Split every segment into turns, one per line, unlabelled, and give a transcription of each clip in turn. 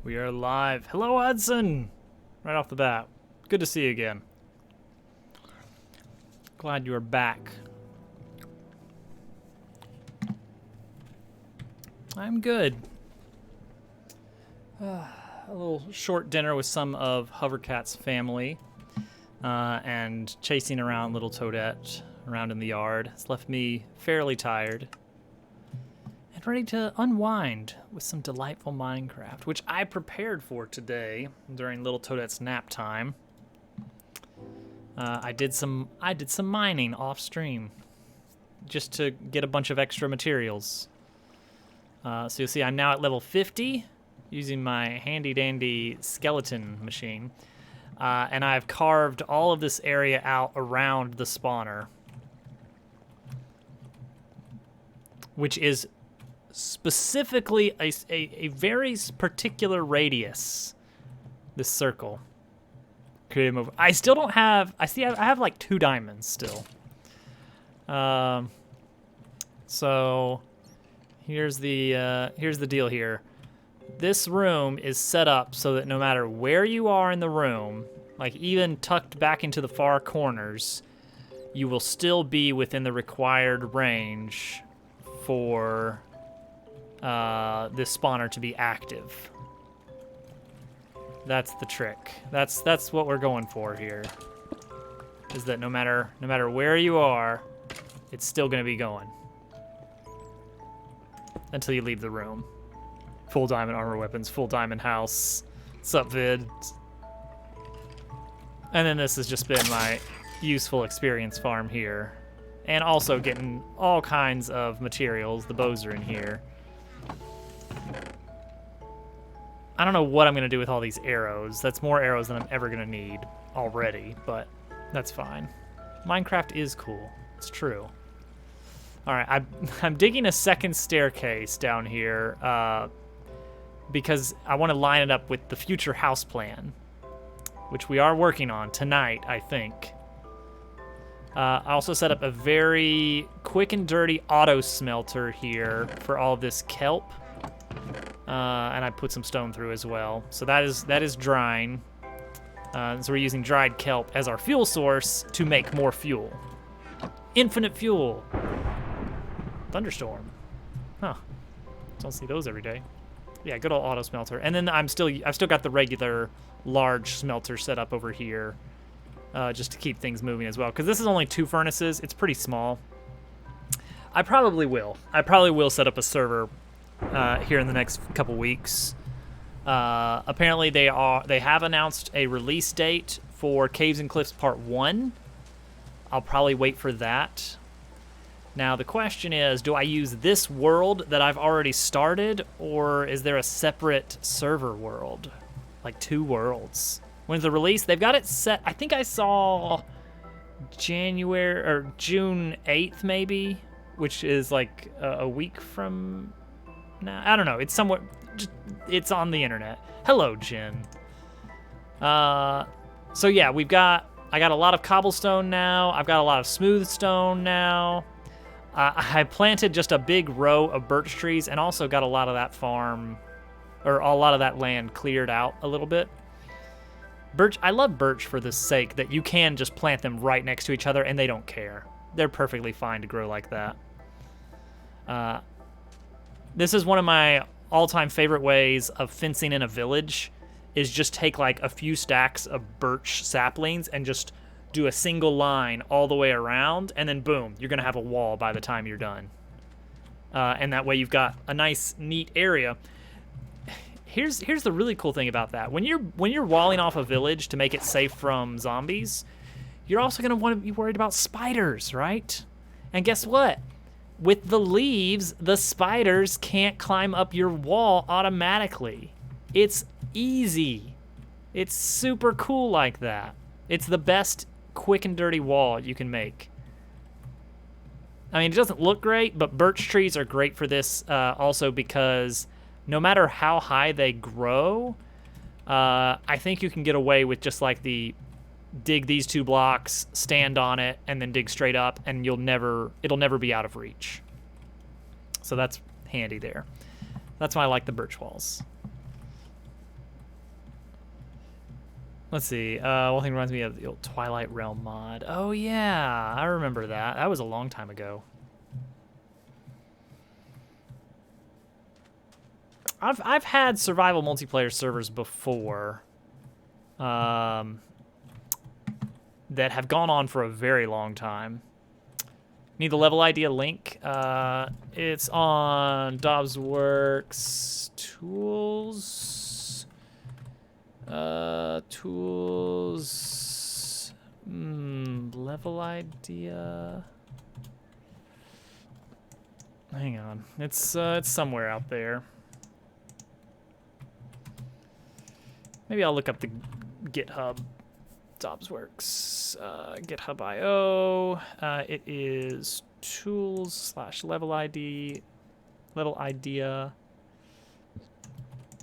We are live. Hello, Hudson! Right off the bat. Good to see you again. Glad you are back. I'm good. A little short dinner with some of Hovercat's family and chasing around little Toadette around in the yard. It's left me fairly tired and ready to unwind with some delightful Minecraft, which I prepared for today during little Toadette's nap time. I did some mining off stream just to get a bunch of extra materials. So you'll see I'm now at level 50 using my handy dandy skeleton machine. And I've carved all of this area out around the spawner, which is specifically a very particular radius, this circle. Create a move. I still don't have, I have like 2 diamonds still. So here's the deal here. This room is set up so that no matter where you are in the room, like even tucked back into the far corners, you will still be within the required range for this spawner to be active. That's the trick. That's what we're going for here. Is that no matter where you are, it's still gonna be going until you leave the room. Full diamond armor weapons, full diamond house. Sup, vid? And then this has just been my useful experience farm here. And also getting all kinds of materials. The bows are in here. I don't know what I'm gonna do with all these arrows. That's more arrows than I'm ever gonna need already, but that's fine. Minecraft is cool, it's true. All right, I'm digging a second staircase down here because I wanna line it up with the future house plan, which we are working on tonight, I think. I also set up a very quick and dirty auto smelter here for all of this kelp. And I put some stone through as well. So that is drying. So we're using dried kelp as our fuel source to make more fuel. Infinite fuel. Thunderstorm. Huh. Don't see those every day. Yeah, good old auto smelter. And then I've still got the regular large smelter set up over here, just to keep things moving as well. Because this is only 2 furnaces. It's pretty small. I probably will set up a server here in the next couple weeks. Apparently they have announced a release date for Caves and Cliffs Part 1. I'll probably wait for that. Now the question is, do I use this world that I've already started, or is there a separate server world? Like 2 worlds. When's the release? They've got it set, I think I saw January or June 8th maybe, which is like a week from now. I don't know. It's somewhat. It's on the internet. Hello, Jen. So yeah, I got a lot of cobblestone now. I've got a lot of smooth stone now. I planted just a big row of birch trees and also got a lot of that farm, or a lot of that land cleared out a little bit. Birch. I love birch for the sake that you can just plant them right next to each other and they don't care. They're perfectly fine to grow like that. This is one of my all-time favorite ways of fencing in a village, is just take like a few stacks of birch saplings and just do a single line all the way around, and then boom, you're gonna have a wall by the time you're done. And that way you've got a nice, neat area. Here's the really cool thing about that. When you're walling off a village to make it safe from zombies, you're also gonna want to be worried about spiders, right? And guess what? With the leaves, the spiders can't climb up your wall automatically. It's easy. It's super cool like that. It's the best quick and dirty wall you can make. I mean, it doesn't look great, but birch trees are great for this also because no matter how high they grow, I think you can get away with just like dig these 2 blocks, stand on it, and then dig straight up, and it'll never be out of reach. So that's handy there. That's why I like the birch walls. Let's see. One thing reminds me of the old Twilight Realm mod. Oh yeah, I remember that. That was a long time ago. I've had survival multiplayer servers before, that have gone on for a very long time. Need the level idea link. It's on Dobbs Works tools. Tools. Level idea. Hang on. It's somewhere out there. Maybe I'll look up the GitHub. Dobbs Works. GitHub IO. It is tools/level ID. Level idea.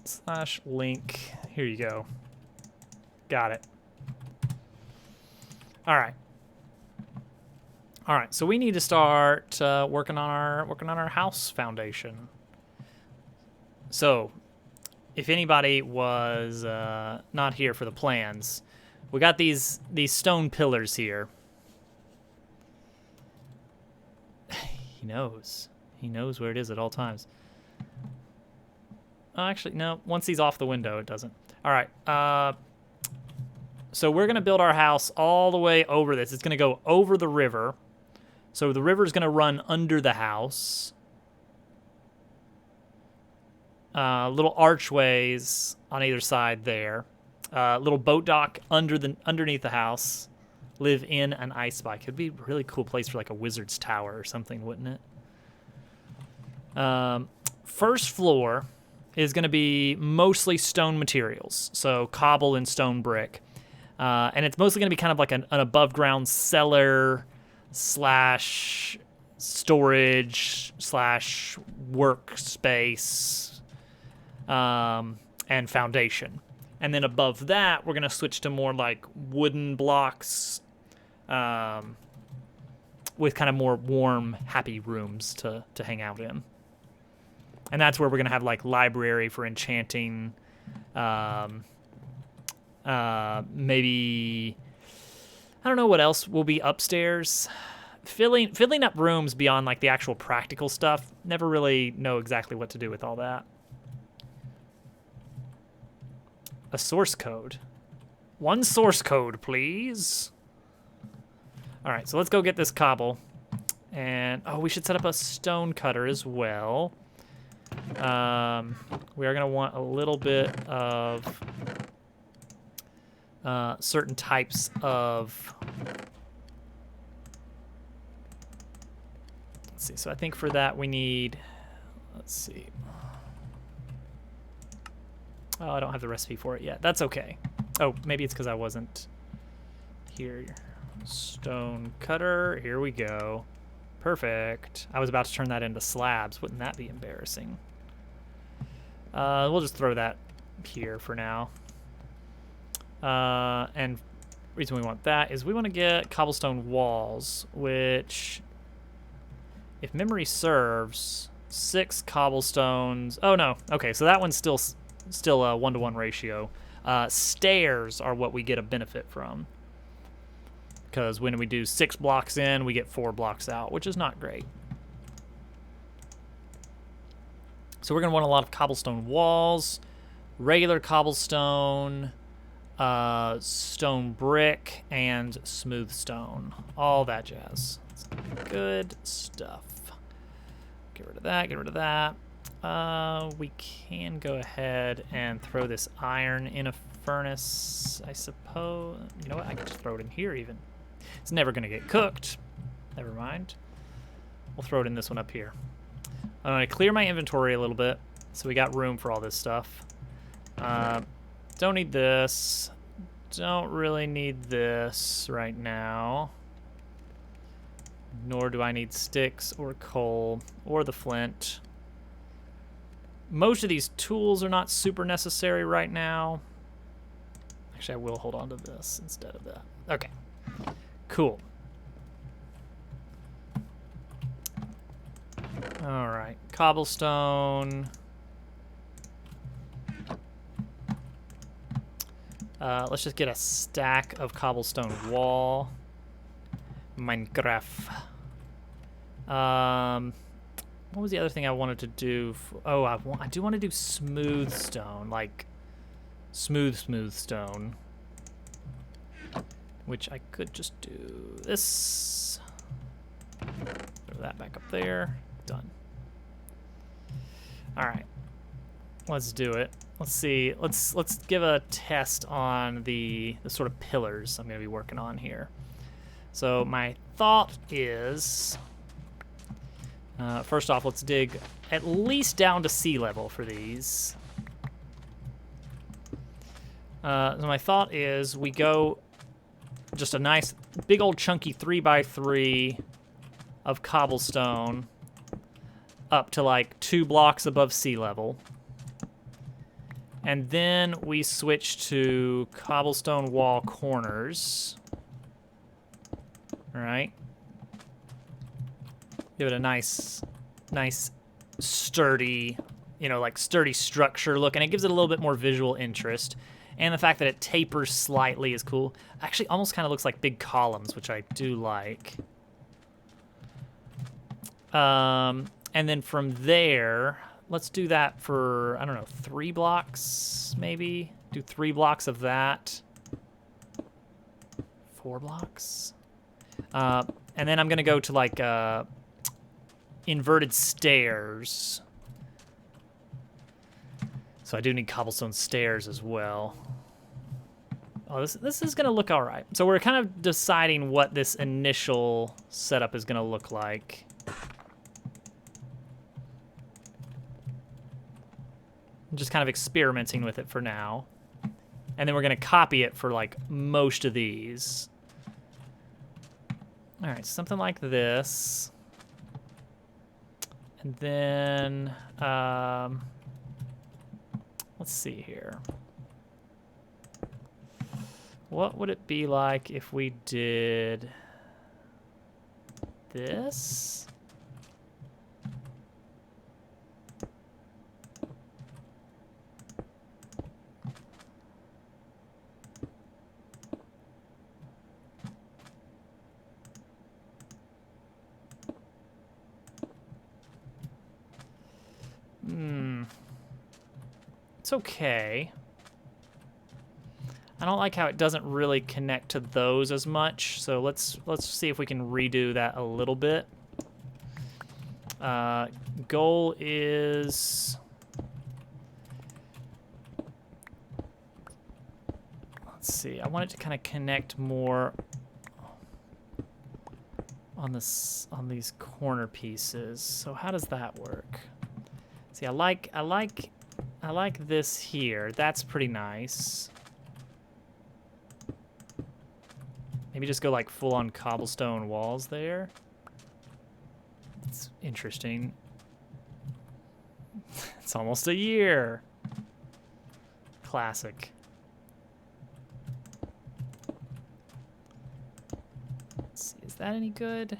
/link. Here you go. Got it. All right. All right. So we need to start working on our house foundation. So, if anybody was not here for the plans, we got these stone pillars here. He knows. He knows where it is at all times. Actually, no. Once he's off the window, it doesn't. All right. So we're going to build our house all the way over this. It's going to go over the river. So the river's going to run under the house. Little archways on either side there. Little boat dock underneath the house. Live in an ice spike. It'd be a really cool place for like a wizard's tower or something, wouldn't it? First floor is going to be mostly stone materials, so cobble and stone brick. And it's mostly going to be kind of like an above ground cellar / storage / workspace and foundation. And then above that, we're going to switch to more like wooden blocks with kind of more warm, happy rooms to hang out in. And that's where we're going to have like library for enchanting. Maybe, I don't know what else will be upstairs. Filling up rooms beyond like the actual practical stuff. Never really know exactly what to do with all that. A source code. One source code, please. All right, so let's go get this cobble. And, oh, we should set up a stone cutter as well. We are going to want a little bit of certain types of... Let's see, so I think for that we need... Let's see. Oh, I don't have the recipe for it yet. That's okay. Oh, maybe it's because I wasn't here. Stone cutter. Here we go. Perfect. I was about to turn that into slabs. Wouldn't that be embarrassing? We'll just throw that here for now. And the reason we want that is we want to get cobblestone walls, which, if memory serves, 6 cobblestones. Oh, no. Okay, so that one's still a 1-to-1 ratio. Stairs are what we get a benefit from. Because when we do 6 blocks in, we get 4 blocks out, which is not great. So we're going to want a lot of cobblestone walls, regular cobblestone, stone brick, and smooth stone. All that jazz. Good stuff. Get rid of that, get rid of that. We can go ahead and throw this iron in a furnace, I suppose. You know what? I could just throw it in here even. It's never going to get cooked. Never mind. We'll throw it in this one up here. I'm going to clear my inventory a little bit so we got room for all this stuff. Don't need this. Don't really need this right now. Nor do I need sticks or coal or the flint. Most of these tools are not super necessary right now. Actually, I will hold on to this instead of that. Okay. Cool. All right. Cobblestone. Let's just get a stack of cobblestone wall. Minecraft. What was the other thing I wanted to do? I do want to do smooth stone, like smooth stone. Which I could just do this. Throw that back up there. Done. All right. Let's do it. Let's see. Let's give a test on the sort of pillars I'm going to be working on here. So my thought is, first off, let's dig at least down to sea level for these. So my thought is we go just a nice big old chunky 3x3 of cobblestone up to like 2 blocks above sea level. And then we switch to cobblestone wall corners. All right. Give it a nice sturdy, like sturdy structure look, and it gives it a little bit more visual interest. And the fact that it tapers slightly is cool. Actually, almost kind of looks like big columns, which I do like. And then from there, let's do that for, I don't know, 3 blocks, maybe? Do 3 blocks of that. 4 blocks? And then I'm going to go to, like, inverted stairs. So I do need cobblestone stairs as well. Oh, this is going to look all right. So we're kind of deciding what this initial setup is going to look like. Just kind of experimenting with it for now. And then we're going to copy it for, like, most of these. All right, something like this. And then, let's see here. What would it be like if we did this? It's okay. I don't like how it doesn't really connect to those as much, so let's see if we can redo that a little bit. Goal is, let's see, I want it to kind of connect more on these corner pieces. So how does that work? See, I like this here. That's pretty nice. Maybe just go like full on cobblestone walls there. It's interesting. It's almost a year. Classic. Let's see, is that any good?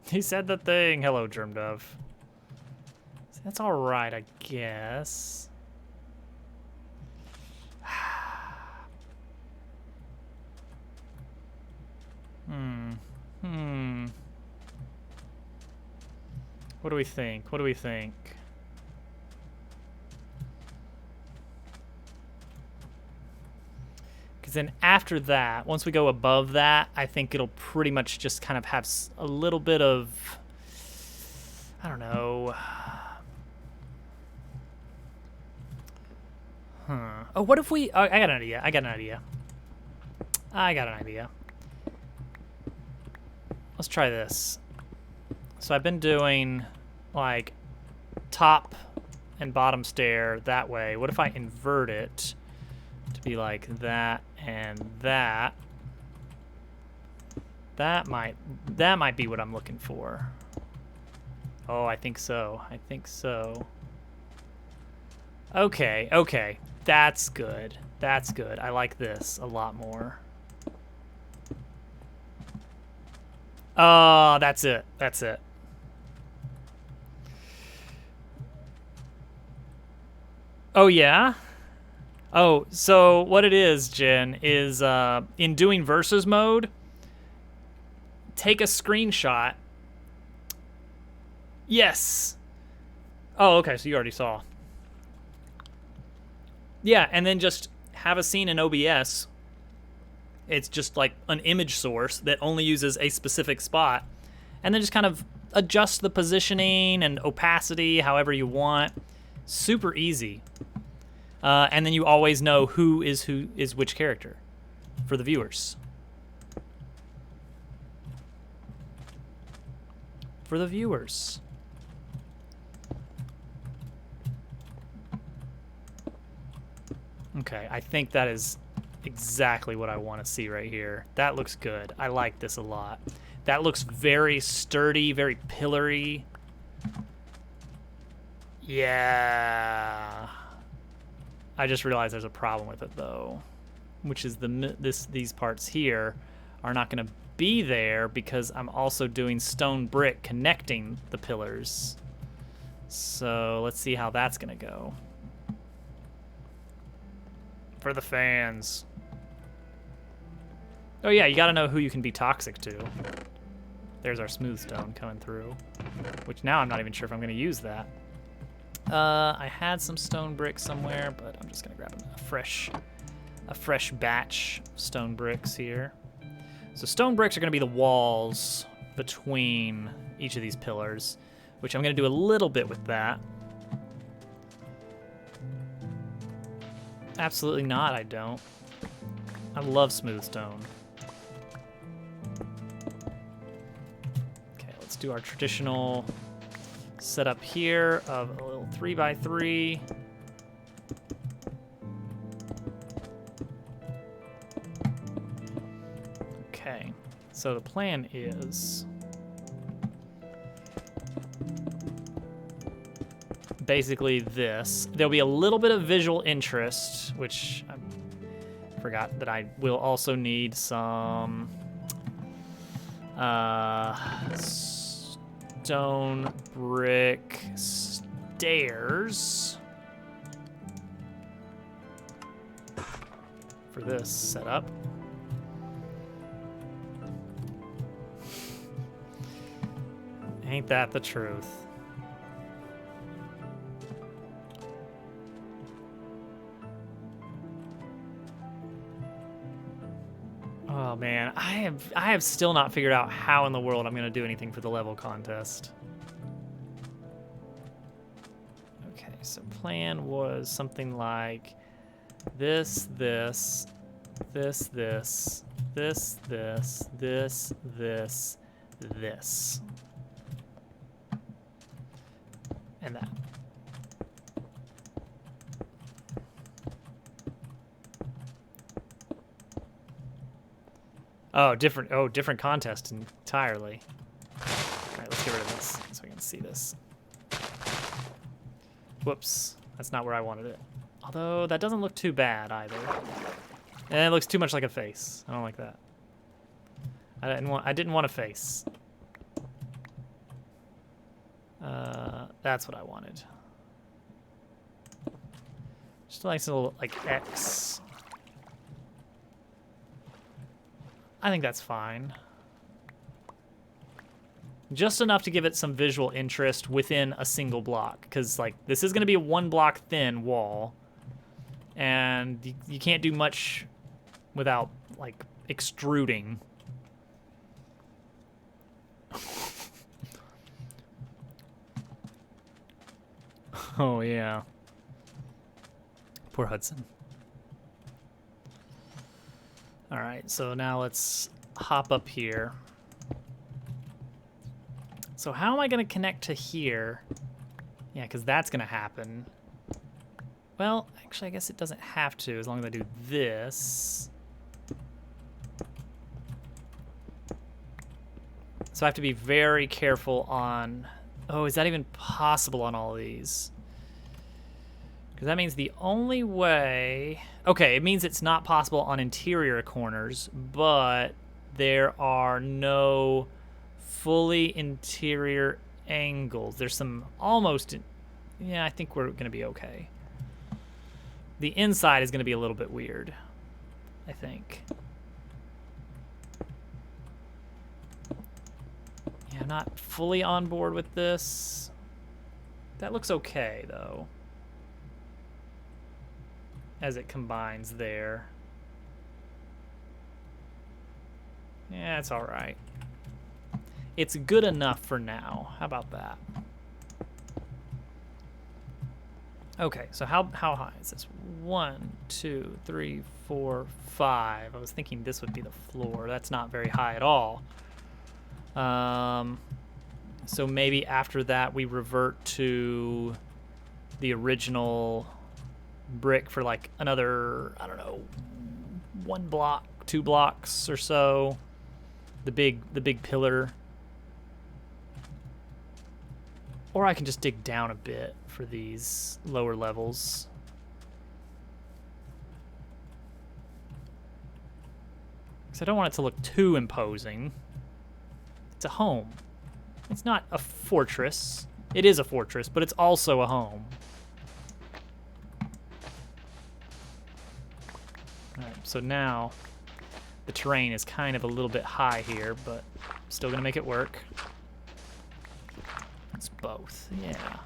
He said the thing. Hello, Germ Dove. See, that's all right, I guess. What do we think? What do we think? Because then after that, once we go above that, I think it'll pretty much just kind of have a little bit of, I don't know. Oh, what if we, I got an idea. I got an idea. Let's try this. So I've been doing like top and bottom stair that way. What if I invert it to be like that and that? That might be what I'm looking for. Oh, I think so. Okay. That's good. I like this a lot more. Oh, that's it. Oh, yeah? Oh, so what it is, Jen, is in doing versus mode, take a screenshot. Yes. Oh, okay, so you already saw. Yeah, and then just have a scene in OBS. It's just like an image source that only uses a specific spot, and then just kind of adjust the positioning and opacity however you want. Super easy. And then you always know who is which character for the viewers. For the viewers. Okay, I think that is exactly what I want to see right here. That looks good. I like this a lot. That looks very sturdy, very pillory. Yeah. I just realized there's a problem with it though, which is these parts here are not going to be there because I'm also doing stone brick connecting the pillars. So let's see how that's going to go. For the fans. Oh yeah, you got to know who you can be toxic to. There's our smooth stone coming through, which now I'm not even sure if I'm going to use that. I had some stone brick somewhere, but I'm just gonna grab a fresh batch of stone bricks here. So stone bricks are gonna be the walls between each of these pillars, which I'm gonna do a little bit with that. Absolutely not, I don't. I love smooth stone. Okay, let's do our traditional setup here of a little 3x3. Okay, so the plan is basically this. There'll be a little bit of visual interest, which I forgot that I will also need some stone brick stairs for this setup. Ain't that the truth? Oh man, I have still not figured out how in the world I'm gonna do anything for the level contest. Okay, so plan was something like this, this, this, this, this, this, this, this, this. And that. Oh, different contest entirely. All right, let's get rid of this so we can see this. Whoops, that's not where I wanted it. Although that doesn't look too bad either. And it looks too much like a face. I don't like that. I didn't want a face. That's what I wanted. Just a nice little like X. I think that's fine. Just enough to give it some visual interest within a single block, because like this is going to be a 1 block thin wall, and you can't do much without like extruding. Oh yeah. Poor Hudson. All right, so now let's hop up here. So how am I gonna connect to here? Yeah, because that's gonna happen. Well, actually, I guess it doesn't have to as long as I do this. So I have to be very careful on, oh, is that even possible on all of these? Because that means the only way, okay, it means it's not possible on interior corners, but there are no fully interior angles. There's some almost, yeah, I think we're gonna be okay. The inside is going to be a little bit weird, I think. Yeah, I'm not fully on board with this. That looks okay, though, as it combines there. Yeah, it's all right. It's good enough for now. How about that? Okay, so how high is this? 1, 2, 3, 4, 5. I was thinking this would be the floor. That's not very high at all. So maybe after that we revert to the original brick for like another, I don't know, 1 block, 2 blocks or so. The big pillar. Or I can just dig down a bit for these lower levels. Because I don't want it to look too imposing. It's a home. It's not a fortress. It is a fortress, but it's also a home. Alright, so now the terrain is kind of a little bit high here, but still gonna make it work. It's both, yeah.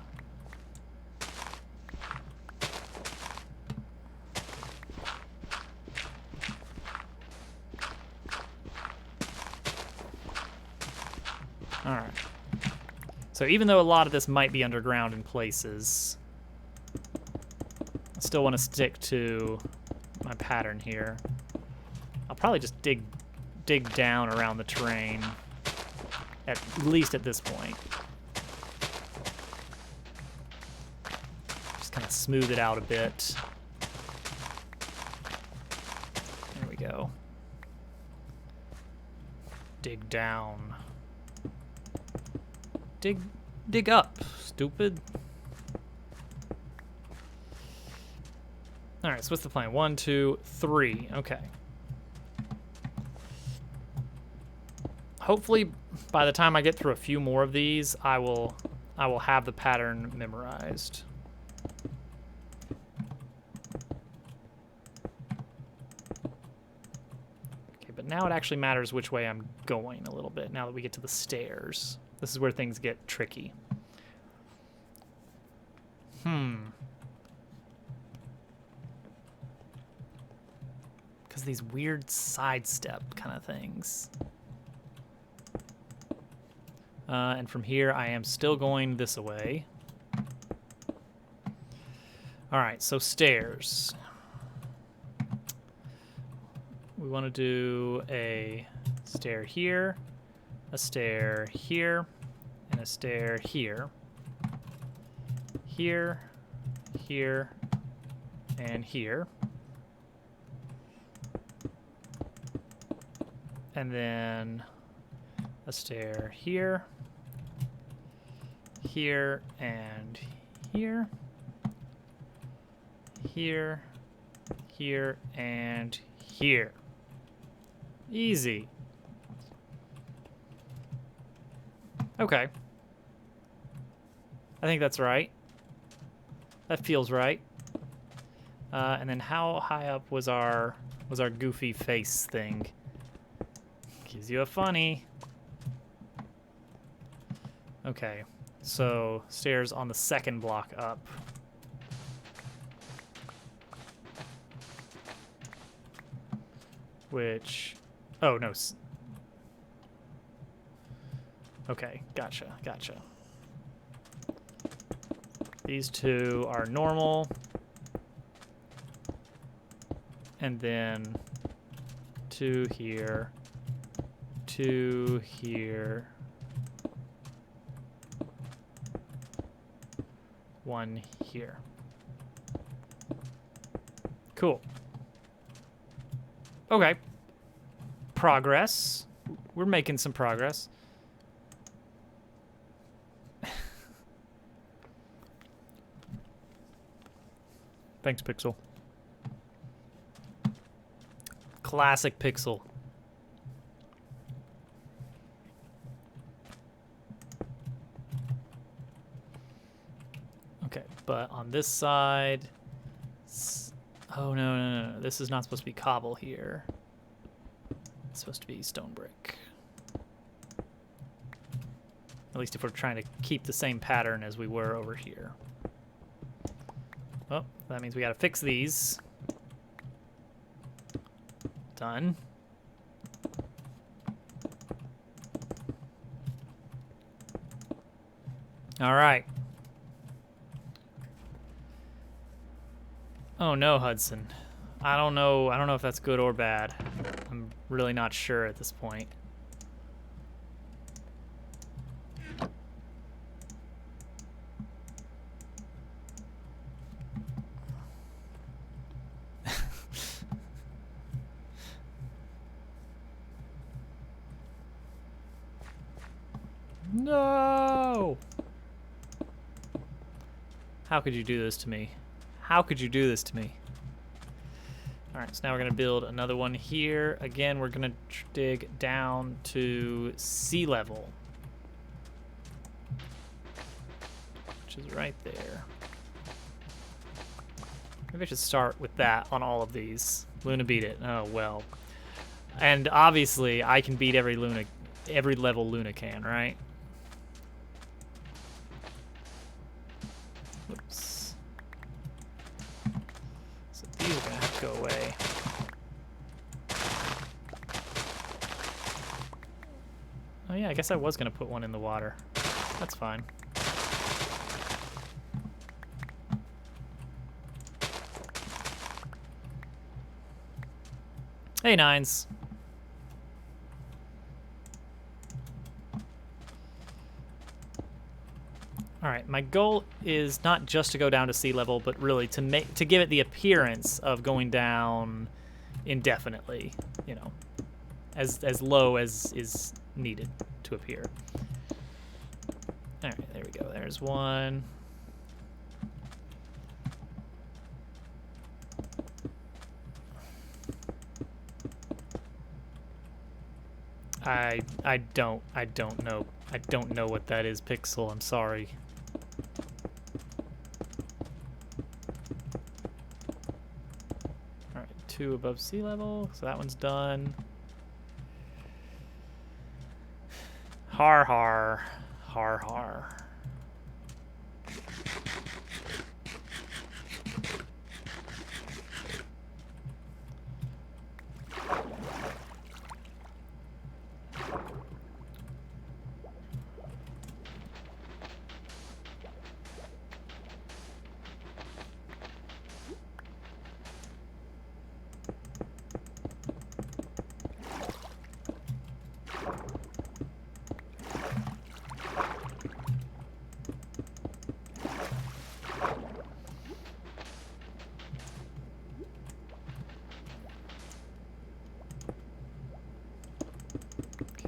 All right. So even though a lot of this might be underground in places, I still want to stick to my pattern here. I'll probably just dig down around the terrain, at least at this point. Just kind of smooth it out a bit. There we go. Dig down. Dig up, stupid. All right, so what's the plan? 1, 2, 3. Okay. Hopefully, by the time I get through a few more of these, I will have the pattern memorized. Okay, but now it actually matters which way I'm going a little bit. Now that we get to the stairs, this is where things get tricky. Because these weird sidestep kind of things. And from here, I am still going this way. All right, so stairs. We want to do a stair here, a stair here, and a stair here. Here, here, and here. And then a stair here, here, and here. Here, here, and here. Easy. Okay. I think that's right. That feels right. And then how high up was our goofy face thing? Gives you a funny. Okay, so stairs on the second block up. Which, oh no. Okay, gotcha. These two are normal. And then 2 here, 2 here, 1 here. Cool. Okay. Progress. We're making some progress. Thanks, Pixel. Classic Pixel. Okay, but on this side, Oh, no. This is not supposed to be cobble here. It's supposed to be stone brick. At least if we're trying to keep the same pattern as we were over here. Oh, that means we gotta fix these. Done. All right. Oh no, Hudson. I don't know if that's good or bad. I'm really not sure at this point. No! How could you do this to me? How could you do this to me? All right, so now we're gonna build another one here. Again, we're gonna dig down to sea level, which is right there. Maybe I should start with that on all of these. Luna beat it. Oh, well. And obviously, I can beat every level Luna can, right? Oops. So these are gonna have to go away. Oh yeah, I guess I was gonna put one in the water. That's fine. Hey, Nines. All right, my goal is not just to go down to sea level, but really to give it the appearance of going down indefinitely, you know, as low as is needed to appear. All right, there we go. There's one. I don't know. I don't know what that is, Pixel. I'm sorry. All right, 2 above sea level, so that one's done. Har har, har har.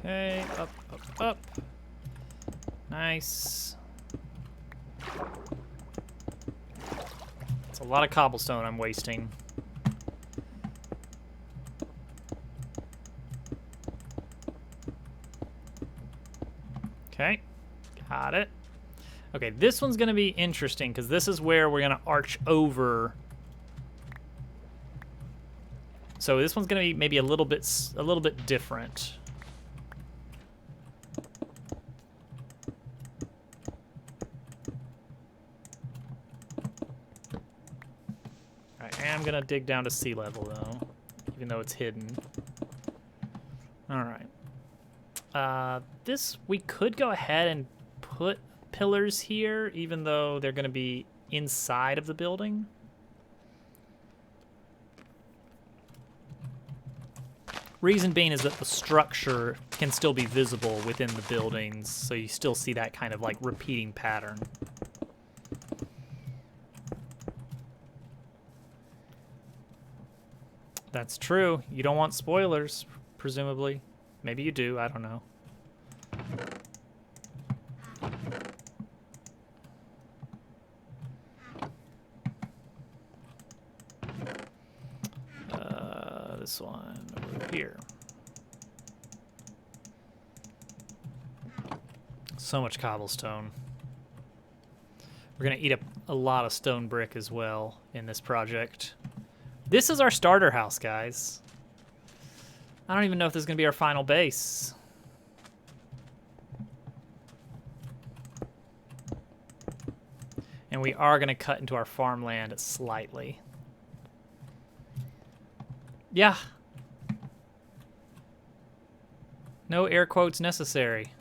Okay, up, up, up. Nice. It's a lot of cobblestone I'm wasting. Okay, got it. Okay, this one's gonna be interesting because this is where we're gonna arch over. So this one's gonna be maybe a little bit different. I'm gonna dig down to sea level though, even though it's hidden. All right. This, we could go ahead and put pillars here, even though they're gonna be inside of the building. Reason being is that the structure can still be visible within the buildings, so you still see that kind of like repeating pattern. That's true. You don't want spoilers, presumably. Maybe you do, I don't know. This one over here. So much cobblestone. We're gonna eat up a lot of stone brick as well in this project. This is our starter house, guys. I don't even know if this is going to be our final base. And we are going to cut into our farmland slightly. Yeah. No air quotes necessary.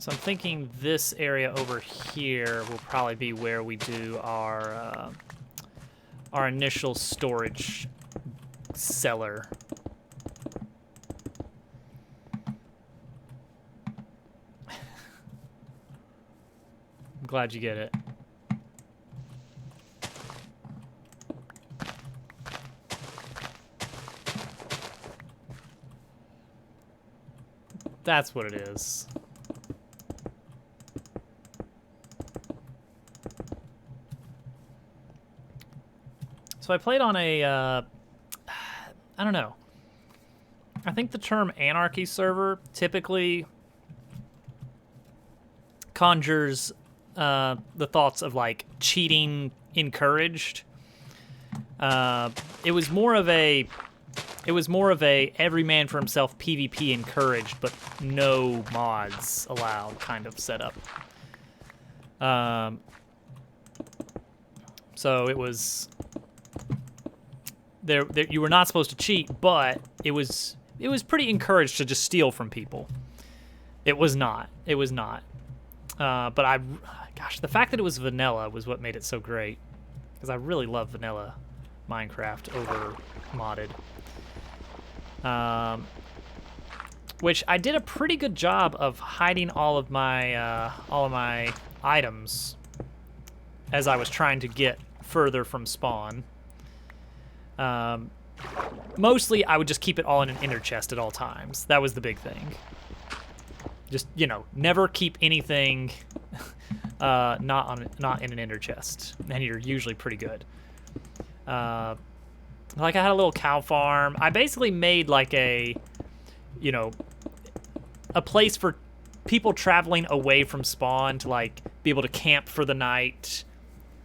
So I'm thinking this area over here will probably be where we do our initial storage cellar. I'm glad you get it. That's what it is. So I played on a, I don't know. I think the term anarchy server typically conjures the thoughts of like cheating encouraged. It was more of a every man for himself PvP encouraged, but no mods allowed kind of setup. So it was there. You were not supposed to cheat, but it was pretty encouraged to just steal from people. It was not. It was not. But gosh, the fact that it was vanilla was what made it so great, because I really love vanilla Minecraft over modded. Which I did a pretty good job of hiding all of my items as I was trying to get further from spawn. Mostly I would just keep it all in an inner chest at all times. That was the big thing. Just, you know, never keep anything not in an inner chest, and you're usually pretty good. Like I had a little cow farm. I basically made like a place for people traveling away from spawn to like be able to camp for the night,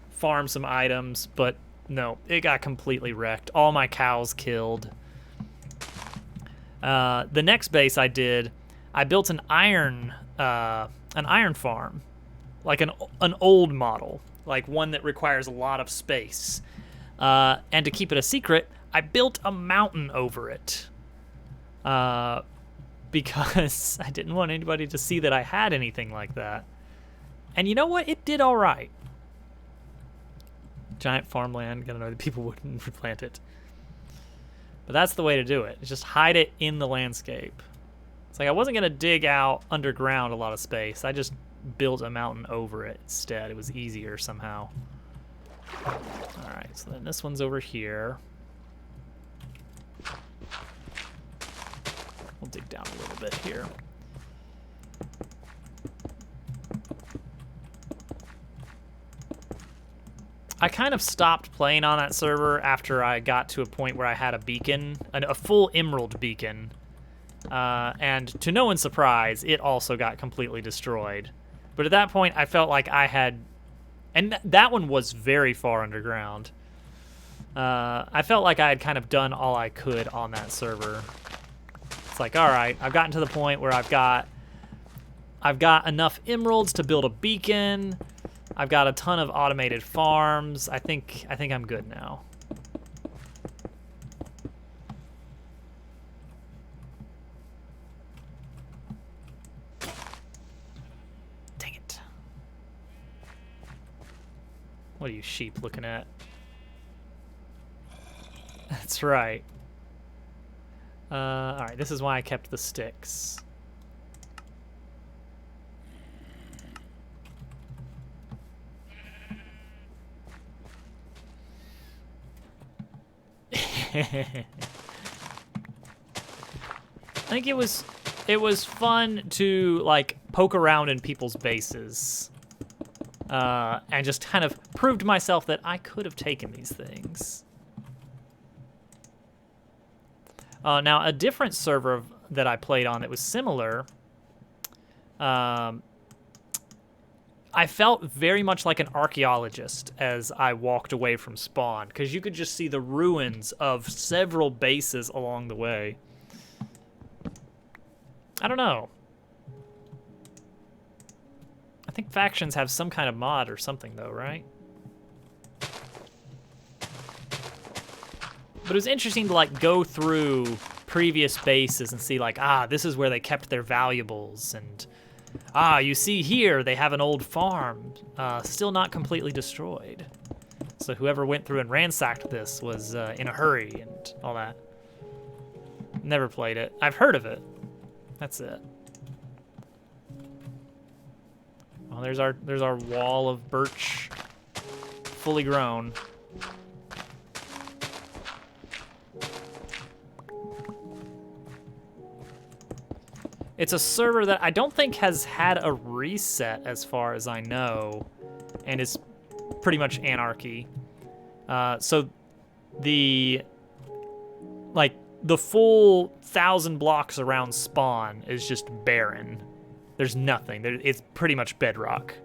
farm some items, but no, it got completely wrecked. All my cows killed. The next base I did, I built an iron farm, like an old model, like one that requires a lot of space. And to keep it a secret, I built a mountain over it. Because I didn't want anybody to see that I had anything like that. And you know what? It did all right. Giant farmland, gotta know that people wouldn't replant it. But that's the way to do it. It's just hide it in the landscape. It's like I wasn't gonna dig out underground a lot of space. I just built a mountain over it instead. It was easier somehow. Alright, so then this one's over here. We'll dig down a little bit here. I kind of stopped playing on that server after I got to a point where I had a beacon, a full emerald beacon. And to no one's surprise, it also got completely destroyed. But at that point, I felt like I had... And that one was very far underground. I felt like I had kind of done all I could on that server. It's like, all right, I've gotten to the point where I've got enough emeralds to build a beacon. I've got a ton of automated farms. I think I'm good now. Dang it. What are you sheep looking at? That's right. All right, this is why I kept the sticks. I think it was fun to like poke around in people's bases, and just kind of prove to myself that I could have taken these things. Now, a different server that I played on that was similar, I felt very much like an archaeologist as I walked away from spawn, because you could just see the ruins of several bases along the way. I don't know. I think factions have some kind of mod or something, though, right? But it was interesting to, like, go through previous bases and see, like, this is where they kept their valuables, and you see here they have an old farm, still not completely destroyed. So whoever went through and ransacked this was in a hurry and all that. Never played it. I've heard of it. That's it. Well, there's our wall of birch, fully grown. It's a server that I don't think has had a reset as far as I know, and is pretty much anarchy. So the full 1,000 blocks around spawn is just barren. There's nothing. It's pretty much bedrock.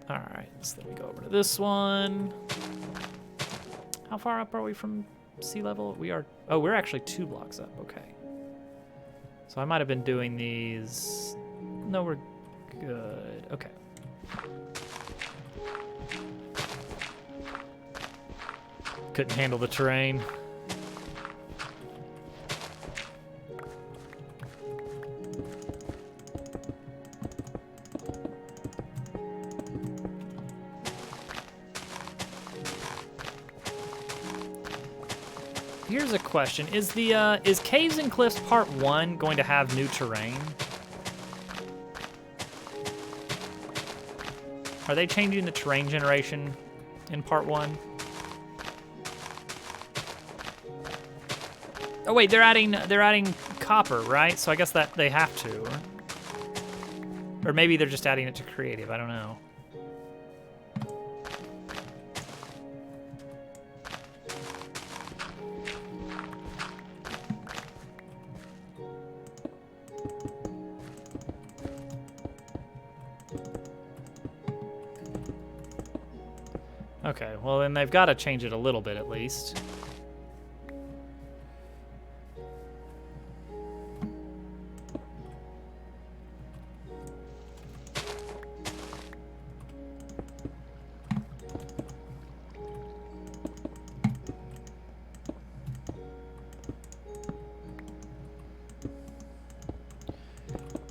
All right, so then we go over to this one. How far up are we from sea level? We're actually 2 blocks up, okay. So I might have been doing these. No, we're good, okay. Couldn't handle the terrain. Here's a question. Is Caves and Cliffs Part 1 going to have new terrain? Are they changing the terrain generation in Part 1? Oh wait, they're adding copper, right? So I guess that they have to. Or maybe they're just adding it to creative, I don't know. Okay, well then they've got to change it a little bit at least.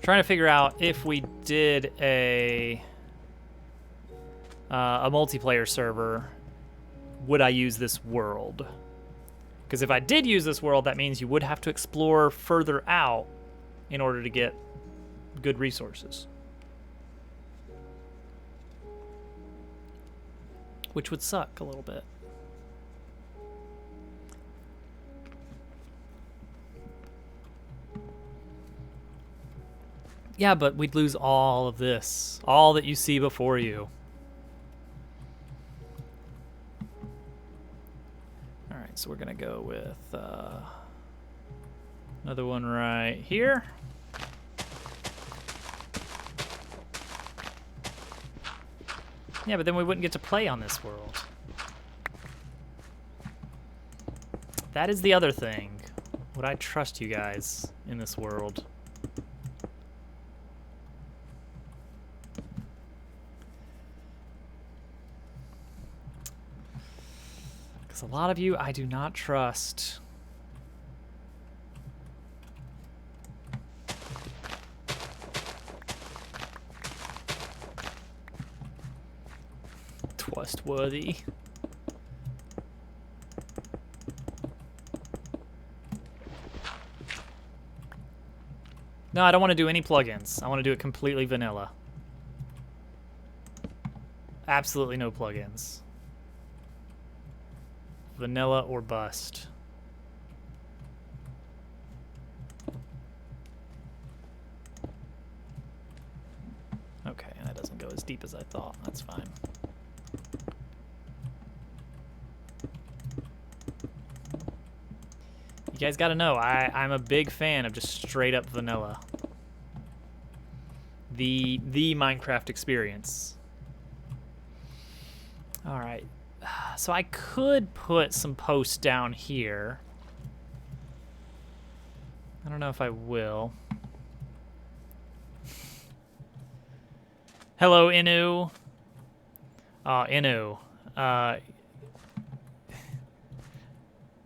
Trying to figure out if we did a multiplayer server, would I use this world? Because if I did use this world, that means you would have to explore further out in order to get good resources. Which would suck a little bit. Yeah, but we'd lose all of this. All that you see before you. Alright, so we're gonna go with another one right here. Yeah, but then we wouldn't get to play on this world. That is the other thing. Would I trust you guys in this world? Because a lot of you I do not trust. Trustworthy. No, I don't want to do any plugins. I want to do it completely vanilla. Absolutely no plugins. Vanilla or bust. Okay, that doesn't go as deep as I thought. That's fine. You guys gotta know, I'm a big fan of just straight up vanilla. The Minecraft experience. All right, so I could put some posts down here. I don't know if I will. Hello, Inu. Inu.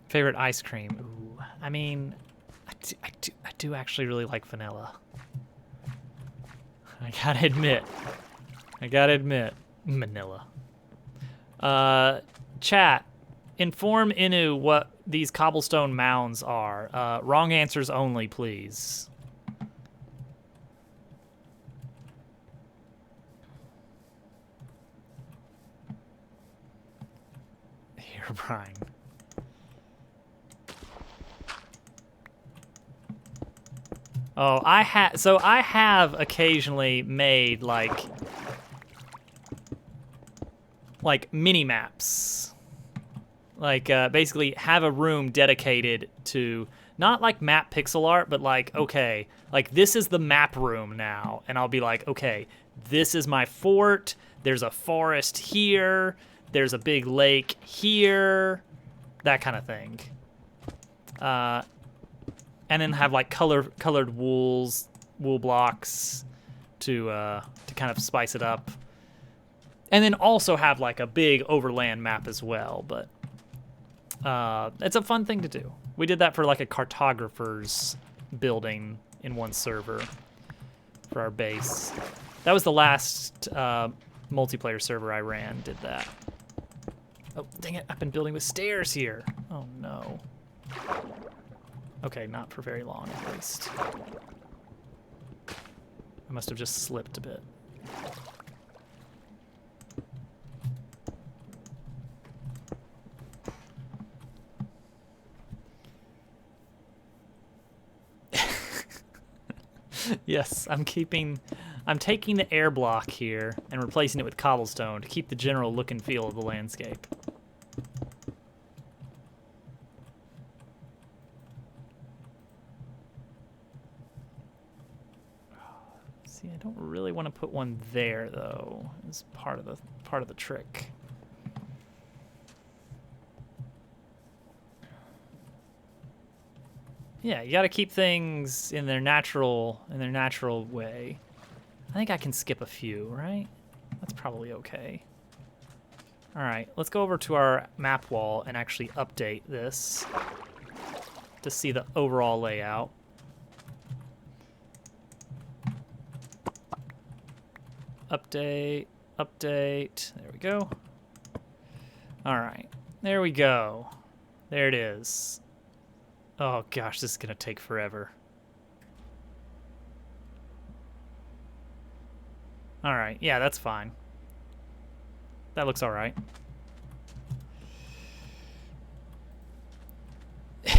Favorite ice cream? Ooh, I mean, I do actually really like vanilla. I gotta admit, vanilla. Chat, inform Inu what these cobblestone mounds are. Wrong answers only, please. Here, Brian. Oh, I have occasionally made like mini maps. Like basically have a room dedicated to not like map pixel art, but like, okay, like this is the map room now, and I'll be like, okay, this is my fort. There's a forest here. There's a big lake here. That kind of thing. And then have like colored wool blocks to kind of spice it up. And then also have like a big overland map as well, but it's a fun thing to do. We did that for like a cartographer's building in one server for our base. That was the last multiplayer server I ran, did that. Oh, dang it, I've been building with stairs here. Oh no. Okay, not for very long at least. I must have just slipped a bit. Yes, I'm taking the air block here and replacing it with cobblestone to keep the general look and feel of the landscape. See, I don't really want to put one there though. It's part of the trick. Yeah, you got to keep things in their natural way. I think I can skip a few, right? That's probably okay. All right, let's go over to our map wall and actually update this to see the overall layout. Update. There we go. All right, there we go. There it is. Oh gosh, this is gonna take forever. All right, yeah, that's fine. That looks all right.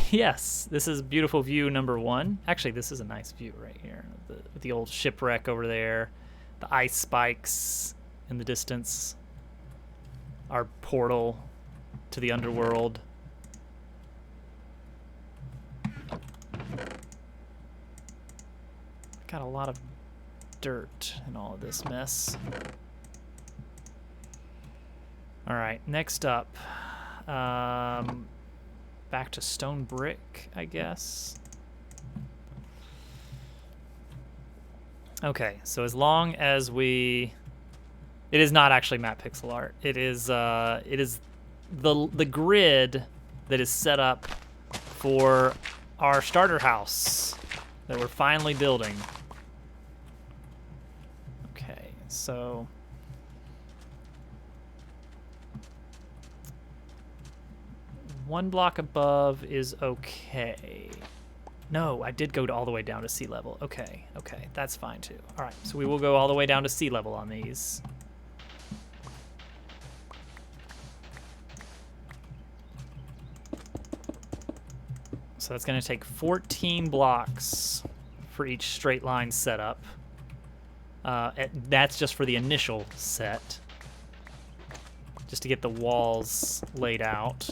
Yes, this is beautiful view number 1. Actually, this is a nice view right here. With the old shipwreck over there, the ice spikes in the distance, our portal to the underworld. Got a lot of dirt in all of this mess. All right, next up, back to stone brick, I guess. Okay, so as long as it is not actually map pixel art. It is the grid that is set up for our starter house that we're finally building. Okay, so one block above is okay. No, I did go all the way down to sea level. Okay, that's fine too. All right, so we will go all the way down to sea level on these. So that's gonna take 14 blocks for each straight line setup. That's just for the initial set, just to get the walls laid out.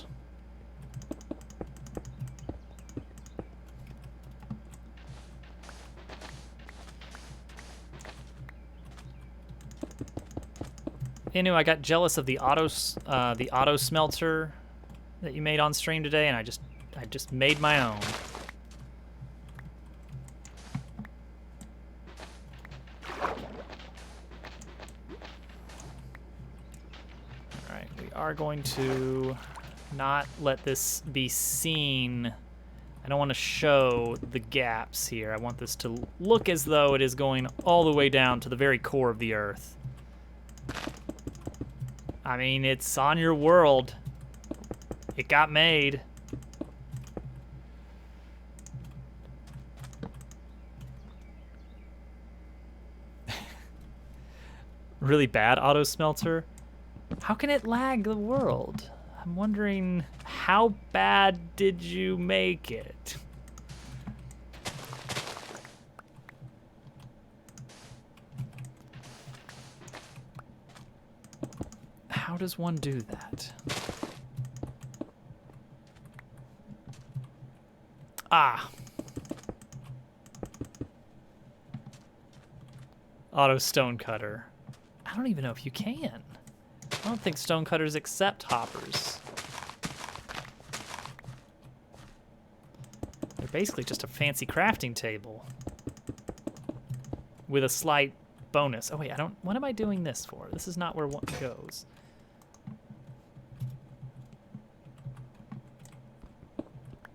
Inu, I got jealous of the auto smelter that you made on stream today, and I just made my own. All right, we are going to not let this be seen. I don't want to show the gaps here. I want this to look as though it is going all the way down to the very core of the Earth. I mean, it's on your world. It got made. Really bad auto smelter. How can it lag the world? I'm wondering, how bad did you make it? How does one do that? Ah. Auto stonecutter. I don't even know if you can. I don't think stonecutters accept hoppers. They're basically just a fancy crafting table with a slight bonus. Oh wait, what am I doing this for? This is not where one goes.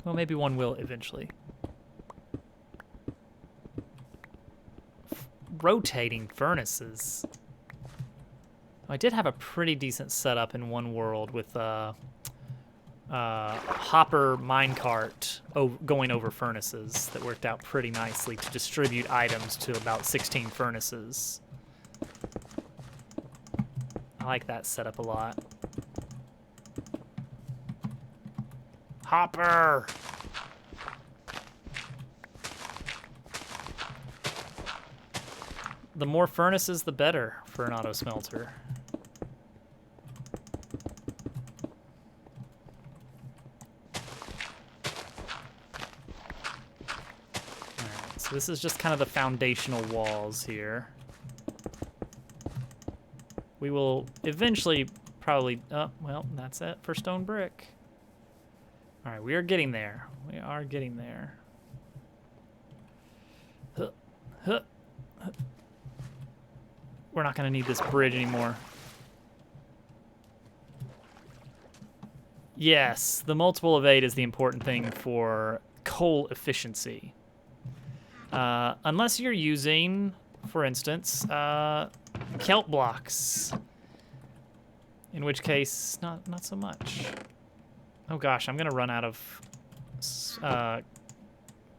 Well, maybe one will eventually. Rotating furnaces. I did have a pretty decent setup in one world with a hopper minecart going over furnaces that worked out pretty nicely to distribute items to about 16 furnaces. I like that setup a lot. Hopper! The more furnaces, the better for an auto smelter. Alright, so this is just kind of the foundational walls here. We will eventually probably, oh, well, that's it for stone brick. All right, we are getting there. We are getting there. Huh, huh, huh. We're not gonna need this bridge anymore. Yes, the multiple of 8 is the important thing for coal efficiency. Unless you're using, for instance, kelp blocks. In which case, not so much. Oh gosh, I'm gonna run out of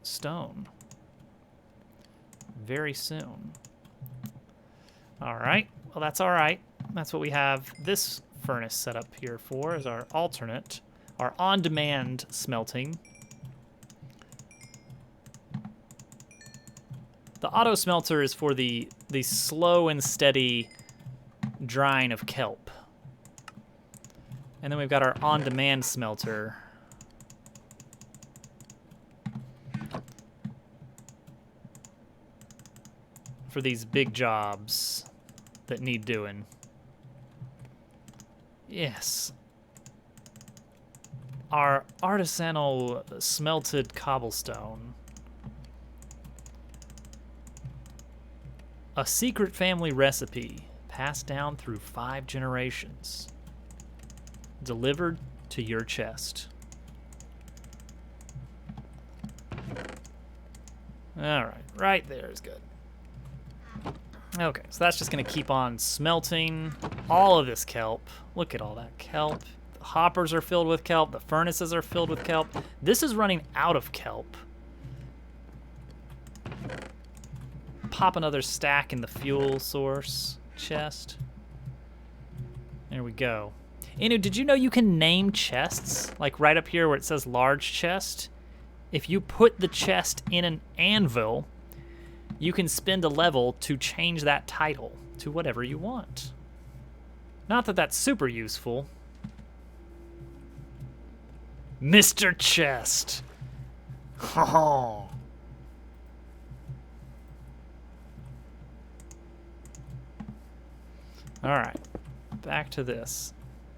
stone very soon. All right, well that's all right. That's what we have this furnace set up here for, is our alternate, our on-demand smelting. The auto smelter is for the slow and steady drying of kelp. And then we've got our on-demand smelter. For these big jobs that need doing. Yes. Our artisanal smelted cobblestone. A secret family recipe passed down through 5 generations. Delivered to your chest. All right, right there is good. Okay, so that's just gonna keep on smelting all of this kelp. Look at all that kelp. The hoppers are filled with kelp. The furnaces are filled with kelp. This is running out of kelp. Pop another stack in the fuel source chest. There we go. Inu, did you know you can name chests? Like right up here where it says large chest. If you put the chest in an anvil, you can spend a level to change that title to whatever you want. Not that that's super useful. Mr. Chest. Oh. All right. back to this.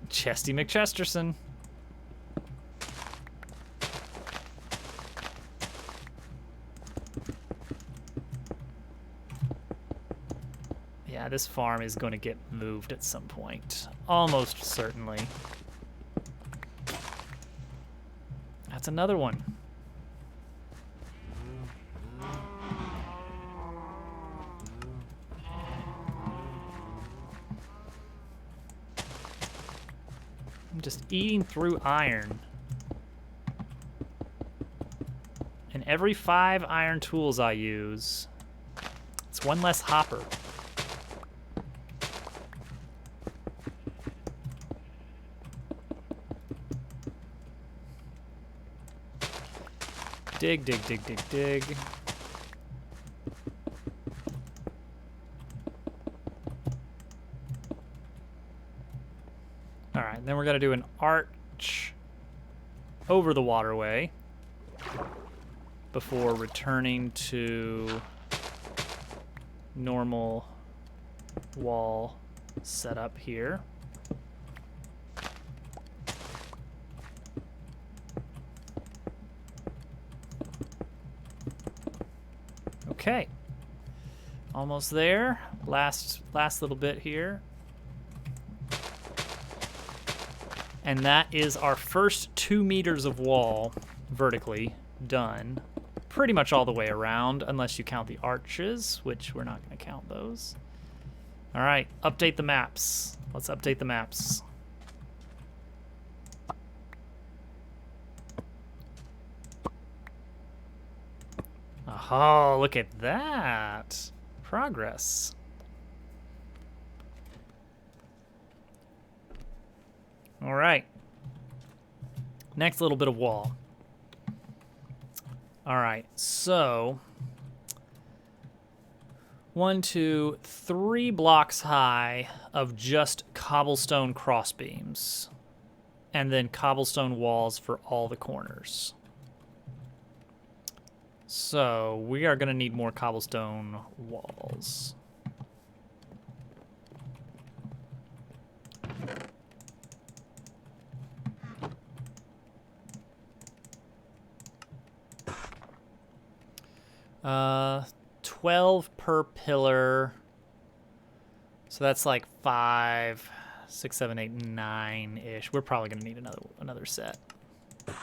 Chesty McChesterson. Yeah, this farm is going to get moved at some point. Almost certainly. That's another one. I'm just eating through iron. And every 5 iron tools I use, it's one less hopper. Dig, dig, dig, dig, dig. All right, then we're gonna do an arch over the waterway before returning to normal wall setup here. Okay, almost there. Last little bit here. And that is our first 2 meters of wall vertically done. Pretty much all the way around, unless you count the arches, which we're not going to count those. All right, update the maps. Let's update the maps. Oh, look at that. Progress. All right. Next little bit of wall. All right, so 1, 2, 3 blocks high of just cobblestone crossbeams, and then cobblestone walls for all the corners. So we are going to need more cobblestone walls. Uh, 12 per pillar. So that's like 5, 6, 7, 8, 9-ish. We're probably going to need another set. There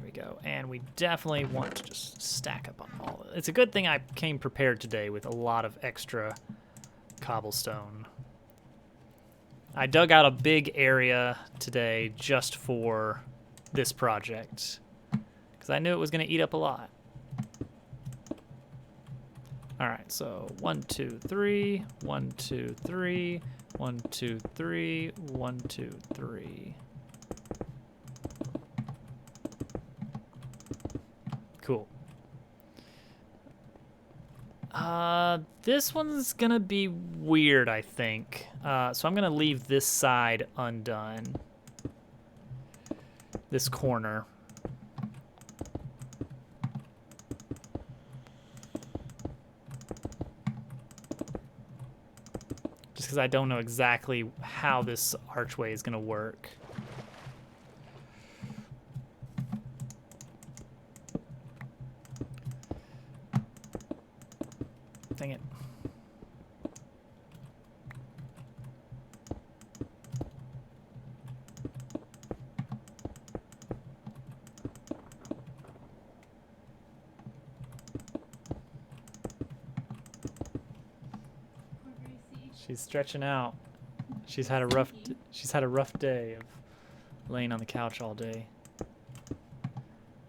we go. And we definitely want to just stack up on all of it. It's a good thing I came prepared today with a lot of extra cobblestone. I dug out a big area today just for this project because I knew it was going to eat up a lot. All right, so 1, 2, 3, 1, 2, 3, 1, 2, 3, 1, 2, 3. Cool. This one's gonna be weird, I think. So I'm gonna leave this side undone. This corner. Just because I don't know exactly how this archway is gonna work. Dang it. She's stretching out. She's had a rough day of laying on the couch all day.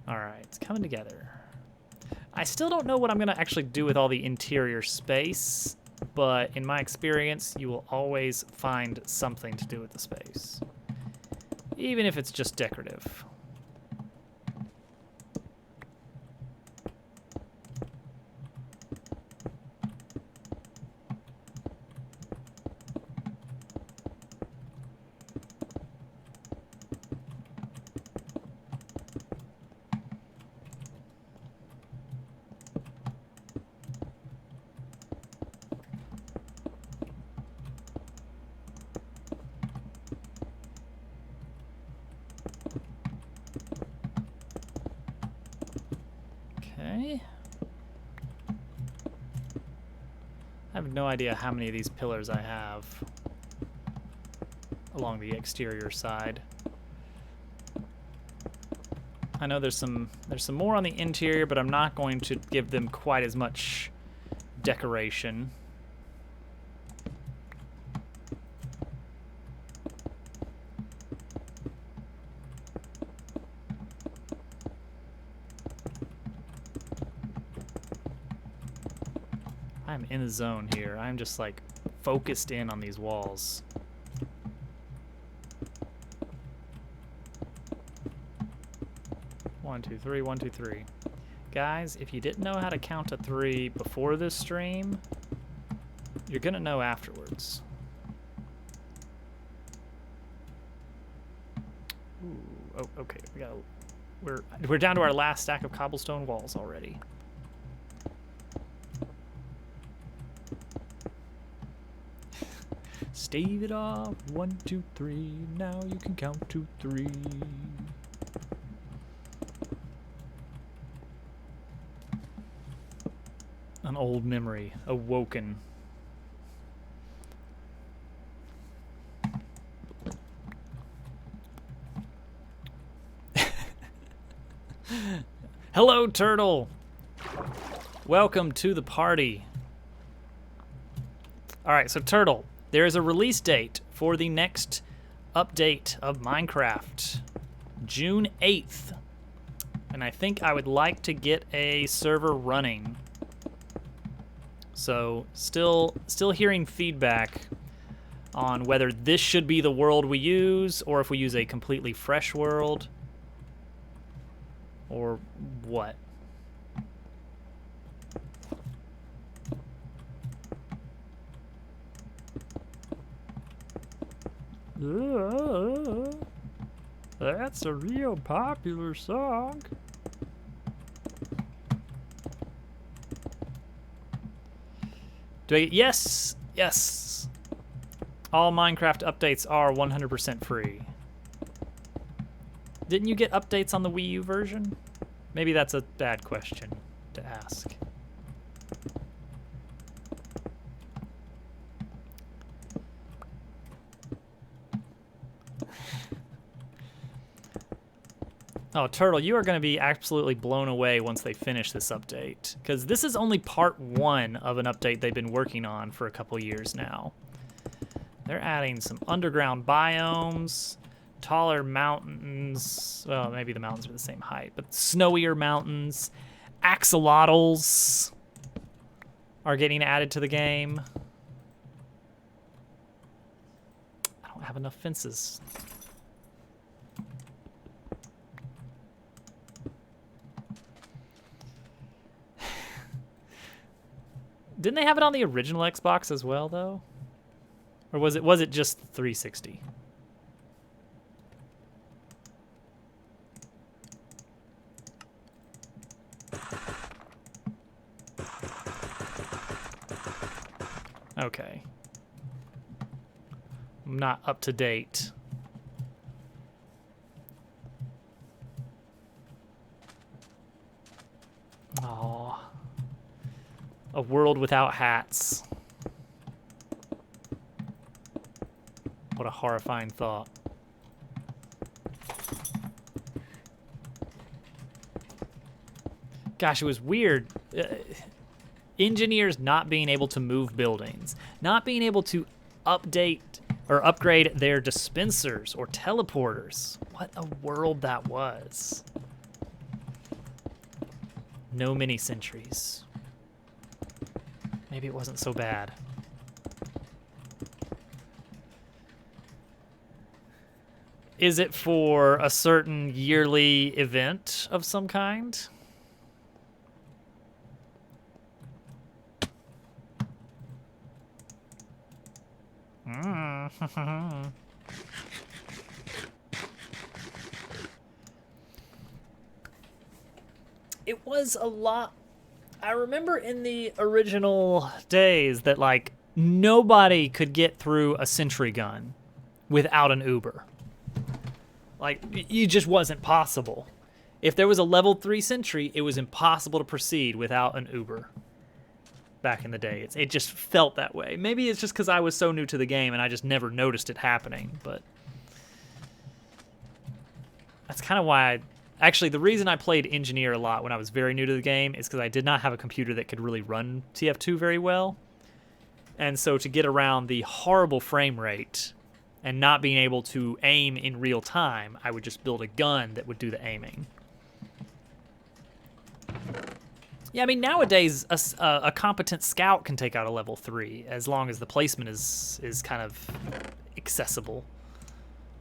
All right, it's coming together. I still don't know what I'm gonna actually do with all the interior space, but in my experience, you will always find something to do with the space, even if it's just decorative. Okay. I have no idea how many of these pillars I have along the exterior side. I know there's some more on the interior, but I'm not going to give them quite as much decoration. I'm in the zone here. I'm just like focused in on these walls. One, two, three, 1, 2, 3. Guys, if you didn't know how to count to 3 before this stream, you're gonna know afterwards. Ooh, oh, okay. We're down to our last stack of cobblestone walls already. Stave it off. 1, 2, 3. Now you can count to 3. An old memory awoken. Hello, Turtle. Welcome to the party. All right, so Turtle, there is a release date for the next update of Minecraft, June 8th. And I think I would like to get a server running. So still hearing feedback on whether this should be the world we use or if we use a completely fresh world or what. That's a real popular song. Do I get, yes, yes. All Minecraft updates are 100% free. Didn't you get updates on the Wii U version? Maybe that's a bad question to ask. Oh, Turtle, you are going to be absolutely blown away once they finish this update. Because this is only part 1 of an update they've been working on for a couple years now. They're adding some underground biomes, taller mountains. Well, maybe the mountains are the same height, but snowier mountains. Axolotls are getting added to the game. I don't have enough fences. Didn't they have it on the original Xbox as well, though? Or was it just 360? Okay. I'm not up to date. Aww. A world without hats. What a horrifying thought. Gosh, it was weird. Engineers not being able to move buildings, not being able to update or upgrade their dispensers or teleporters. What a world that was. No mini sentries. Maybe it wasn't so bad. Is it for a certain yearly event of some kind? It was a lot. I remember in the original days that, like, nobody could get through a sentry gun without an Uber. Like, it just wasn't possible. If there was a level 3 sentry, it was impossible to proceed without an Uber. Back in the day, it just felt that way. Maybe it's just because I was so new to the game and I just never noticed it happening, but that's kind of why actually, the reason I played Engineer a lot when I was very new to the game is because I did not have a computer that could really run TF2 very well. And so to get around the horrible frame rate and not being able to aim in real time, I would just build a gun that would do the aiming. Yeah, I mean, nowadays, a competent scout can take out a level 3 as long as the placement is kind of accessible.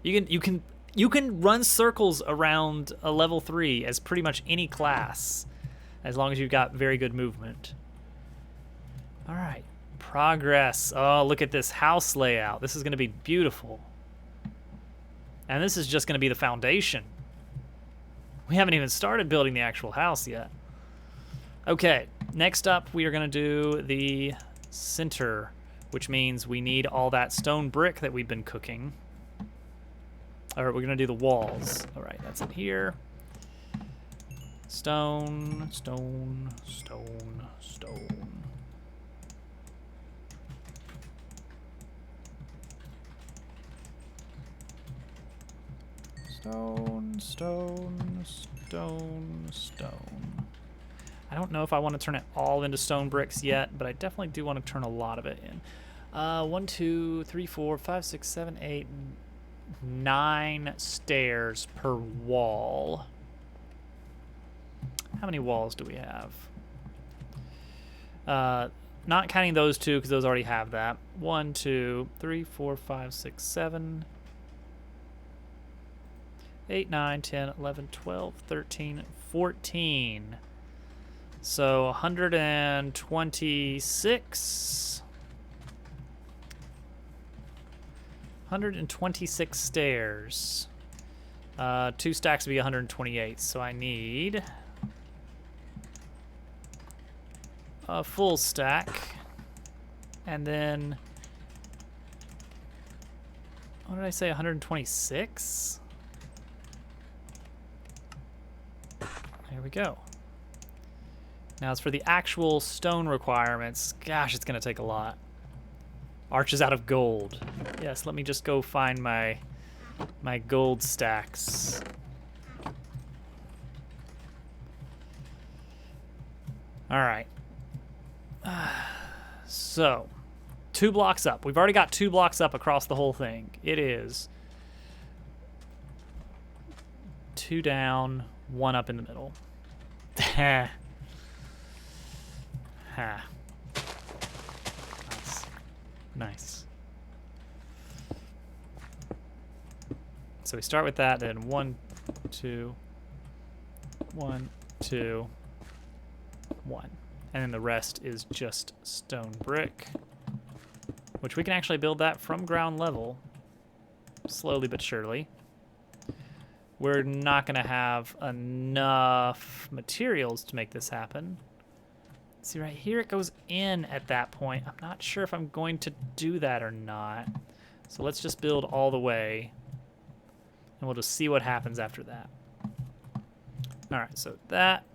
You can run circles around a level 3 as pretty much any class, as long as you've got very good movement. All right, progress. Oh, look at this house layout. This is going to be beautiful. And this is just going to be the foundation. We haven't even started building the actual house yet. Okay, next up we are going to do the center, which means we need all that stone brick that we've been cooking. All right, we're going to do the walls. All right, that's in here. Stone, stone, stone, stone. Stone, stone, stone, stone. I don't know if I want to turn it all into stone bricks yet, but I definitely do want to turn a lot of it in. 1, 2, 3, 4, 5, 6, 7, 8, 9 stairs per wall. How many walls do we have? Not counting those two because those already have that. 1, 2, 3, 4, 5, 6, 7, 8, 9, 10, 11, 12, 13, 14. So 126. 126 stairs. 2 stacks would be 128. So I need a full stack. And then, what did I say, 126? There we go. Now, as for the actual stone requirements, gosh, it's going to take a lot. Arches out of gold. Yes, let me just go find my gold stacks. All right. So, 2 blocks up. We've already got 2 blocks up across the whole thing. It is 2 down, 1 up in the middle. Ha. Nice. So we start with that, then 1, 2, 1, 2, 1. And then the rest is just stone brick, which we can actually build that from ground level, slowly but surely. We're not going to have enough materials to make this happen. See, right here it goes in at that point. I'm not sure if I'm going to do that or not. So let's just build all the way, and we'll just see what happens after that. All right, so that.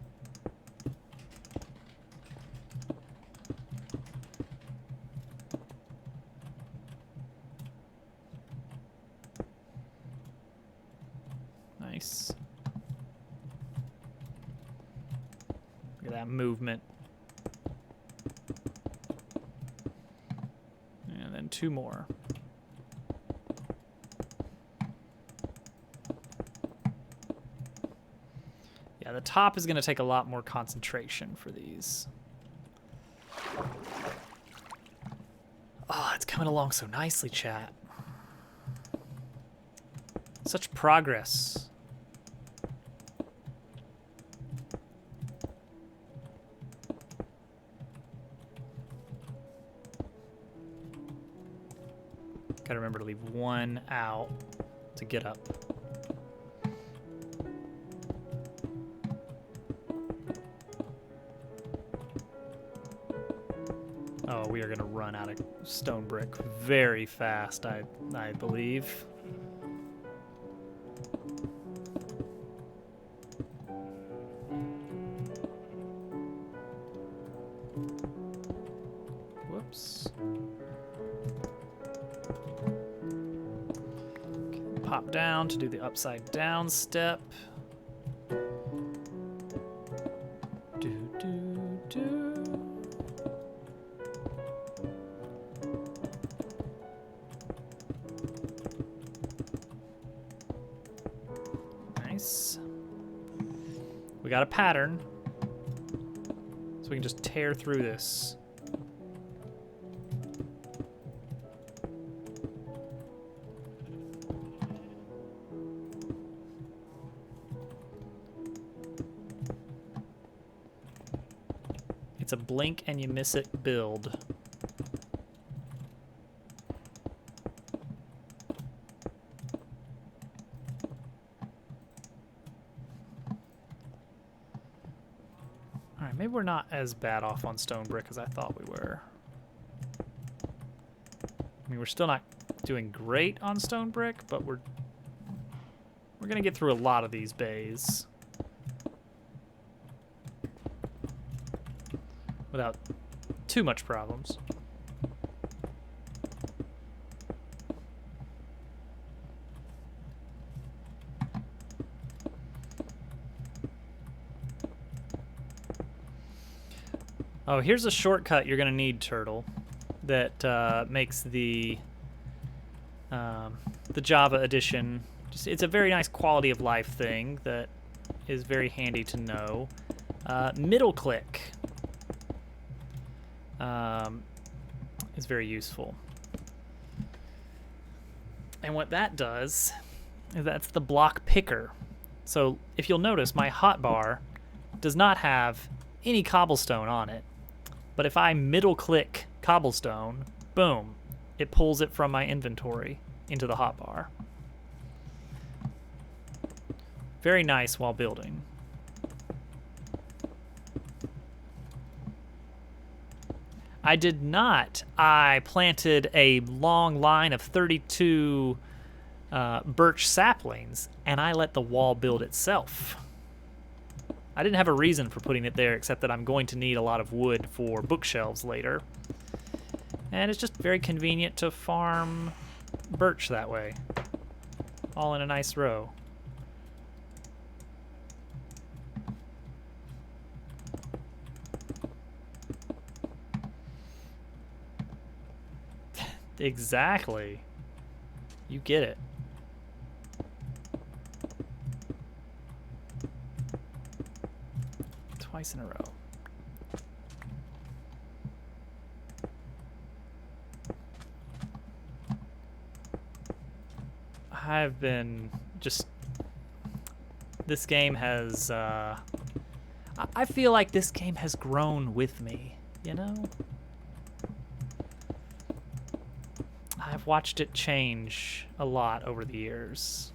Nice. Look at that movement. And then 2 more. Yeah, the top is going to take a lot more concentration for these. Oh, it's coming along so nicely, chat. Such progress. Gotta remember to leave 1 out to get up. Oh, we are gonna run out of stone brick very fast, I believe. hop down to do the upside down step. Do, do, do. Nice. We got a pattern, so we can just tear through this. It's a blink and you miss it build. Alright, maybe we're not as bad off on stone brick as I thought we were. I mean, we're still not doing great on stone brick, but we're gonna get through a lot of these bays without too much problems. Oh, here's a shortcut you're gonna need, Turtle, that makes the Java edition. It's a very nice quality of life thing that is very handy to know. Middle click is very useful. And what that does is that's the block picker. So if you'll notice, my hotbar does not have any cobblestone on it. But if I middle click cobblestone, boom, it pulls it from my inventory into the hotbar. Very nice while building. I did not. I planted a long line of 32 birch saplings, and I let the wall build itself. I didn't have a reason for putting it there, except that I'm going to need a lot of wood for bookshelves later. And it's just very convenient to farm birch that way, all in a nice row. Exactly. You get it. Twice in a row. I've been just... This game has... I feel like this game has grown with me, you know? I've watched it change a lot over the years.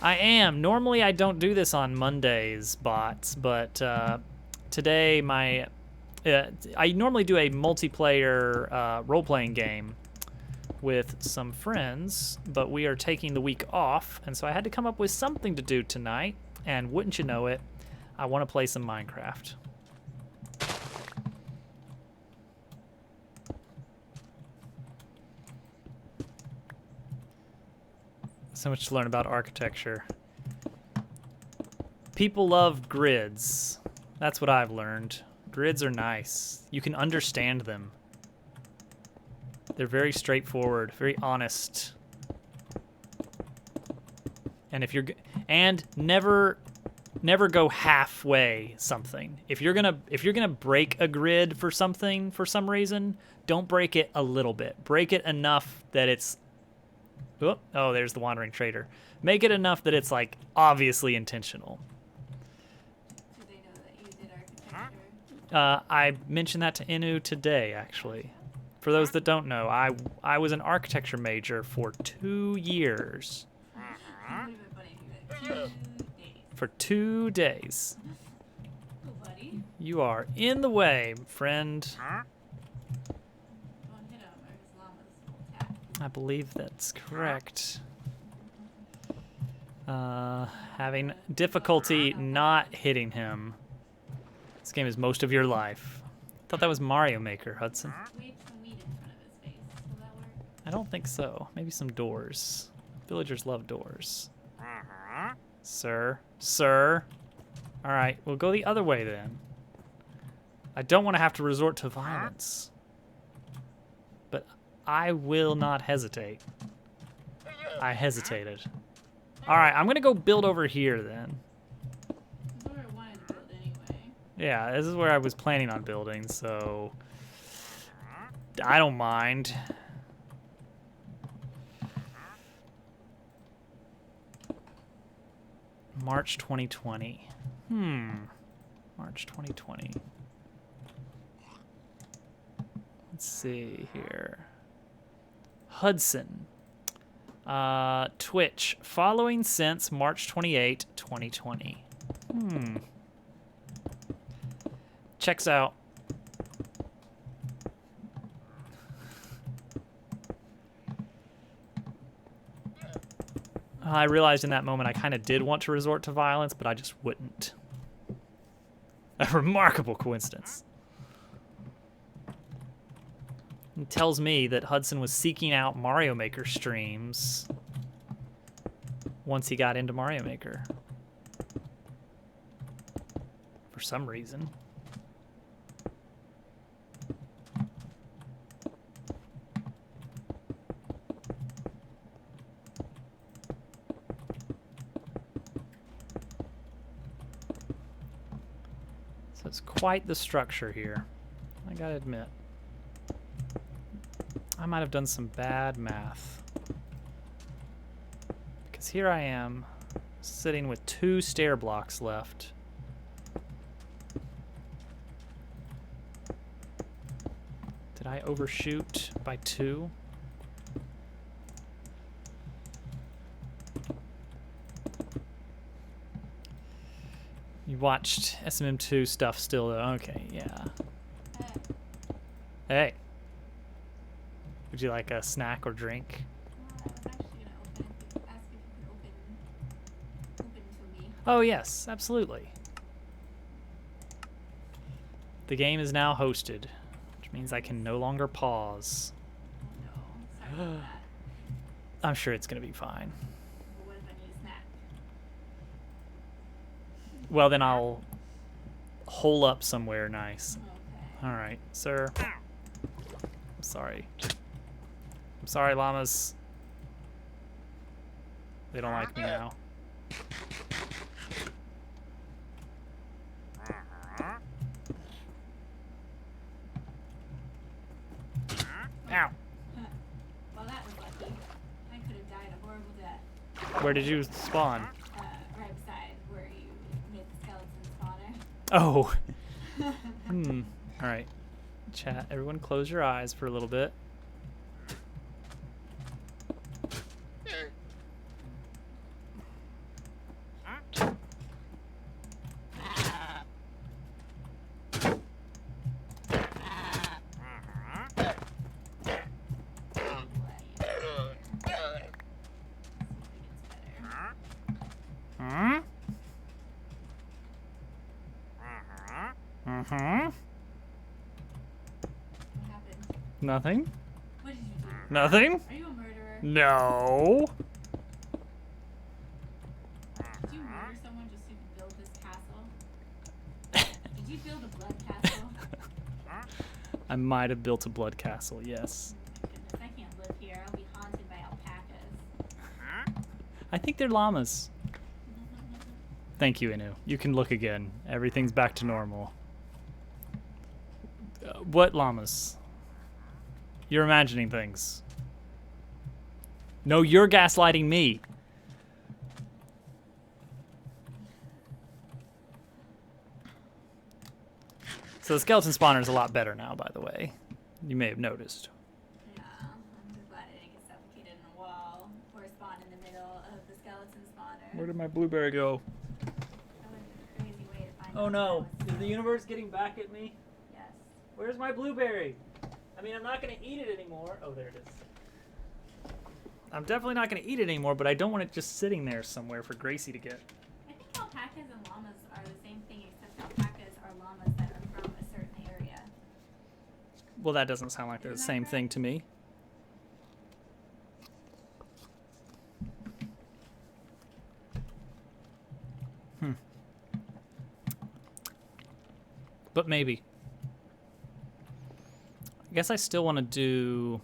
I am. Normally I don't do this on Mondays, bots, but today I normally do a multiplayer role-playing game with some friends, but we are taking the week off, and so I had to come up with something to do tonight, and wouldn't you know it, I want to play some Minecraft. So much to learn about architecture. People love grids. That's what I've learned. Grids are nice. You can understand them. They're very straightforward, very honest. And if you're never go halfway something. If you're gonna break a grid for something for some reason, don't break it a little bit. Break it enough that it's oh, there's the Wandering Trader. Make it enough that it's, like, obviously intentional.
Do they know that you did architecture?
I mentioned that to Inu today, actually. For those that don't know, I was an architecture major for 2 years. For 2 days.
Oh, buddy.
You are in the way, friend. I believe that's correct. Having difficulty not hitting him. This game is most of your life. I thought that was Mario Maker, Hudson.
We have some weed in front of his face. Will that work?
I don't think so. Maybe some doors. Villagers love doors. Sir. Sir. All right, we'll go the other way then. I don't want to have to resort to violence. But I will not hesitate. I hesitated. All right, I'm going to go build over here then.
This is where I wanted to build anyway.
Yeah, this is where I was planning on building, so I don't mind. March 2020. March 2020. Let's see here. Hudson. Twitch. Following since March 28, 2020. Checks out. I realized in that moment I kind of did want to resort to violence, but I just wouldn't. A remarkable coincidence. It tells me that Hudson was seeking out Mario Maker streams once he got into Mario Maker. For some reason. So it's quite the structure here, I gotta admit. I might have done some bad math. Because here I am, sitting with 2 stair blocks left. Did I overshoot by 2? You watched SMM2 stuff still, though. Okay, yeah. Hey. Would you like a snack or drink?
I was actually gonna ask if you could open to me.
Oh, yes, absolutely. The game is now hosted, which means I can no longer pause.
Oh no, sorry about that.
I'm sure it's going to be fine.
But what if I need a snack?
Well, then I'll hole up somewhere nice.
Okay.
All right, sir. I'm sorry. I'm sorry, llamas. They don't like me now. Ow.
Well, that was lucky. I could have died a horrible death.
Where did you spawn?
Right beside where you made the skeleton spawner.
Oh. All right. Chat, everyone close your eyes for a little bit.
What happened?
Nothing.
What did you do?
Nothing.
Are you a murderer?
No.
Did you murder someone just so you could build this castle? Did you build a blood castle?
I might have built a blood castle, yes.
Oh my goodness, I can't live here. I'll be haunted by alpacas.
I think they're llamas. Thank you, Inu. You can look again. Everything's back to normal. What llamas? You're imagining things. No, you're gaslighting me. So the skeleton spawner is a lot better now, by the way. You may have noticed.
Yeah, I'm just glad I didn't get suffocated in a wall or spawn in the middle of the skeleton spawner.
Where did my blueberry go?
That would be a crazy way to find
Oh
out
no,
that
is
was
the universe getting back at me?
Yes.
Where's my blueberry? I mean, I'm not gonna eat it anymore. Oh, there it is. I'm definitely not gonna eat it anymore, but I don't want it just sitting there somewhere for Gracie to get.
I think alpacas and llamas are the same thing, except alpacas are llamas that are from a certain area.
Well, that doesn't sound like they're the
Isn't that
same
correct?
thing to me. But maybe. I guess I still want to do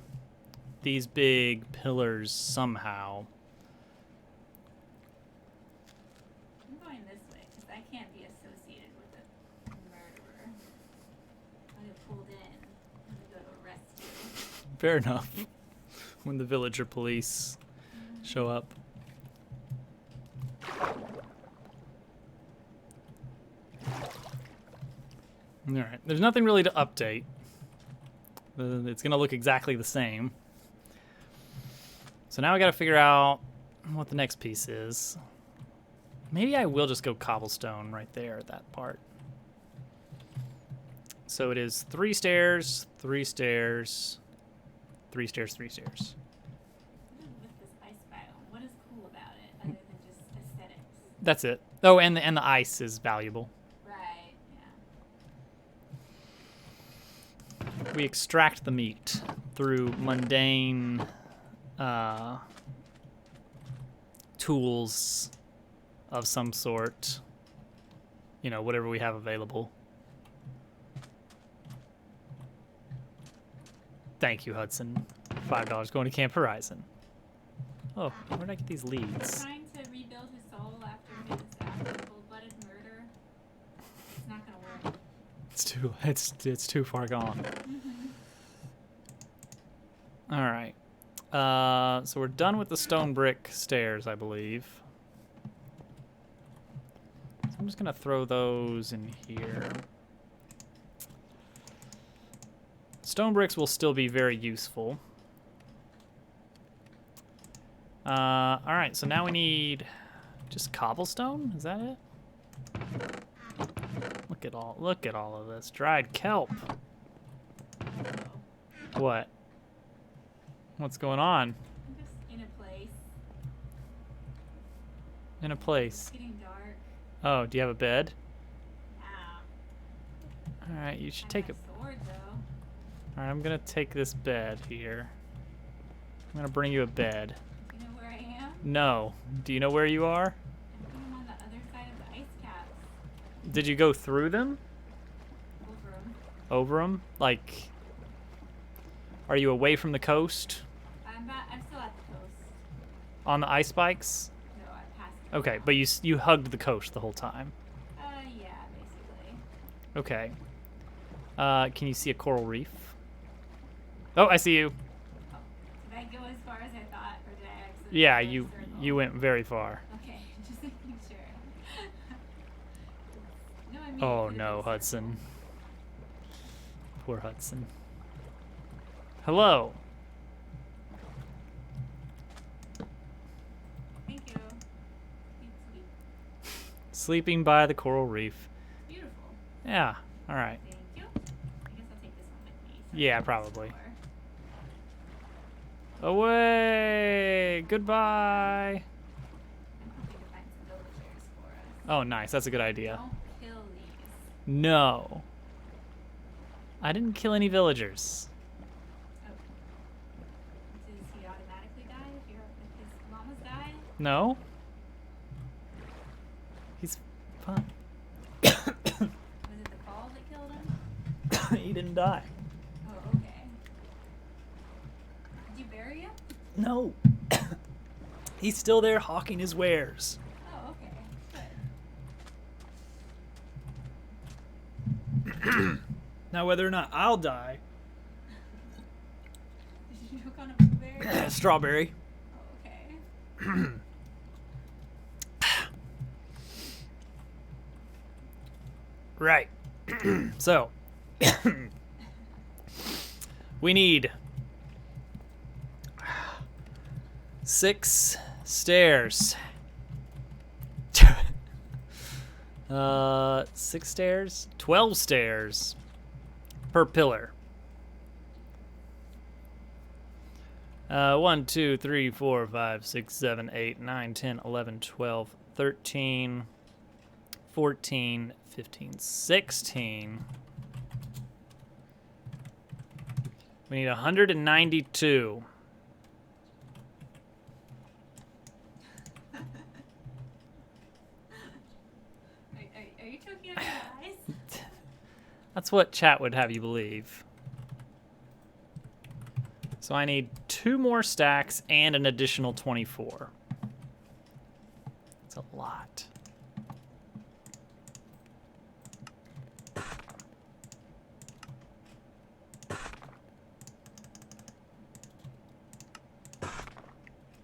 these big pillars somehow.
I'm going this way because I can't be associated with a murderer. I'll get pulled in and we go to arrest you.
Fair enough. When the villager police show up. Alright, there's nothing really to update. It's gonna look exactly the same. So now I gotta figure out what the next piece is. Maybe I will just go cobblestone right there at that part. So it is 3 stairs, 3 stairs, 3 stairs, 3 stairs.
With this ice biome, what is cool about it other than just aesthetics?
That's it. Oh, and the ice is valuable.
Right, yeah.
We extract the meat through mundane tools of some sort. You know, whatever we have available. Thank you, Hudson. $5 going to Camp Horizon. Oh, where did I get these leads?
Trying to rebuild his soul after his cold-blooded murder. It's not gonna work.
It's too far gone. All right. So we're done with the stone brick stairs, I believe. So I'm just gonna throw those in here. Stone bricks will still be very useful. All right, so now we need just cobblestone. Is that it? Look at all of this dried kelp. What? What's going on?
I'm just in a place.
In a place.
It's getting dark.
Oh, do you have a bed?
Yeah.
All right, you should
I
take
have
it.
a sword though.
All right, I'm gonna take this bed here. I'm gonna bring you a bed.
You know where I am?
No. Do you know where you are?
I think I'm on the other side of the ice caps.
Did you go through them?
Over 'em.
Over them? Like, are you away from the coast?
I'm still at the coast.
On the ice bikes?
No, I passed it.
Okay, but you hugged the coast the whole time.
Yeah, basically.
Okay. Can you see a coral reef? Oh, I see you.
Oh, did I go as far as I thought, or did I accidentally
Yeah,
go in a circle?
you went very far.
Okay, just making sure. No, I mean.
Oh
it could've
no,
been a
Hudson.
circle.
Poor Hudson. Hello.
Thank you. Sweet.
Sleeping by the coral reef.
Beautiful.
Yeah. All right.
Thank you. I guess I'll take this one with me. since
Yeah,
it's
probably.
slower.
Away. Goodbye.
I'm hoping to find some villagers for us.
Oh, nice. That's a good idea.
Don't kill these.
No. I didn't kill any villagers.
Oh. Does he automatically die if his llamas die?
No. He's fine.
Was it the fall that killed him?
He didn't die.
Oh, okay. Did you bury him?
No. He's still there hawking his wares.
Oh, okay. Good.
Now, whether or not I'll die,
Did you choke on a blueberry?
strawberry.
Oh, okay.
Right. So, we need 6 stairs. 6 stairs? 12 stairs per pillar. 1, 2, 3, 4, 5, 6, 7, 8, 9, 10, 11, 12, 13, 14, 15, 16. We need 192.
choking on your eyes?
That's what chat would have you believe. So I need 2 more stacks and an additional 24. That's a lot.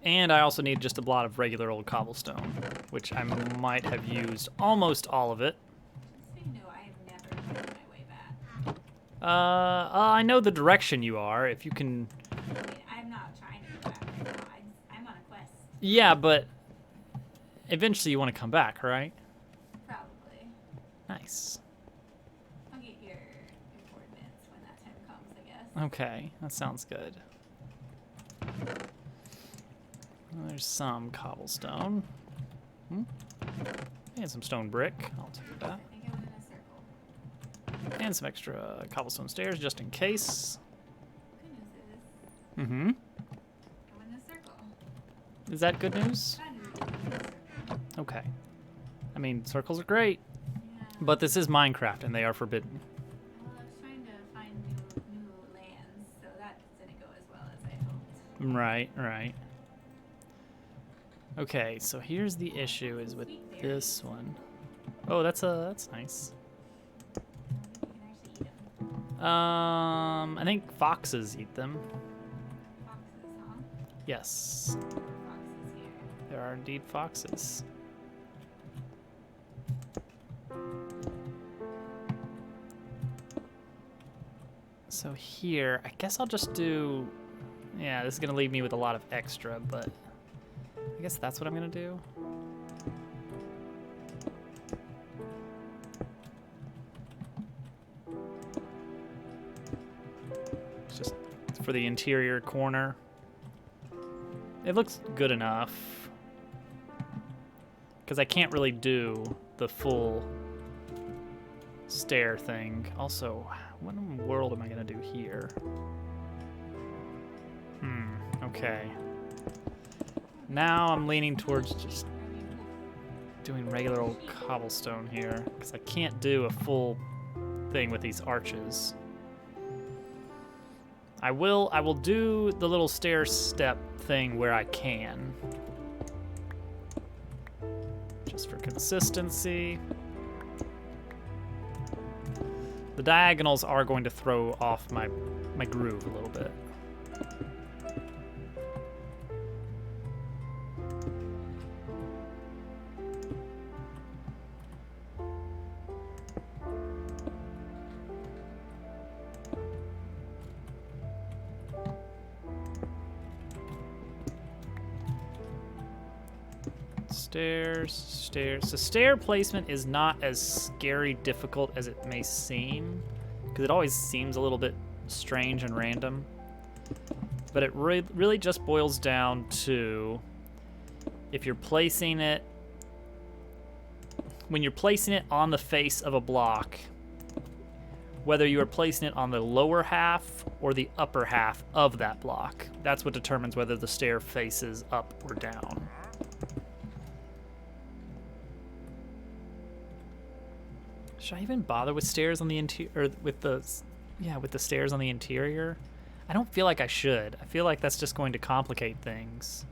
And I also need just a lot of regular old cobblestone, which I might have used almost all of it.
Just so you know, I have never found my way back.
I know the direction you are. If you can...
I mean, I'm not trying to go back right now. I'm on a quest.
Yeah, but eventually you want to come back, right?
Probably.
Nice.
I'll get your coordinates when that time comes, I guess.
Okay, that sounds good. There's some cobblestone. And some stone brick. I'll take that.
I think I went in a circle.
And some extra cobblestone stairs just in case.
Good news is,
Mm-hmm.
I went in a circle.
Is that good news?
Kind of in a circle.
Okay. I mean, circles are great,
Yeah.
but this is Minecraft and they are forbidden.
Well, I was trying to find new lands, so that didn't go as well as I hoped.
Right, right. Okay, so here's the issue is with this one. Oh, that's nice.
You can actually eat them.
I think foxes eat them.
Foxes, huh?
Yes,
Foxes here.
there are indeed foxes. So here, I guess I'll just do... Yeah, this is going to leave me with a lot of extra, but I guess that's what I'm going to do. It's just for the interior corner. It looks good enough. Because I can't really do the full stair thing. Also, what in the world am I going to do here? Okay. Now I'm leaning towards just doing regular old cobblestone here, because I can't do a full thing with these arches. I will do the little stair step thing where I can. Just for consistency. The diagonals are going to throw off my groove a little bit. Stairs. So stair placement is not as scary difficult as it may seem, because it always seems a little bit strange and random. But it really just boils down to if you're placing it, when you're placing it on the face of a block, whether you are placing it on the lower half or the upper half of that block. That's what determines whether the stair faces up or down. Should I even bother with stairs on the interior, or with the stairs on the interior? I don't feel like I should. I feel like that's just going to complicate things,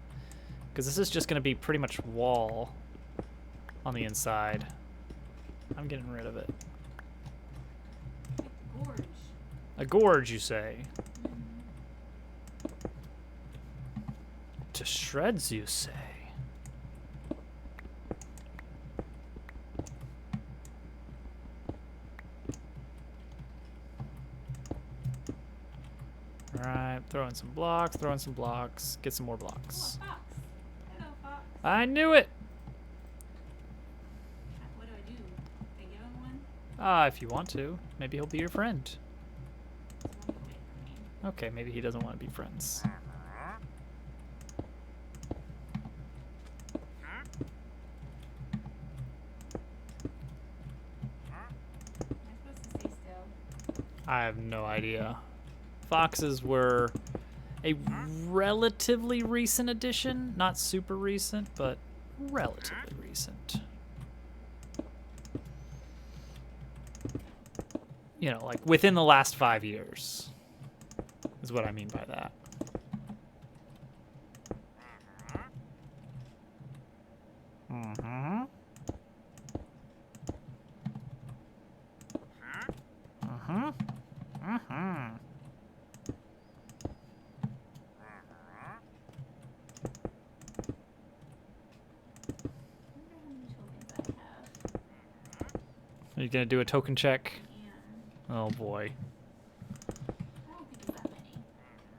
because this is just going to be pretty much wall on the inside. I'm getting rid of it.
Gorge.
A gorge, you say? To shreds, you say? Alright, throw in some blocks, get some more blocks.
Oh, a fox. Hello, fox.
I knew it!
What do I do? I give him one?
If you want to. Maybe he'll be your friend.
He's running away from me.
Okay, maybe he doesn't want to be friends.
Am I supposed to stay still?
I have no idea. Foxes were a relatively recent addition. Not super recent, but relatively recent. you know, like within the last 5 years is what I mean by that. Mm-hmm. Mm-hmm. Mm-hmm. Are you gonna do a token check?
Yeah.
Oh boy.
I don't think it's that many.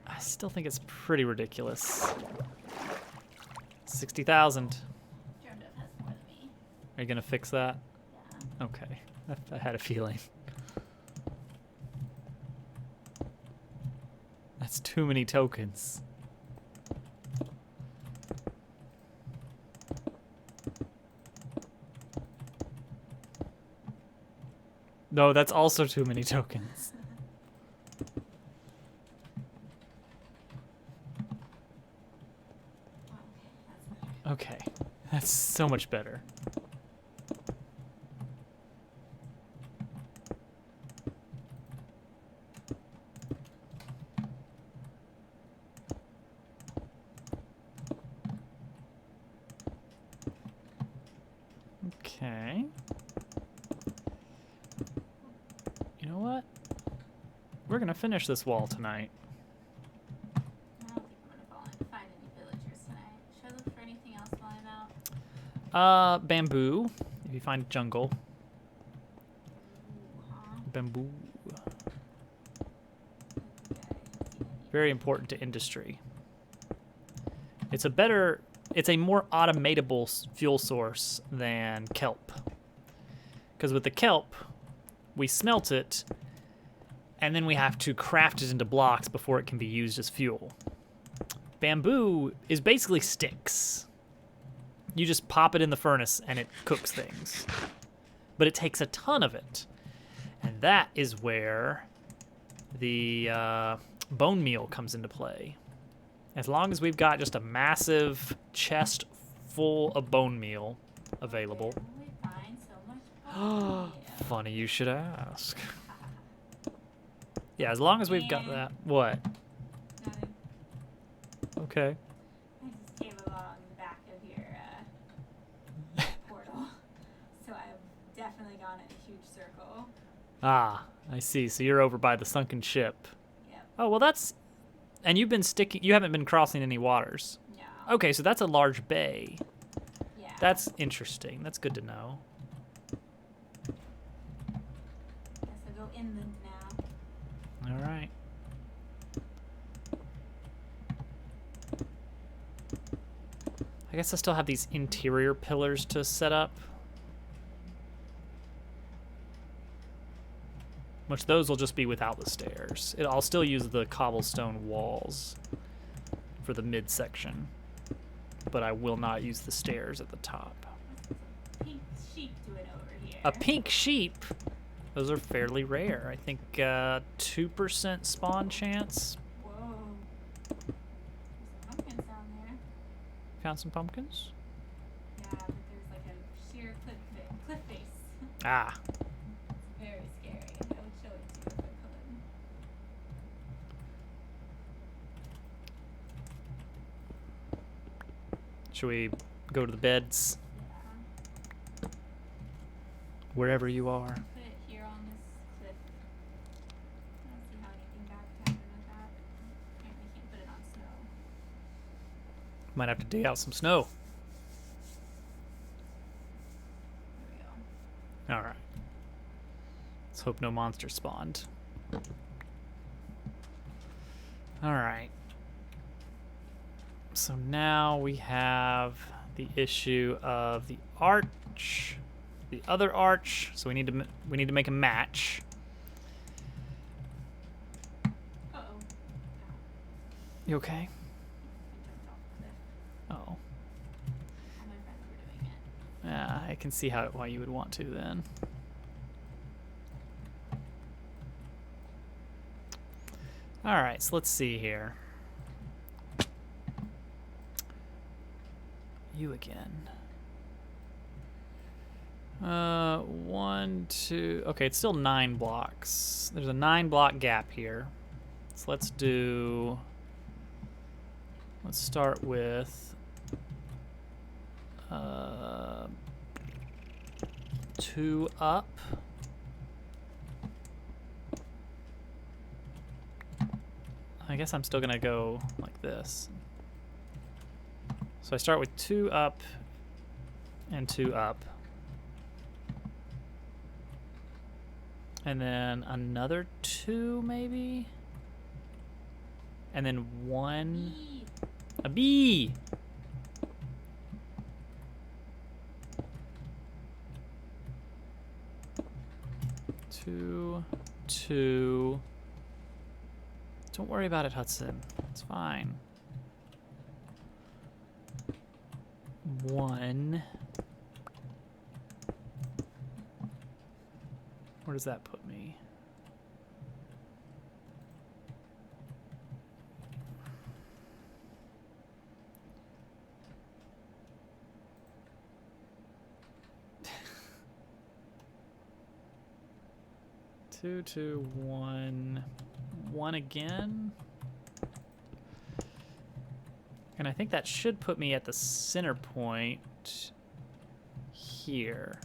I still think it's pretty ridiculous. 60,000.
Drummed Up has more than me.
Are you gonna fix that?
Yeah.
Okay. I had a feeling. That's too many tokens. No, that's also too many tokens. Okay, that's so much better. Okay. You know what? We're gonna finish this wall tonight.
I don't think I'm gonna find any villagers tonight. Should I look for anything else while I'm out?
Bamboo. If you find jungle.
Ooh, huh?
Bamboo.
I don't think I see any.
Very important to industry. It's a more automatable fuel source than kelp. Because with the kelp, we smelt it, and then we have to craft it into blocks before it can be used as fuel. Bamboo is basically sticks. You just pop it in the furnace and it cooks things. But it takes a ton of it. And that is where the bone meal comes into play. As long as we've got just a massive chest full of bone meal available.
Where will we find so much bone meal?
Funny you should ask. Yeah, as long as we've got that. What?
Nothing.
Okay.
I just came along the back of your portal, so I've definitely gone in a huge circle.
Ah, I see. So you're over by the sunken ship.
Yep.
Oh, well that's... And you haven't been crossing any waters.
No.
Okay, so that's a large bay.
Yeah.
That's interesting. That's good to know.
Guess I'll go inland now.
All right. I guess I still have these interior pillars to set up. Which those will just be without the stairs. I'll still use the cobblestone walls for the midsection. But I will not use the stairs at the top.
What's a pink sheep doing over here?
A pink sheep? Those are fairly rare. I think 2% spawn chance.
Whoa. There's some pumpkins down there.
Found some pumpkins?
Yeah, but there's like a sheer cliff face.
Ah.
It's very scary. I would show it to you if I could.
Should we go to the beds?
Yeah.
Wherever you are.
Put it here on this cliff. I don't see how anything bad could happen with that. Apparently can't put it on snow.
Might have to dig out some snow.
There we go.
Alright. Let's hope no monsters spawned. Alright. So now we have the issue of the arch, the other arch. So we need to make a match.
Uh-oh. Ow.
You okay?
I jumped off the cliff.
Oh.
All my friends were doing it.
Yeah, I can see why you would want to then. All right, so let's see here. You again. 1, 2. Okay, it's still 9 blocks. There's a 9-block gap here. So let's do. Let's start with 2 up. I guess I'm still gonna go like this. So I start with 2 up and 2 up. And then another 2 maybe? And then 1. A B! Two, 2. Don't worry about it, Hudson. It's fine. 1. Where does that put me? Two, 2, 1. 1 again. And I think that should put me at the center point here.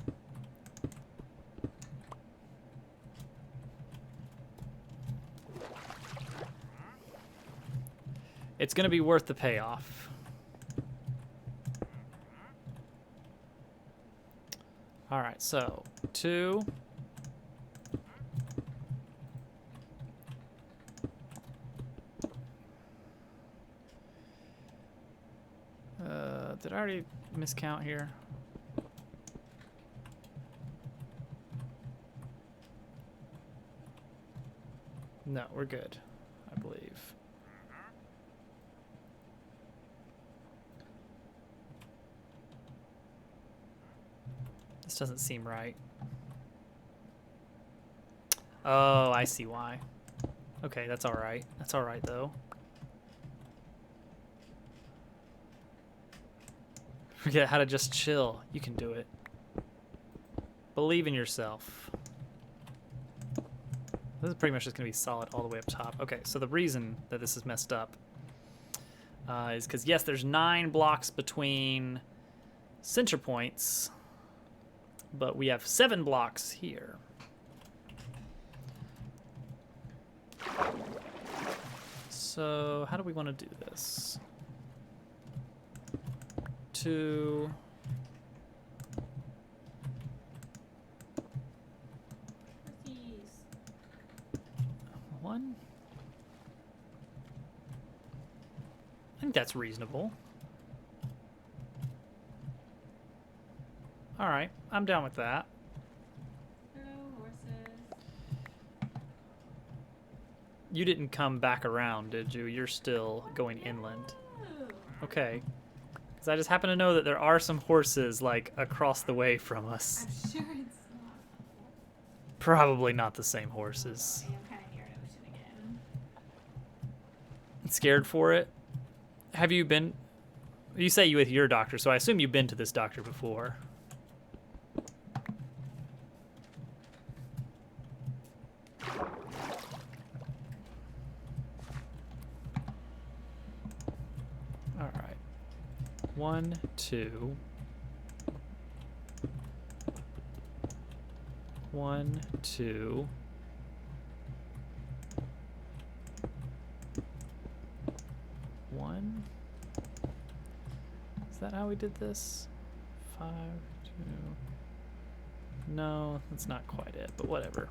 It's going to be worth the payoff. All right, so 2. Did I already miscount here? No, we're good, I believe. This doesn't seem right. Oh, I see why. Okay, that's all right. That's all right, though. Forget how to just chill. You can do it. Believe in yourself. This is pretty much just going to be solid all the way up top. Okay, so the reason that this is messed up is because, yes, there's 9 blocks between center points, but we have 7 blocks here. So how do we want to do this? 2.
Cookies.
1. I think that's reasonable. All right, I'm down with that.
Hello, horses.
You didn't come back around, did you? You're still going inland. Okay. Because I just happen to know that there are some horses, like, across the way from us.
I'm sure it's not.
Probably not the same horses.
I am kind of near an ocean again.
Scared for it? Have you been... You say you with your doctor, so I assume you've been to this doctor before. All right. 1, 2. 1, 2. 1. Is that how we did this? 5, 2. No, that's not quite it, but whatever.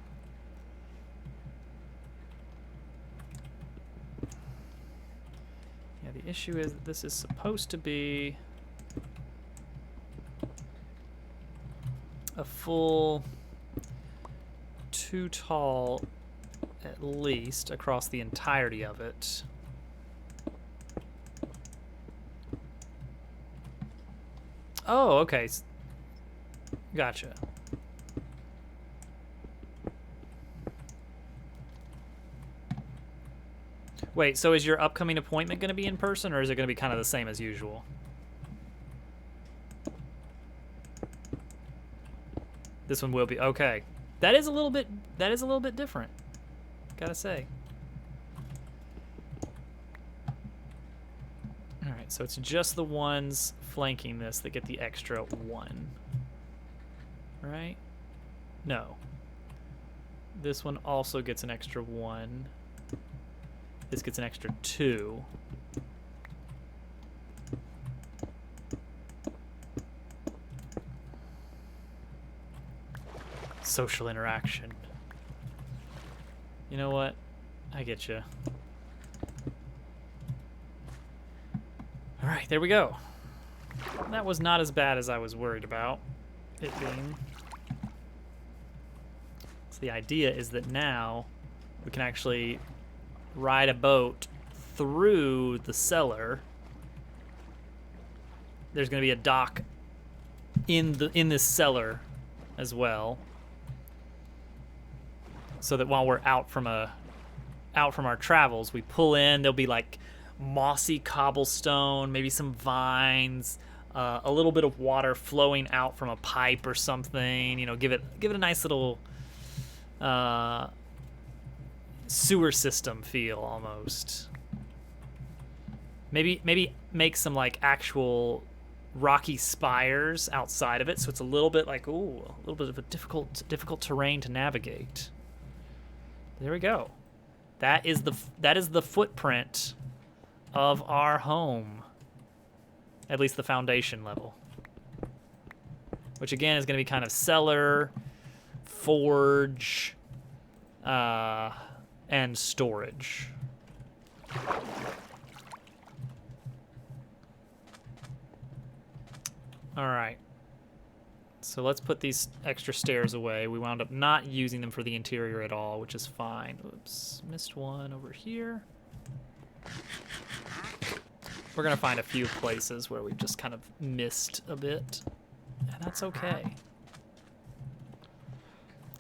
Yeah, the issue is that this is supposed to be a full 2 tall at least across the entirety of it. Oh, okay. Gotcha. Wait, so is your upcoming appointment going to be in person, or is it going to be kind of the same as usual? This one will be okay. That is a little bit different. Gotta say. All right, so it's just the ones flanking this that get the extra 1. Right? No. This one also gets an extra 1. This gets an extra 2. Social interaction. You know what? I get you. All right, there we go. That was not as bad as I was worried about it being. So the idea is that now we can actually ride a boat through the cellar. There's going to be a dock in this cellar as well, so that while we're out from our travels, we pull in. There'll be like mossy cobblestone, maybe some vines, a little bit of water flowing out from a pipe or something. You know, give it a nice little sewer system feel almost. Maybe make some like actual rocky spires outside of it, so it's a little bit like a little bit of a difficult terrain to navigate. There we go. That is the footprint of our home. At least the foundation level. Which again is going to be kind of cellar, forge, and storage. All right. So let's put these extra stairs away. We wound up not using them for the interior at all, which is fine. Oops, missed one over here. We're gonna find a few places where we've just kind of missed a bit, and that's okay.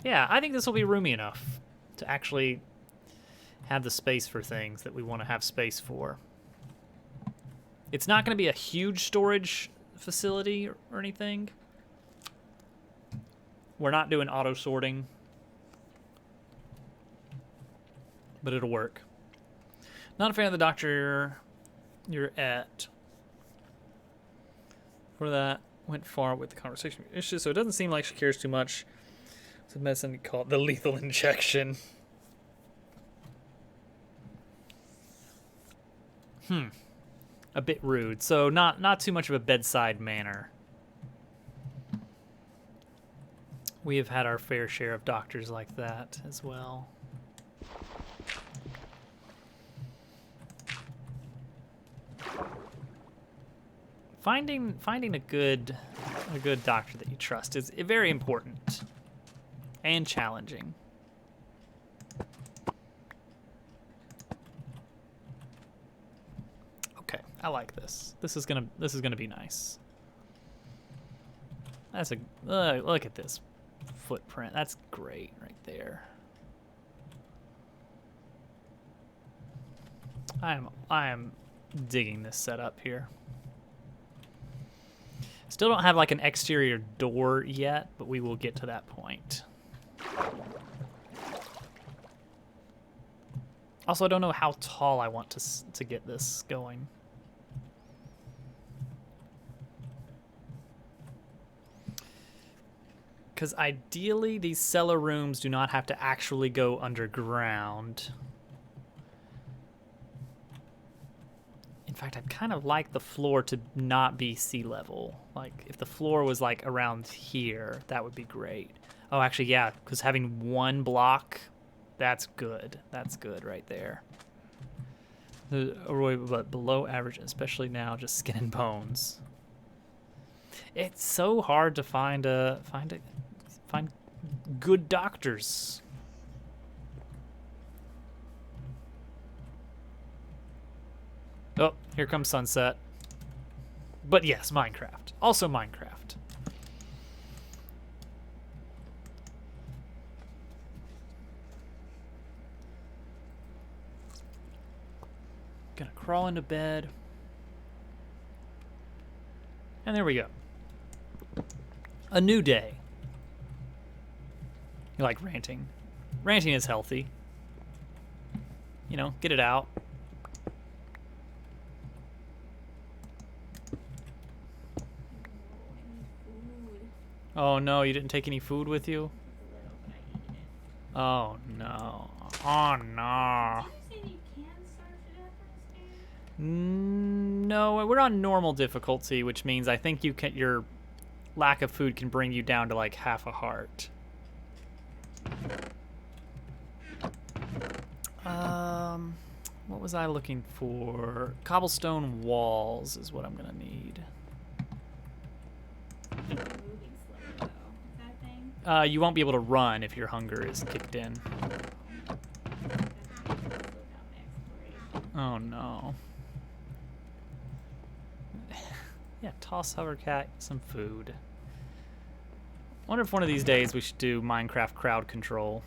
Yeah, I think this will be roomy enough to actually have the space for things that we want to have space for. It's not gonna be a huge storage facility or anything. We're not doing auto sorting, but it'll work. Not a fan of the doctor you're at. For that, went far with the conversation issues, so it doesn't seem like she cares too much. It's a medicine called the lethal injection. A bit rude. So not too much of a bedside manner. We have had our fair share of doctors like that as well. Finding a good doctor that you trust is very important and challenging. Okay, I like this. This is gonna be nice. That's a look at this footprint. That's great right there. I am digging this setup here. Still don't have like an exterior door yet, but we will get to that point. Also, I don't know how tall I want to get this going. Because ideally, these cellar rooms do not have to actually go underground. In fact, I'd kind of like the floor to not be sea level. Like, if the floor was like around here, that would be great. Oh, actually, yeah, because having one block, that's good. That's good right there. But below average, especially now, just skin and bones. It's so hard to find good doctors. Oh, here comes sunset. But yes, Minecraft. Also Minecraft. Gonna crawl into bed. And there we go. A new day. You like ranting. Ranting is healthy. You know, get it out.
I need food.
Oh no, you didn't take any food with you?
Just a little, but I ate it.
Oh no. Oh no.
Did you say you can starve to death from this game?
No, we're on normal difficulty, which means I think your lack of food can bring you down to like half a heart. What was I looking for? Cobblestone walls is what I'm gonna need.
Moving slow though. Is that a thing?
You won't be able to run if your hunger is kicked in.
That's slow down my exploration.
Oh no. Yeah, toss Hovercat some food. Wonder if one of these days we should do Minecraft crowd control.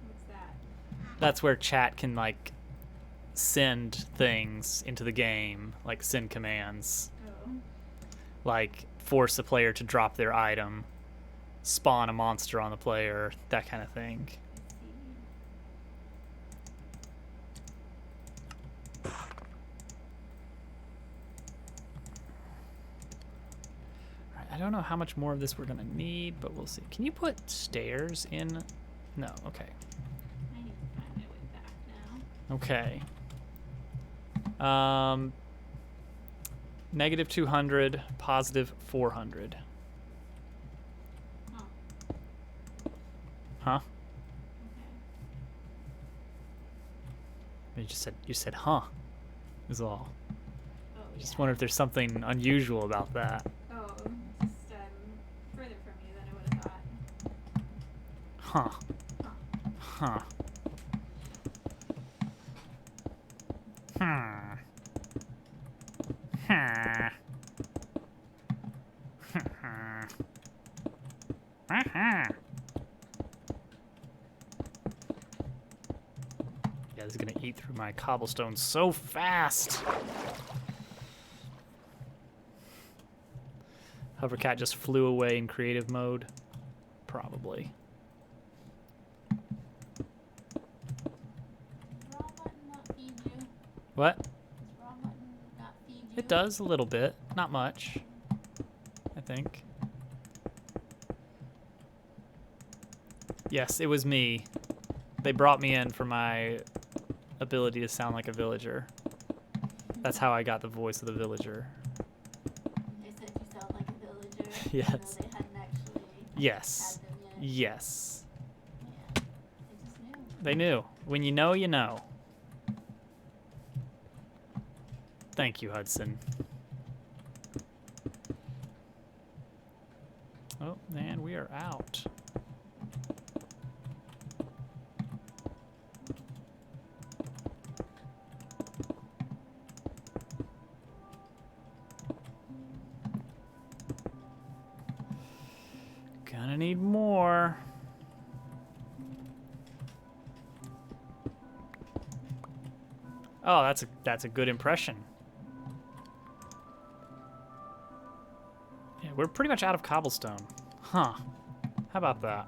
What's that?
That's where chat can like send things into the game, like send commands,
Oh.
like force the player to drop their item, spawn a monster on the player, that kind of thing.
I see.
I don't know how much more of this we're gonna need, but we'll see. Can you put stairs in? No, okay.
I need to find my way back now.
Okay. Negative 200, positive 400.
Huh.
Huh?
Okay.
You said huh is all.
Oh, yeah.
Just wonder if there's something unusual about that.
Oh, just further from you than I would have thought.
Huh.
Huh.
Huh. Hmm. Hmm. Yeah, this is gonna eat through my cobblestone so fast. Hovercat just flew away in creative mode. Probably.
Does raw mutton not feed you?
What?
Does raw mutton not feed you?
It does a little bit. Not much. I think. Yes, it was me. They brought me in for my ability to sound like a villager. That's how I got the voice of the villager.
They said you sound like a villager.
Yes.
Even though they hadn't actually
Yes.
had them yet.
Yes.
Yeah. They just knew.
They knew. When you know, you know. Thank you, Hudson. Oh, man, we are out. Gonna need more. Oh, that's a good impression. Yeah, we're pretty much out of cobblestone. Huh. How about that?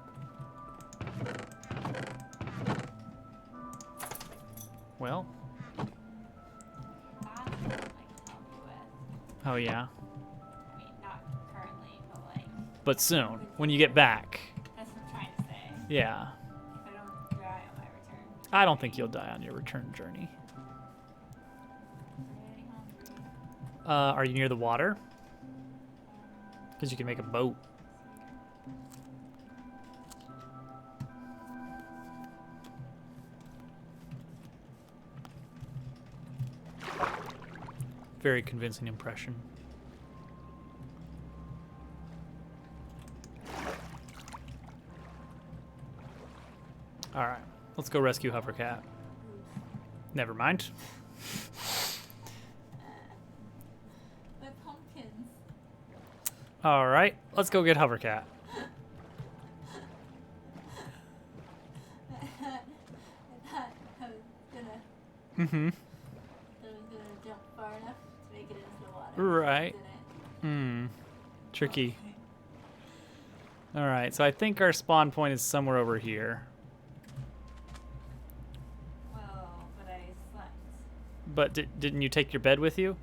Well.
That's what I can help you with.
Oh yeah.
I mean, not currently, but like,
But soon, when you get back.
that's what I'm trying to say.
Yeah.
If I don't die on my return.
I don't think you'll die on your return journey.
I'm getting hungry.
Are you near the water? Because you can make a boat. Very convincing impression. All right, let's go rescue Hovercat. Never mind.
My pumpkins.
All right, let's go get Hovercat.
I thought I was gonna.
Mm-hmm.
I was gonna jump far enough to make it into the water.
Right.
Didn't.
Hmm. Tricky. All right, so I think our spawn point is somewhere over here.
Well, but I slept.
But didn't you take your bed with you?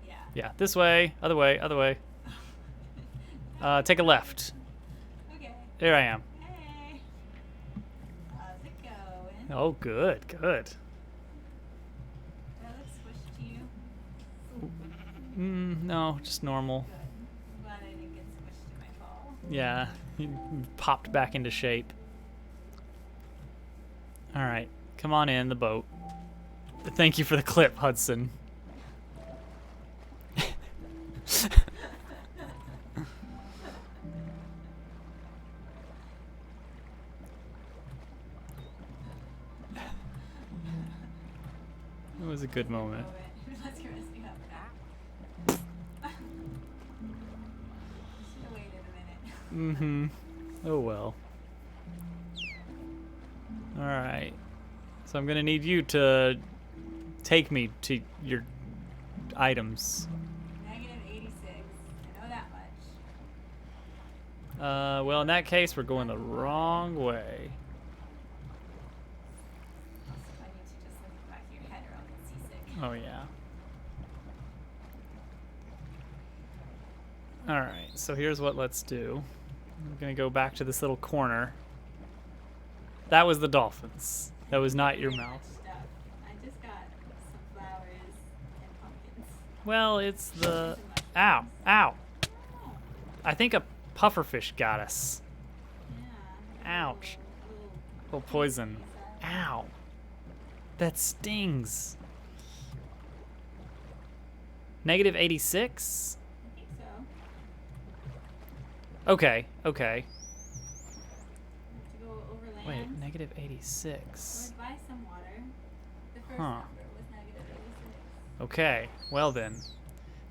Yeah.
Yeah, this way, other way, other way. Take a left.
Okay.
There I am.
Hey. How's it going?
Oh, good, good.
Do I look squished to you?
No, just normal.
Good. I'm glad I didn't get squished in my fall.
Yeah, you popped back into shape. All right, come on in the boat. Thank you for the clip, Hudson. It was a good moment.
Let's get resting up. Should have waited a minute.
Mm-hmm. Oh well. All right. So I'm gonna need you to take me to your items.
Negative 86. I know that much.
Well, in that case, we're going the wrong way.
Also, I need to just look at the back of your head or I'll get seasick.
Oh yeah. All right. So here's what let's do. I'm gonna go back to this little corner. That was the dolphins. That was not your
Very
mouth.
much stuff. I just got some flowers and pumpkins.
Well, it's the.
Some
Ow!
mushrooms.
Ow!
Oh,
I think a pufferfish got us.
yeah.
Ouch.
Little
Little poison.
pieces,
Ow! That stings. Negative 86?
I think so.
Okay, okay.
We have to go overland.
Wait, negative
Or
86.
buy some water. The first
Huh.
number was negative 86.
Okay, well then.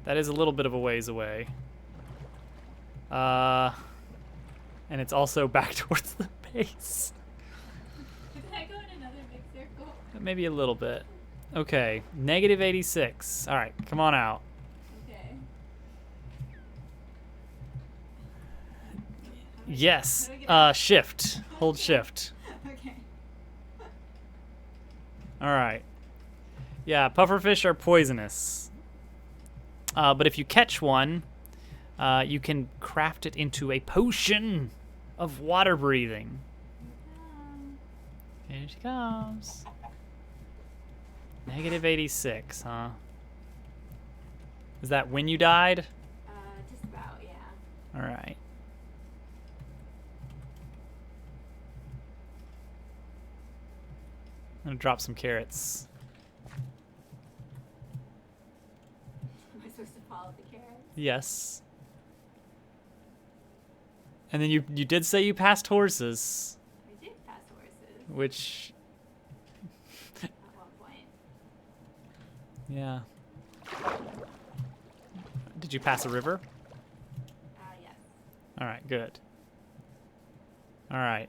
That is a little bit of a ways away. And it's also back towards the base.
Did I go in another big circle?
Maybe a little bit. Okay, negative 86. All right, come on out.
Okay.
Yes,
How do I get out?
shift. Hold shift.
Okay.
All right. Yeah, pufferfish are poisonous. But if you catch one, you can craft it into a potion of water breathing. Here she comes. Negative 86, huh? Is that when you died?
Just about, yeah.
All right. I'm gonna drop some carrots.
Am I supposed to follow the carrots?
Yes. And then you did say you passed horses,
I did pass horses
which
at one point.
yeah. Did you pass a river?
Yes.
All right, good. All right.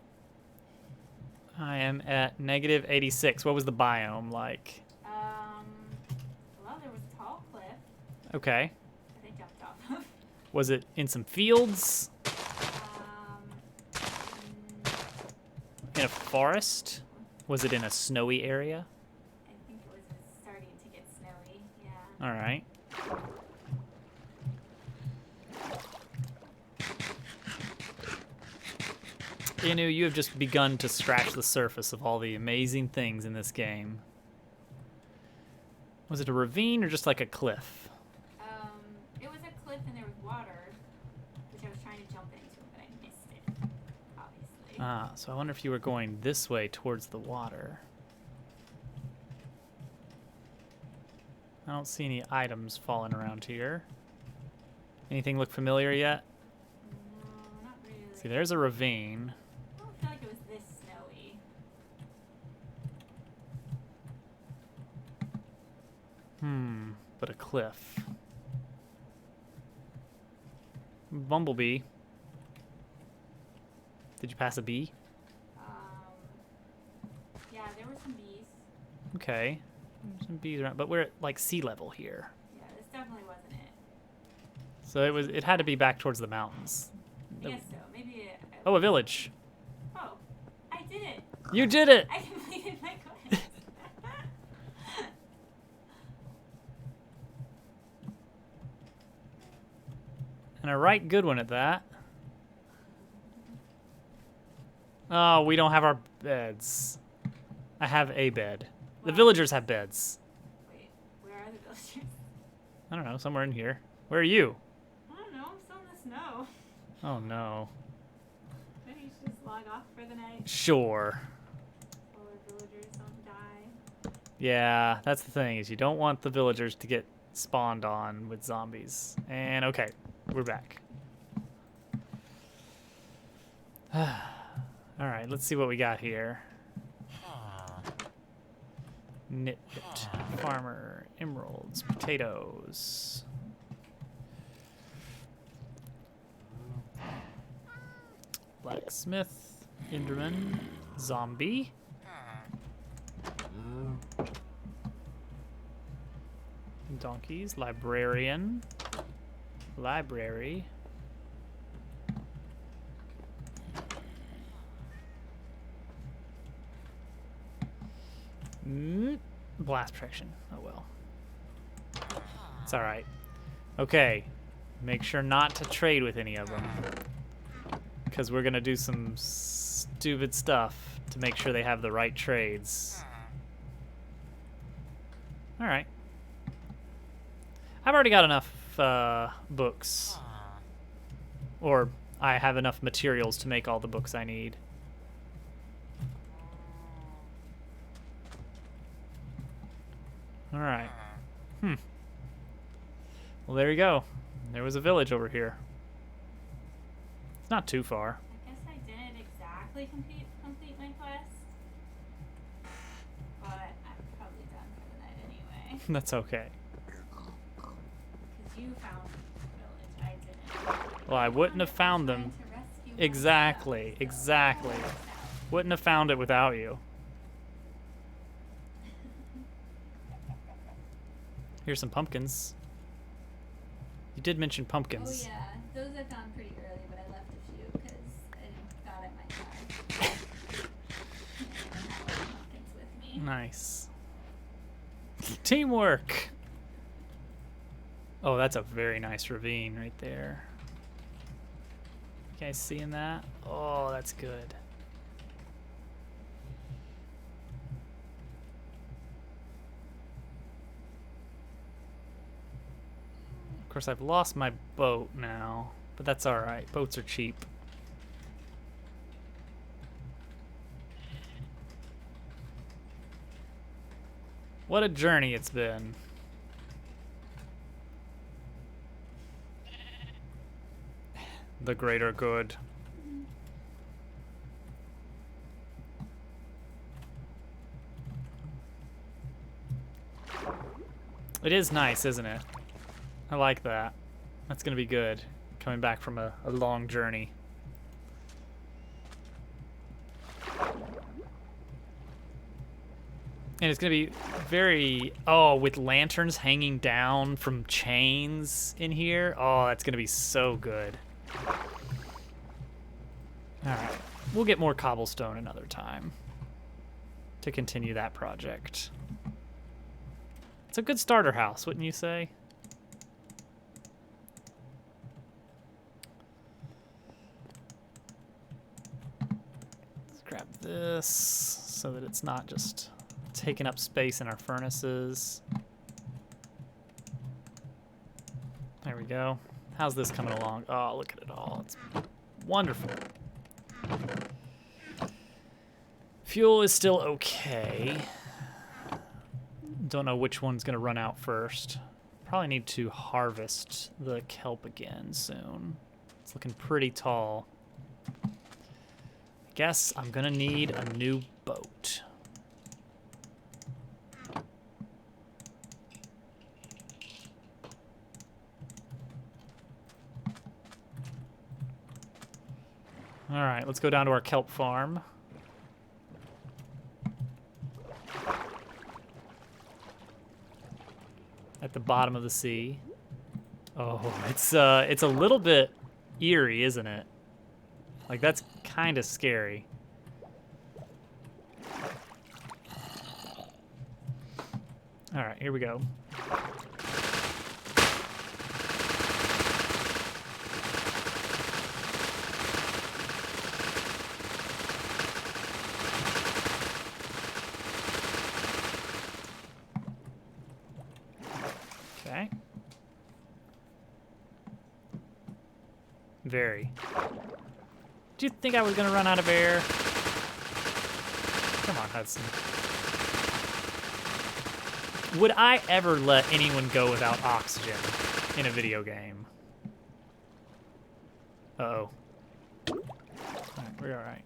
I am at negative 86. What was the biome like?
Well, there was a tall cliff
Okay.
that I jumped off of.
Was it in some fields? In a forest? Was it in a snowy area?
I think it was starting to get snowy, yeah.
All right. Inu, you have just begun to scratch the surface of all the amazing things in this game. Was it a ravine or just like a cliff?
It was a cliff and there was water, which I was trying to jump into, but I missed it, obviously.
Ah, so I wonder if you were going this way towards the water. I don't see any items falling around here. Anything look familiar yet?
No, not really.
See, there's a ravine.
I don't feel like it was this snowy.
But a cliff. Bumblebee. Did you pass a bee?
Yeah, there were some bees.
Okay. There's some bees around, but we're at like sea level here.
Yeah, this definitely wasn't it.
So it had to be back towards the mountains.
I guess so. Maybe
Oh, a village.
Oh, I did it.
You did it!
I completed my quest.
And a right good one at that. Oh, we don't have our beds. I have a bed. The
Wow.
villagers have beds.
Wait, where are the villagers?
I don't know, somewhere in here. Where are you?
I don't know. I'm still in the snow.
Oh no.
Maybe you should just log off for the night.
Sure.
So our villagers don't die.
Yeah, that's the thing, is you don't want the villagers to get spawned on with zombies. And okay, we're back. Alright, let's see what we got here. Knit, farmer, emeralds, potatoes. Blacksmith, Enderman, zombie. Donkeys, librarian, library. Blast protection. Oh well. It's alright. Okay. Make sure not to trade with any of them. Because we're going to do some stupid stuff to make sure they have the right trades. Alright. I've already got enough books. Or I have enough materials to make all the books I need. Alright. Well, there you go. There was a village over here. It's not too far.
I guess I didn't exactly complete my quest. But I'm probably done for the night anyway.
That's okay.
Because you found the village. I didn't.
Well, I wouldn't have found them.
Trying to rescue
Exactly,
myself, so
exactly.
no.
Wouldn't have found it without you. Here's some pumpkins. You did mention
Oh
pumpkins.
yeah, those I found pretty early, but I left a few because I thought it might die. And I didn't have any pumpkins with me.
Nice. Teamwork. Oh, that's a very nice ravine right there. You guys seeing that? Oh, that's good. Of course, I've lost my boat now, but that's all right. Boats are cheap. What a journey it's been. The greater good. It is nice, isn't it? I like that. That's gonna be good. Coming back from a long journey. And it's gonna be very, oh, with lanterns hanging down from chains in here. Oh, that's gonna be so good. All right, we'll get more cobblestone another time to continue that project. It's a good starter house, wouldn't you say? Let's grab this so that it's not just taking up space in our furnaces. There we go. How's this coming along? Oh, look at it all. It's wonderful. Fuel is still okay. Don't know which one's going to run out first. Probably need to harvest the kelp again soon. It's looking pretty tall. Guess I'm going to need a new boat. All right, let's go down to our kelp farm. At the bottom of the sea. Oh, it's a little bit eerie, isn't it? Like, that's kind of scary. All right, here we go. Okay. Very. Do you think I was gonna run out of air? Come on, Hudson. Would I ever let anyone go without oxygen in a video game? Uh-oh. Alright, we're alright.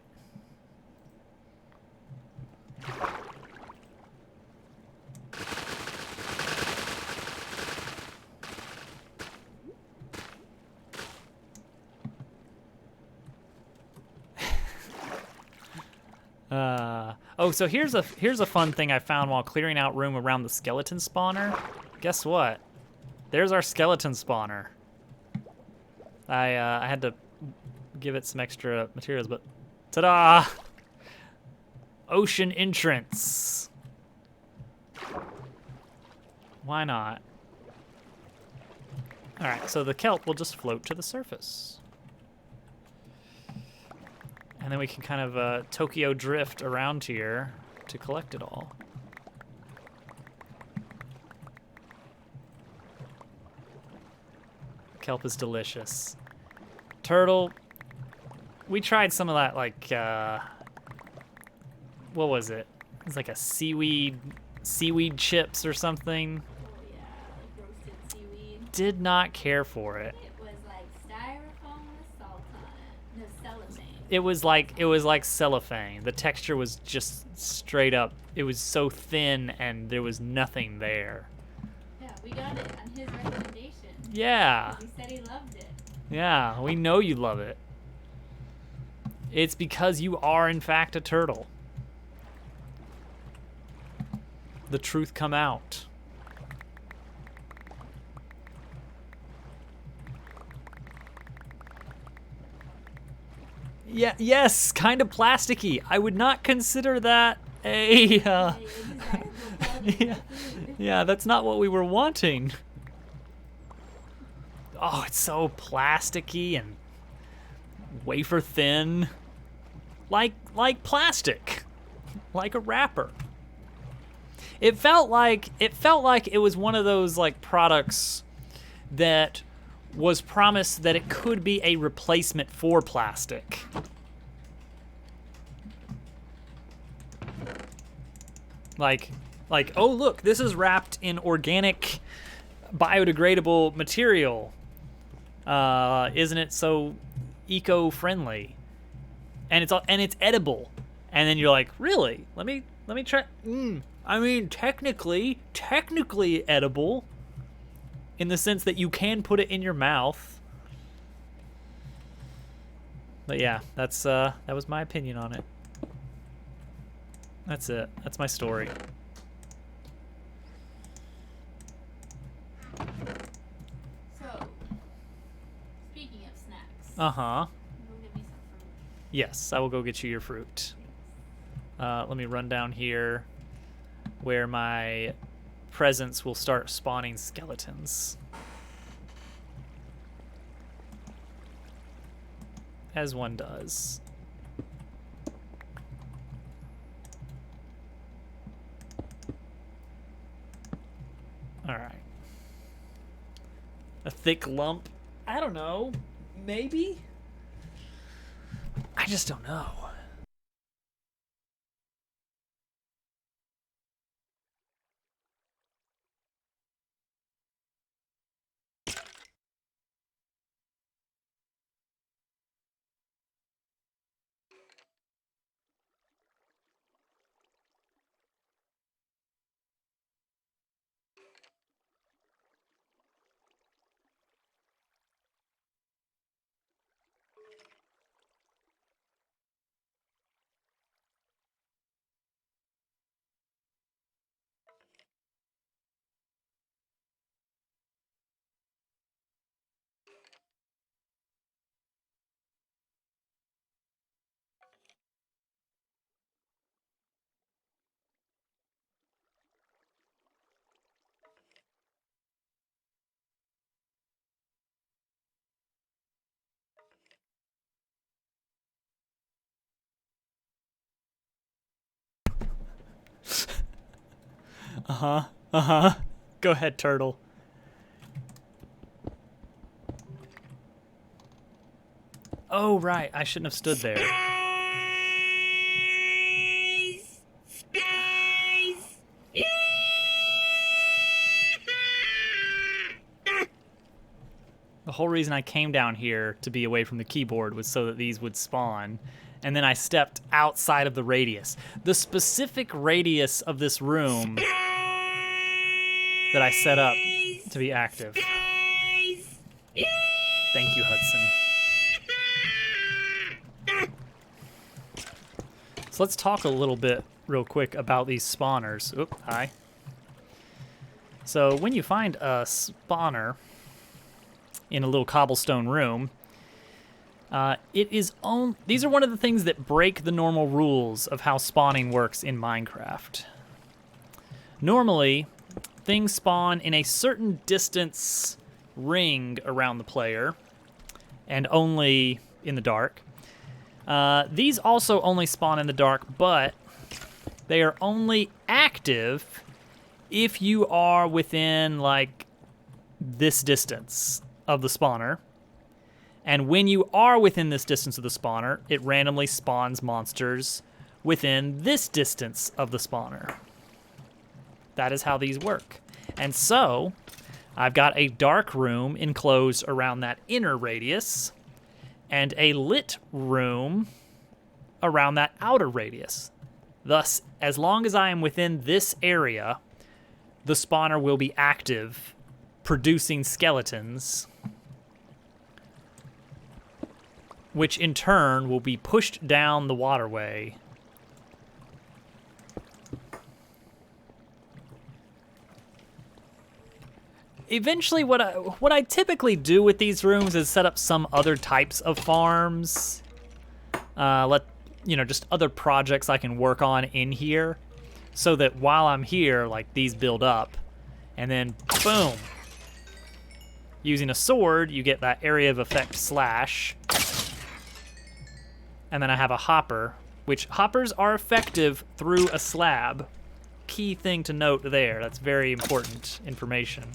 Oh, so here's a fun thing I found while clearing out room around the skeleton spawner. Guess what? There's our skeleton spawner. I had to give it some extra materials, but ta-da! Ocean entrance. Why not? All right, so the kelp will just float to the surface. And then we can kind of Tokyo drift around here to collect it all. Kelp is delicious. Turtle, we tried some of that, like, what was it? It was like a seaweed chips or something.
Oh yeah, like roasted seaweed.
Did not care for it.
It was like styrofoam with salt on it. No, cellophane.
It was like cellophane. The texture was just straight up. It was so thin and there was nothing there.
Yeah, we got it on his recommendation.
Yeah.
He said he loved it.
Yeah, we know you love it. It's because you are in fact a turtle. The truth come out. Yeah, yes, kind of plasticky. I would not consider that a yeah, that's not what we were wanting. Oh, it's so plasticky and wafer thin. Like plastic. Like a wrapper. It felt like it was one of those like products that was promised that it could be a replacement for plastic. Like, oh look, this is wrapped in organic, biodegradable material. Isn't it so eco-friendly? And it's edible. And then you're like, really? Let me try. I mean, technically edible, in the sense that you can put it in your mouth. But yeah, that was my opinion on it. That's it. That's my story.
So, speaking of snacks.
Uh-huh.
Go get me some fruit.
Yes, I will go get you your fruit. Let me run down here where my presence will start spawning skeletons. As one does. All right. A thick lump? I don't know. Maybe? I just don't know. Go ahead, turtle. Oh, right. I shouldn't have stood there. The whole reason I came down here to be away from the keyboard was so that these would spawn. And then I stepped outside of the radius. The specific radius of this room that I set up to be active. Thank you, Hudson. So let's talk a little bit real quick about these spawners. Oop, hi. So when you find a spawner in a little cobblestone room, these are one of the things that break the normal rules of how spawning works in Minecraft. Normally, things spawn in a certain distance ring around the player, and only in the dark. These also only spawn in the dark, but they are only active if you are within, like, this distance of the spawner. And when you are within this distance of the spawner, it randomly spawns monsters within this distance of the spawner. That is how these work. And so, I've got a dark room enclosed around that inner radius, and a lit room around that outer radius. Thus, as long as I am within this area, the spawner will be active, producing skeletons, which in turn will be pushed down the waterway. Eventually, what I typically do with these rooms is set up some other types of farms. Just other projects I can work on in here, so that while I'm here, like, these build up, and then boom. Using a sword, you get that area of effect slash, and then I have a hopper, which hoppers are effective through a slab. Key thing to note there. That's very important information.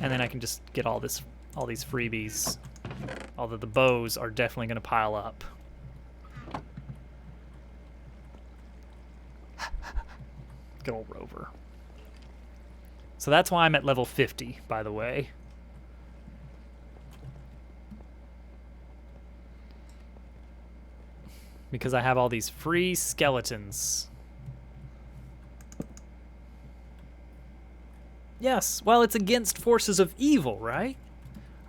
And then I can just get all these freebies. Although the bows are definitely going to pile up. Good old Rover. So that's why I'm at level 50, by the way. Because I have all these free skeletons. Yes, well, it's against forces of evil, right?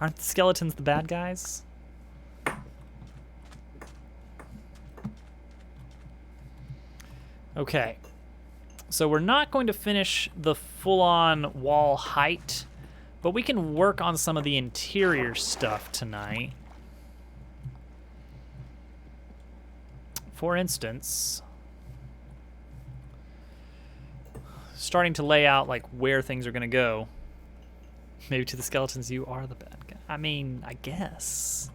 Aren't the skeletons the bad guys? Okay. So we're not going to finish the full-on wall height, but we can work on some of the interior stuff tonight. For instance, starting to lay out, like, where things are going to go. Maybe to the skeletons, you are the bad guy. I mean, I guess.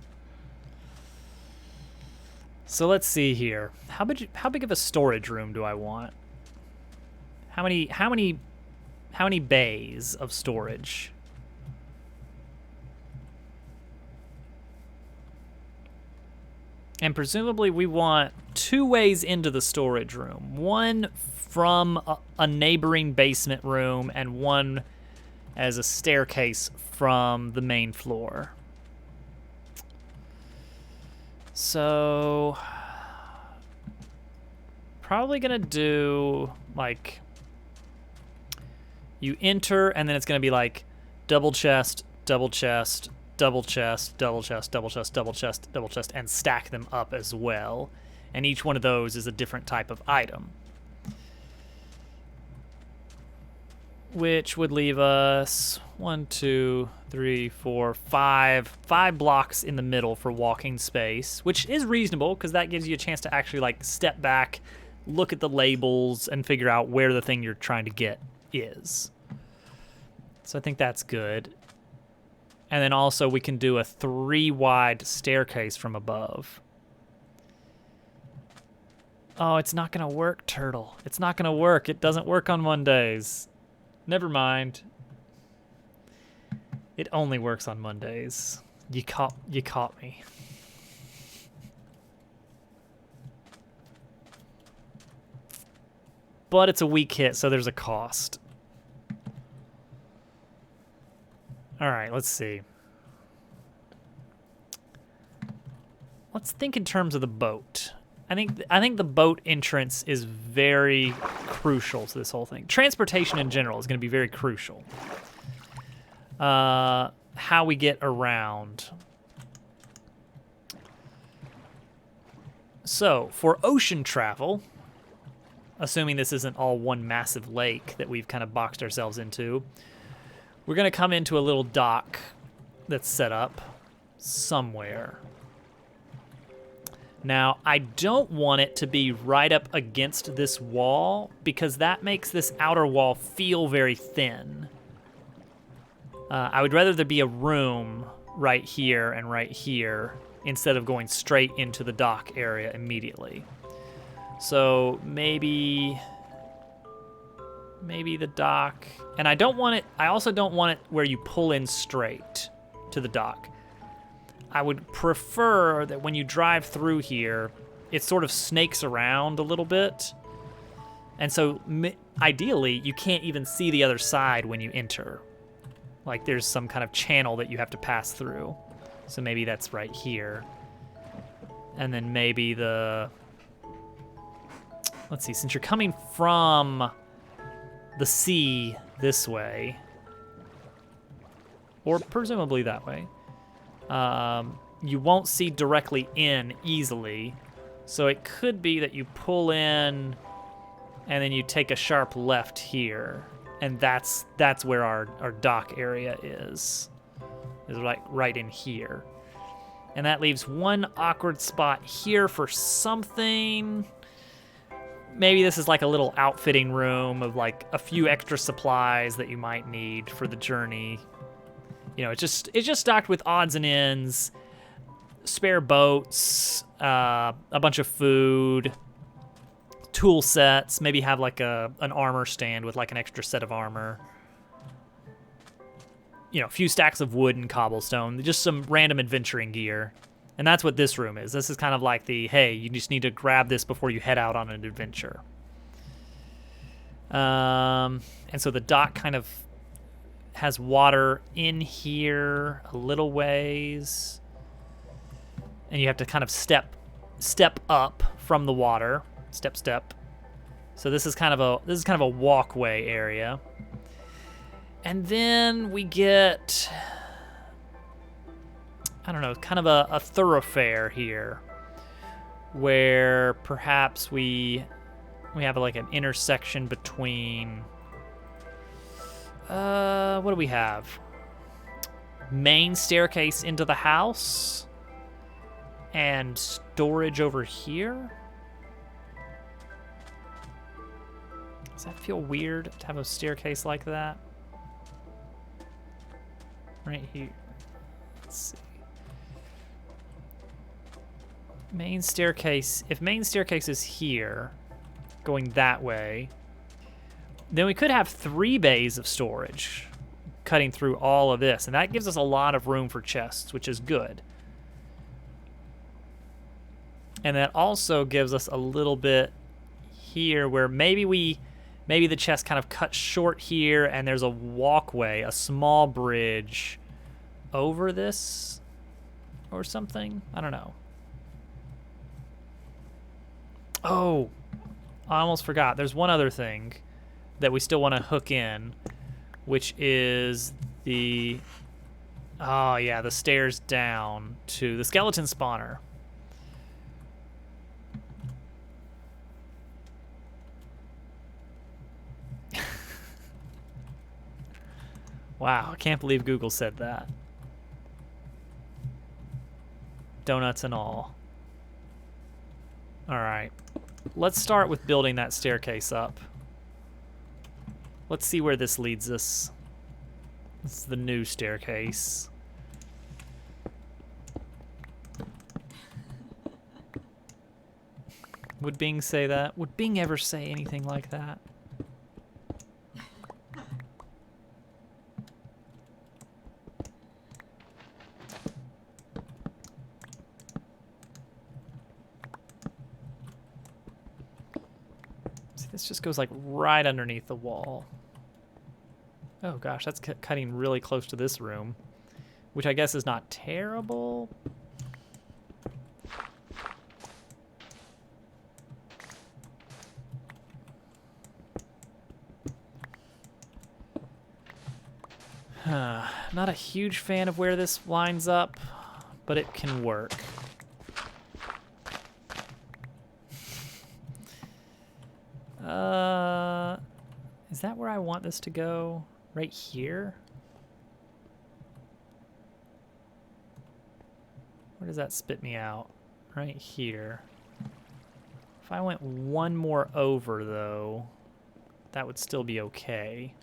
So let's see here. How big of a storage room do I want? How many bays of storage? And presumably we want 2 ways into the storage room. One from a neighboring basement room, and one as a staircase from the main floor. So, probably gonna do, like, you enter, and then it's gonna be like double chest, double chest, double chest, double chest, double chest, double chest, double chest, and stack them up as well. And each one of those is a different type of item. Which would leave us 1, 2, 3, 4, 5 blocks in the middle for walking space, which is reasonable because that gives you a chance to actually, like, step back, look at the labels, and figure out where the thing you're trying to get is. So I think that's good. And then also we can do a 3 wide staircase from above. Oh, it's not gonna work, Turtle. It's not gonna work. It doesn't work on Mondays. Never mind. It only works on Mondays. You caught me. But it's a weak hit, so there's a cost. All right, let's see. Let's think in terms of the boat. I think the boat entrance is very crucial to this whole thing. Transportation in general is going to be very crucial. How we get around. So, for ocean travel, assuming this isn't all one massive lake that we've kind of boxed ourselves into, we're going to come into a little dock that's set up somewhere. Now, I don't want it to be right up against this wall because that makes this outer wall feel very thin. I would rather there be a room right here instead of going straight into the dock area immediately. So maybe the dock. And I also don't want it where you pull in straight to the dock. I would prefer that when you drive through here, it sort of snakes around a little bit. And so ideally, you can't even see the other side when you enter. Like there's some kind of channel that you have to pass through. So maybe that's right here. And then maybe let's see, since you're coming from the sea this way, or presumably that way, you won't see directly in easily. So it could be that you pull in and then you take a sharp left here. And that's where our dock area is like right in here. And that leaves one awkward spot here for something. Maybe this is like a little outfitting room of like a few extra supplies that you might need for the journey. You know, it's just stocked with odds and ends, spare boats, a bunch of food, tool sets, maybe have like an armor stand with like an extra set of armor. You know, a few stacks of wood and cobblestone, just some random adventuring gear. And that's what this room is. This is kind of like hey, you just need to grab this before you head out on an adventure. And so the dock kind of has water in here a little ways. And you have to kind of step up from the water. Step. So this is kind of a walkway area. And then we get, I don't know, kind of a thoroughfare here where perhaps we have like an intersection between what do we have? Main staircase into the house and storage over here. Does that feel weird to have a staircase like that? Right here. Let's see. Main staircase. If main staircase is here, going that way, then we could have 3 bays of storage cutting through all of this. And that gives us a lot of room for chests, which is good. And that also gives us a little bit here where maybe the chest kind of cuts short here and there's a walkway, a small bridge over this or something. I don't know. Oh, I almost forgot. There's one other thing that we still want to hook in, which is the stairs down to the skeleton spawner. Wow, I can't believe Google said that. Donuts and all. All right, let's start with building that staircase up. Let's see where this leads us. This is the new staircase. Would Bing say that? Would Bing ever say anything like that? See, this just goes like right underneath the wall. Oh gosh, that's cutting really close to this room, which I guess is not terrible. Not a huge fan of where this lines up, but it can work. Is that where I want this to go? Right here? Where does that spit me out? Right here. If I went one more over, though, that would still be okay.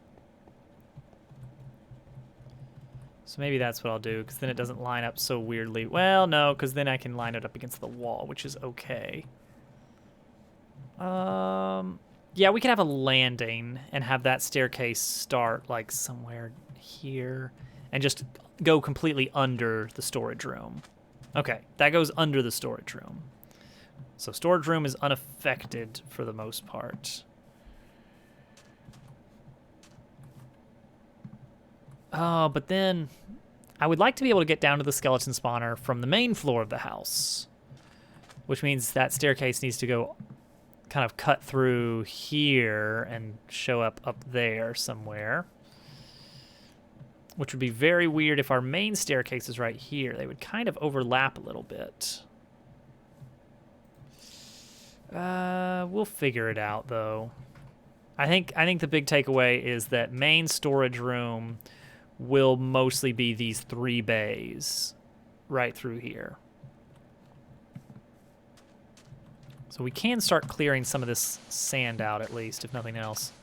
So maybe that's what I'll do, because then it doesn't line up so weirdly. Well, no, because then I can line it up against the wall, which is okay. Yeah, we could have a landing and have that staircase start like somewhere here and just go completely under the storage room. Okay, that goes under the storage room. So storage room is unaffected for the most part. Oh, but then I would like to be able to get down to the skeleton spawner from the main floor of the house, which means that staircase needs to go kind of cut through here and show up there somewhere, which would be very weird if our main staircase is right here. They would kind of overlap a little bit. We'll figure it out, though. I think the big takeaway is that main storage room will mostly be these 3 bays right through here. So we can start clearing some of this sand out, at least, if nothing else.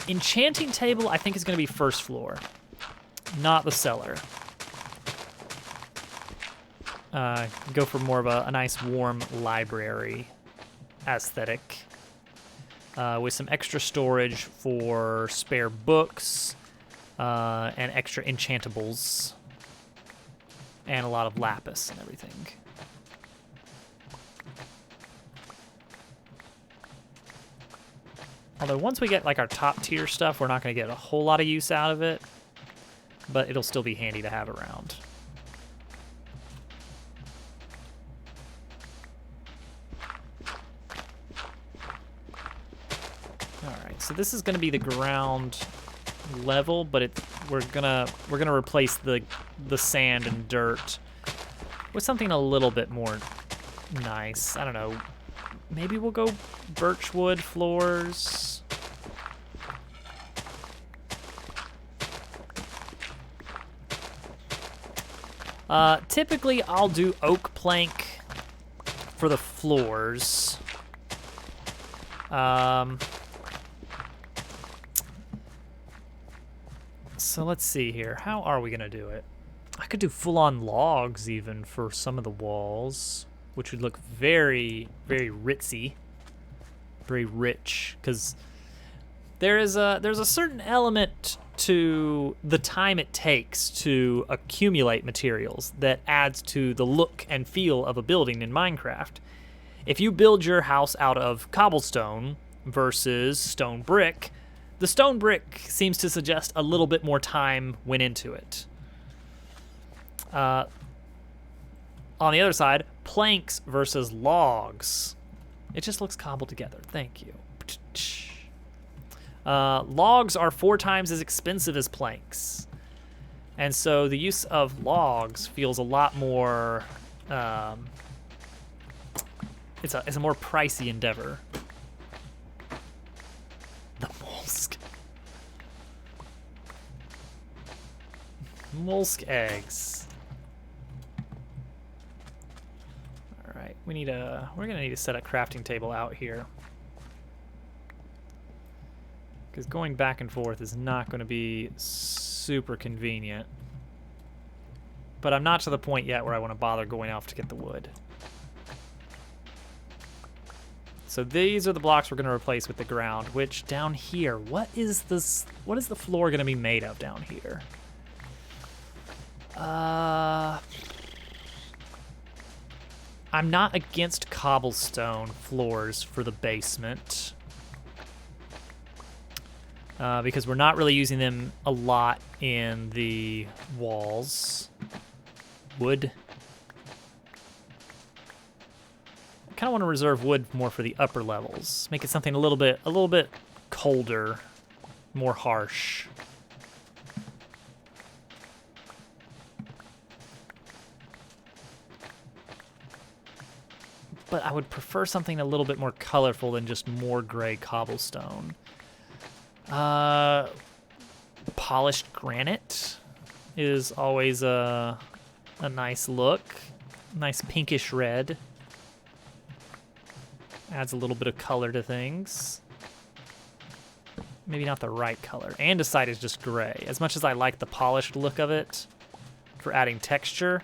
Enchanting Table, I think, is going to be first floor, not the cellar. Go for more of a nice, warm library aesthetic. With some extra storage for spare books and extra enchantables and a lot of lapis and everything. Although once we get like our top tier stuff, we're not going to get a whole lot of use out of it, but it'll still be handy to have around. So this is going to be the ground level, but we're gonna replace the sand and dirt with something a little bit more nice. I don't know. Maybe we'll go birchwood floors. Typically, I'll do oak plank for the floors. So let's see here. How are we going to do it? I could do full-on logs even for some of the walls, which would look very, very ritzy, very rich, because there's a certain element to the time it takes to accumulate materials that adds to the look and feel of a building in Minecraft. If you build your house out of cobblestone versus stone brick, the stone brick seems to suggest a little bit more time went into it. On the other side, planks versus logs. It just looks cobbled together. Thank you. Logs are 4 times as expensive as planks. And so the use of logs feels a lot more... it's a more pricey endeavor. The mollusk. Mollusk eggs. All right, we're gonna need to set a crafting table out here, because going back and forth is not going to be super convenient. But I'm not to the point yet where I want to bother going off to get the wood. So these are the blocks we're going to replace with the ground, which down here, what is this? What is the floor going to be made of down here? I'm not against cobblestone floors for the basement. Because we're not really using them a lot in the walls. Wood. I kind of want to reserve wood more for the upper levels. Make it something a little bit colder, more harsh. But I would prefer something a little bit more colorful than just more gray cobblestone. Polished granite is always a nice look. Nice pinkish red. Adds a little bit of color to things. Maybe not the right color. Andesite is just gray. As much as I like the polished look of it for adding texture,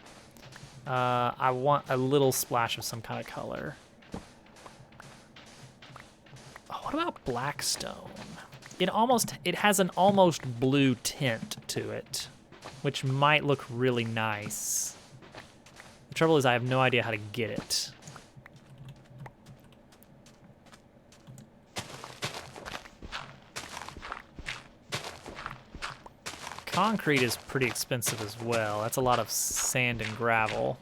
I want a little splash of some kind of color. Oh, what about blackstone? It has an almost blue tint to it, which might look really nice. The trouble is I have no idea how to get it. Concrete is pretty expensive as well. That's a lot of sand and gravel.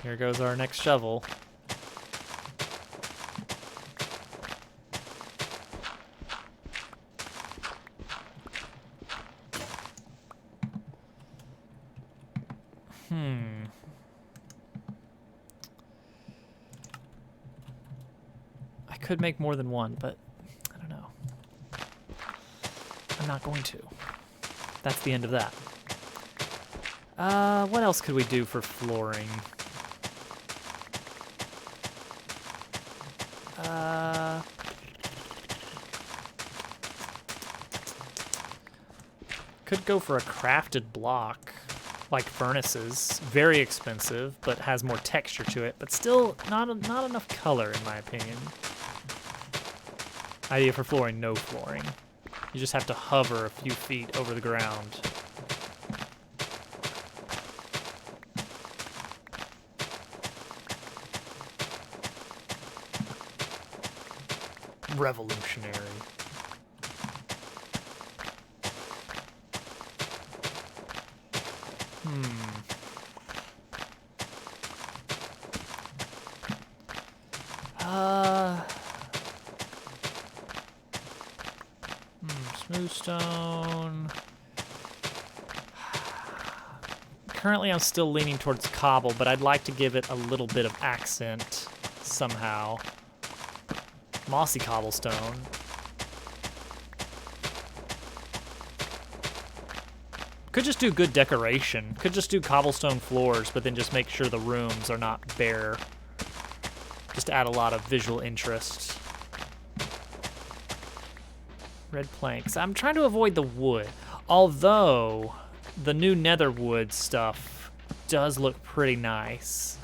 Here goes our next shovel. I could make more than one, but I don't know. I'm not going to. That's the end of that. What else could we do for flooring? Could go for a crafted block, like furnaces. Very expensive, but has more texture to it, but still not enough color in my opinion. Idea for flooring, no flooring. You just have to hover a few feet over the ground. Revolutionary. Smooth stone. Currently I'm still leaning towards cobble, but I'd like to give it a little bit of accent somehow. Mossy cobblestone. Could just do good decoration. Could just do cobblestone floors, but then just make sure the rooms are not bare. Just to add a lot of visual interest. Red planks. I'm trying to avoid the wood. Although, the new nether wood stuff does look pretty nice.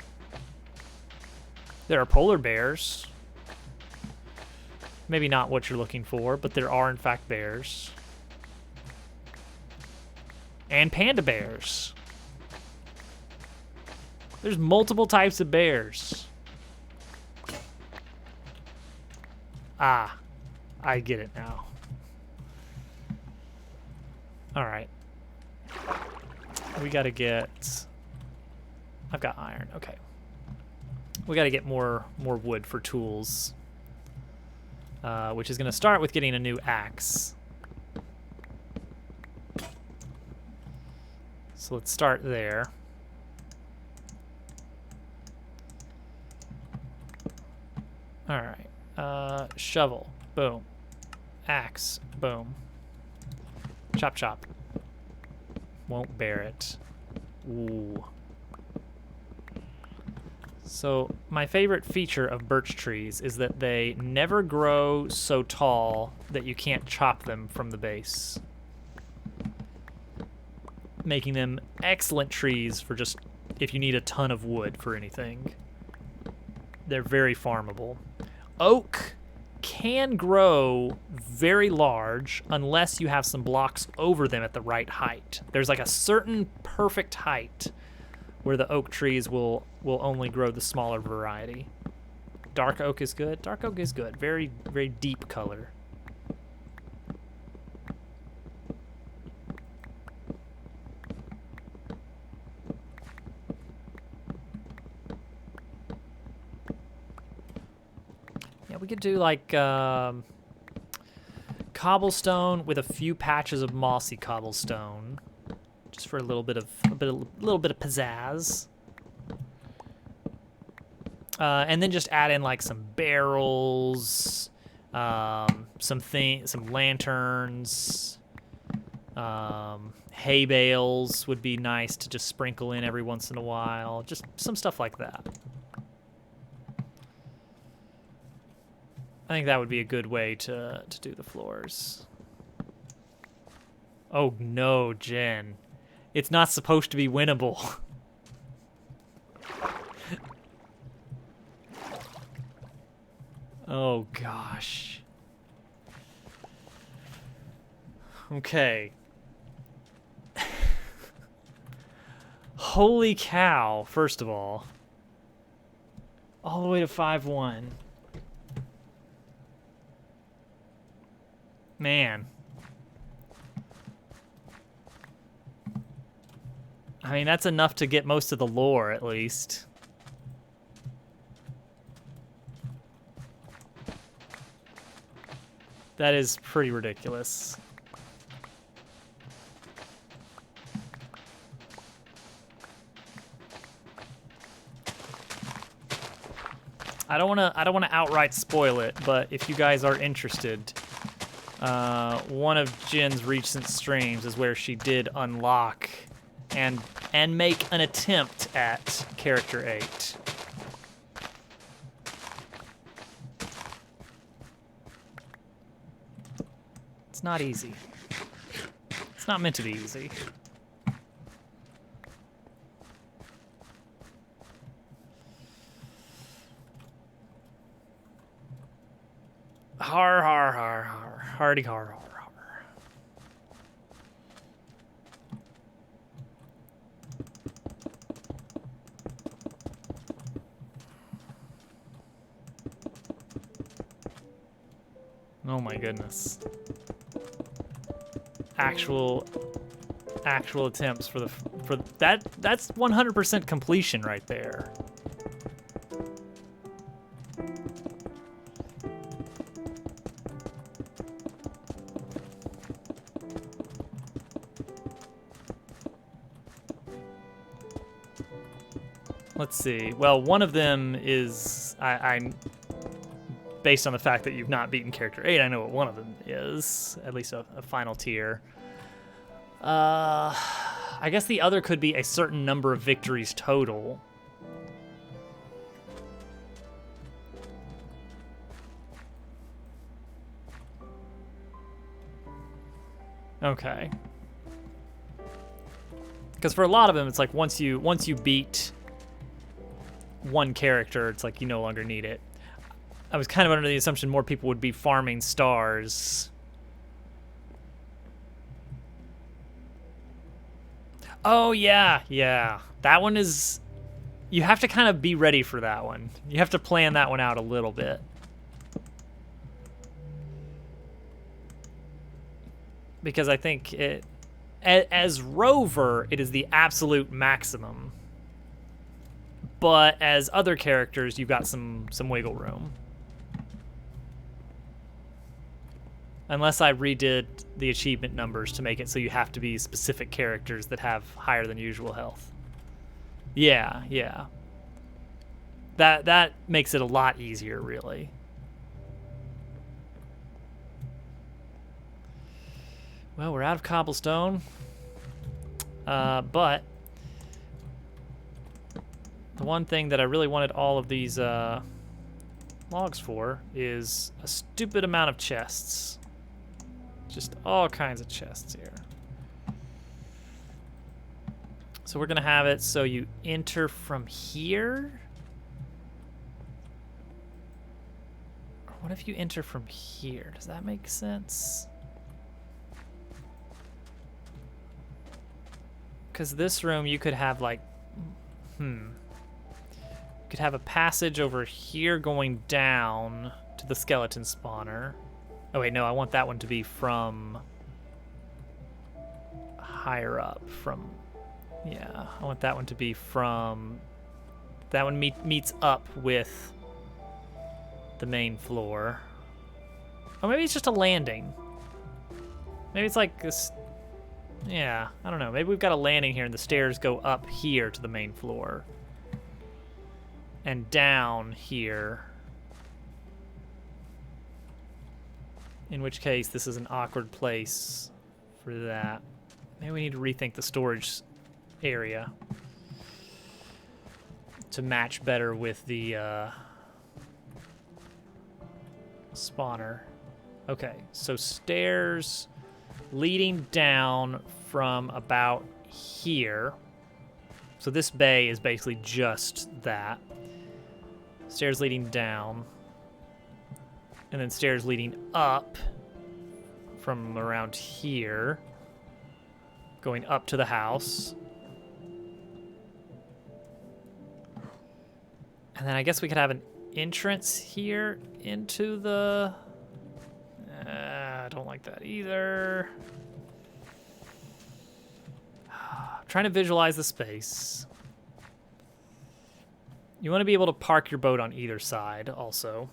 There are polar bears. Maybe not what you're looking for, but there are in fact bears. And panda bears. There's multiple types of bears. Ah, I get it now. All right. We gotta get... I've got iron, okay. We gotta get more wood for tools. Which is gonna start with getting a new axe. So let's start there. All right, shovel, boom. Axe, boom. Chop, chop. Won't bear it. Ooh. So my favorite feature of birch trees is that they never grow so tall that you can't chop them from the base, making them excellent trees for just if you need a ton of wood for anything. They're very farmable. Oak can grow very large unless you have some blocks over them at the right height. There's like a certain perfect height where the oak trees will only grow the smaller variety. Dark oak is good. Dark oak is good. Very, very deep color. Yeah, we could do like cobblestone with a few patches of mossy cobblestone, just for a little bit of pizzazz. And then just add in like some barrels, some lanterns, hay bales would be nice to just sprinkle in every once in a while. Just some stuff like that. I think that would be a good way to do the floors. Oh no, Jen. It's not supposed to be winnable. Oh gosh. Okay. Holy cow, first of all. All the way to 5-1. Man. I mean, that's enough to get most of the lore, at least. That is pretty ridiculous. I don't want to outright spoil it, but if you guys are interested, one of Jen's recent streams is where she did unlock and make an attempt at character 8. It's not easy. It's not meant to be easy. Har har har har. Hardy har har har. Oh my goodness. Actual attempts for that. That's 100% completion right there. Let's see. Well, one of them is I'm based on the fact that you've not beaten character 8. I know what one of them is, at least a final tier. I guess the other could be a certain number of victories total. Okay. Because for a lot of them, it's like once you beat one character, it's like you no longer need it. I was kind of under the assumption more people would be farming stars. Oh, yeah, yeah. That one is... You have to kind of be ready for that one. You have to plan that one out a little bit. Because I think it... As Rover, it is the absolute maximum. But as other characters, you've got some wiggle room. Unless I redid the achievement numbers to make it so you have to be specific characters that have higher than usual health. Yeah, yeah. That makes it a lot easier, really. Well, we're out of cobblestone. But the one thing that I really wanted all of these logs for is a stupid amount of chests. Just all kinds of chests here. So we're gonna have it so you enter from here. Or what if you enter from here? Does that make sense? Because this room you could have like, you could have a passage over here going down to the skeleton spawner. Oh wait, no, I want that one to be from higher up. From, yeah, I want that one to be from, that one meets up with the main floor. Or maybe it's just a landing. Maybe it's like this, yeah, I don't know. Maybe we've got a landing here and the stairs go up here to the main floor. And down here. In which case, this is an awkward place for that. Maybe we need to rethink the storage area to match better with the spawner. Okay, so stairs leading down from about here. So this bay is basically just that. Stairs leading down. And then stairs leading up from around here. Going up to the house. And then I guess we could have an entrance here into the... I don't like that either. I'm trying to visualize the space. You want to be able to park your boat on either side also.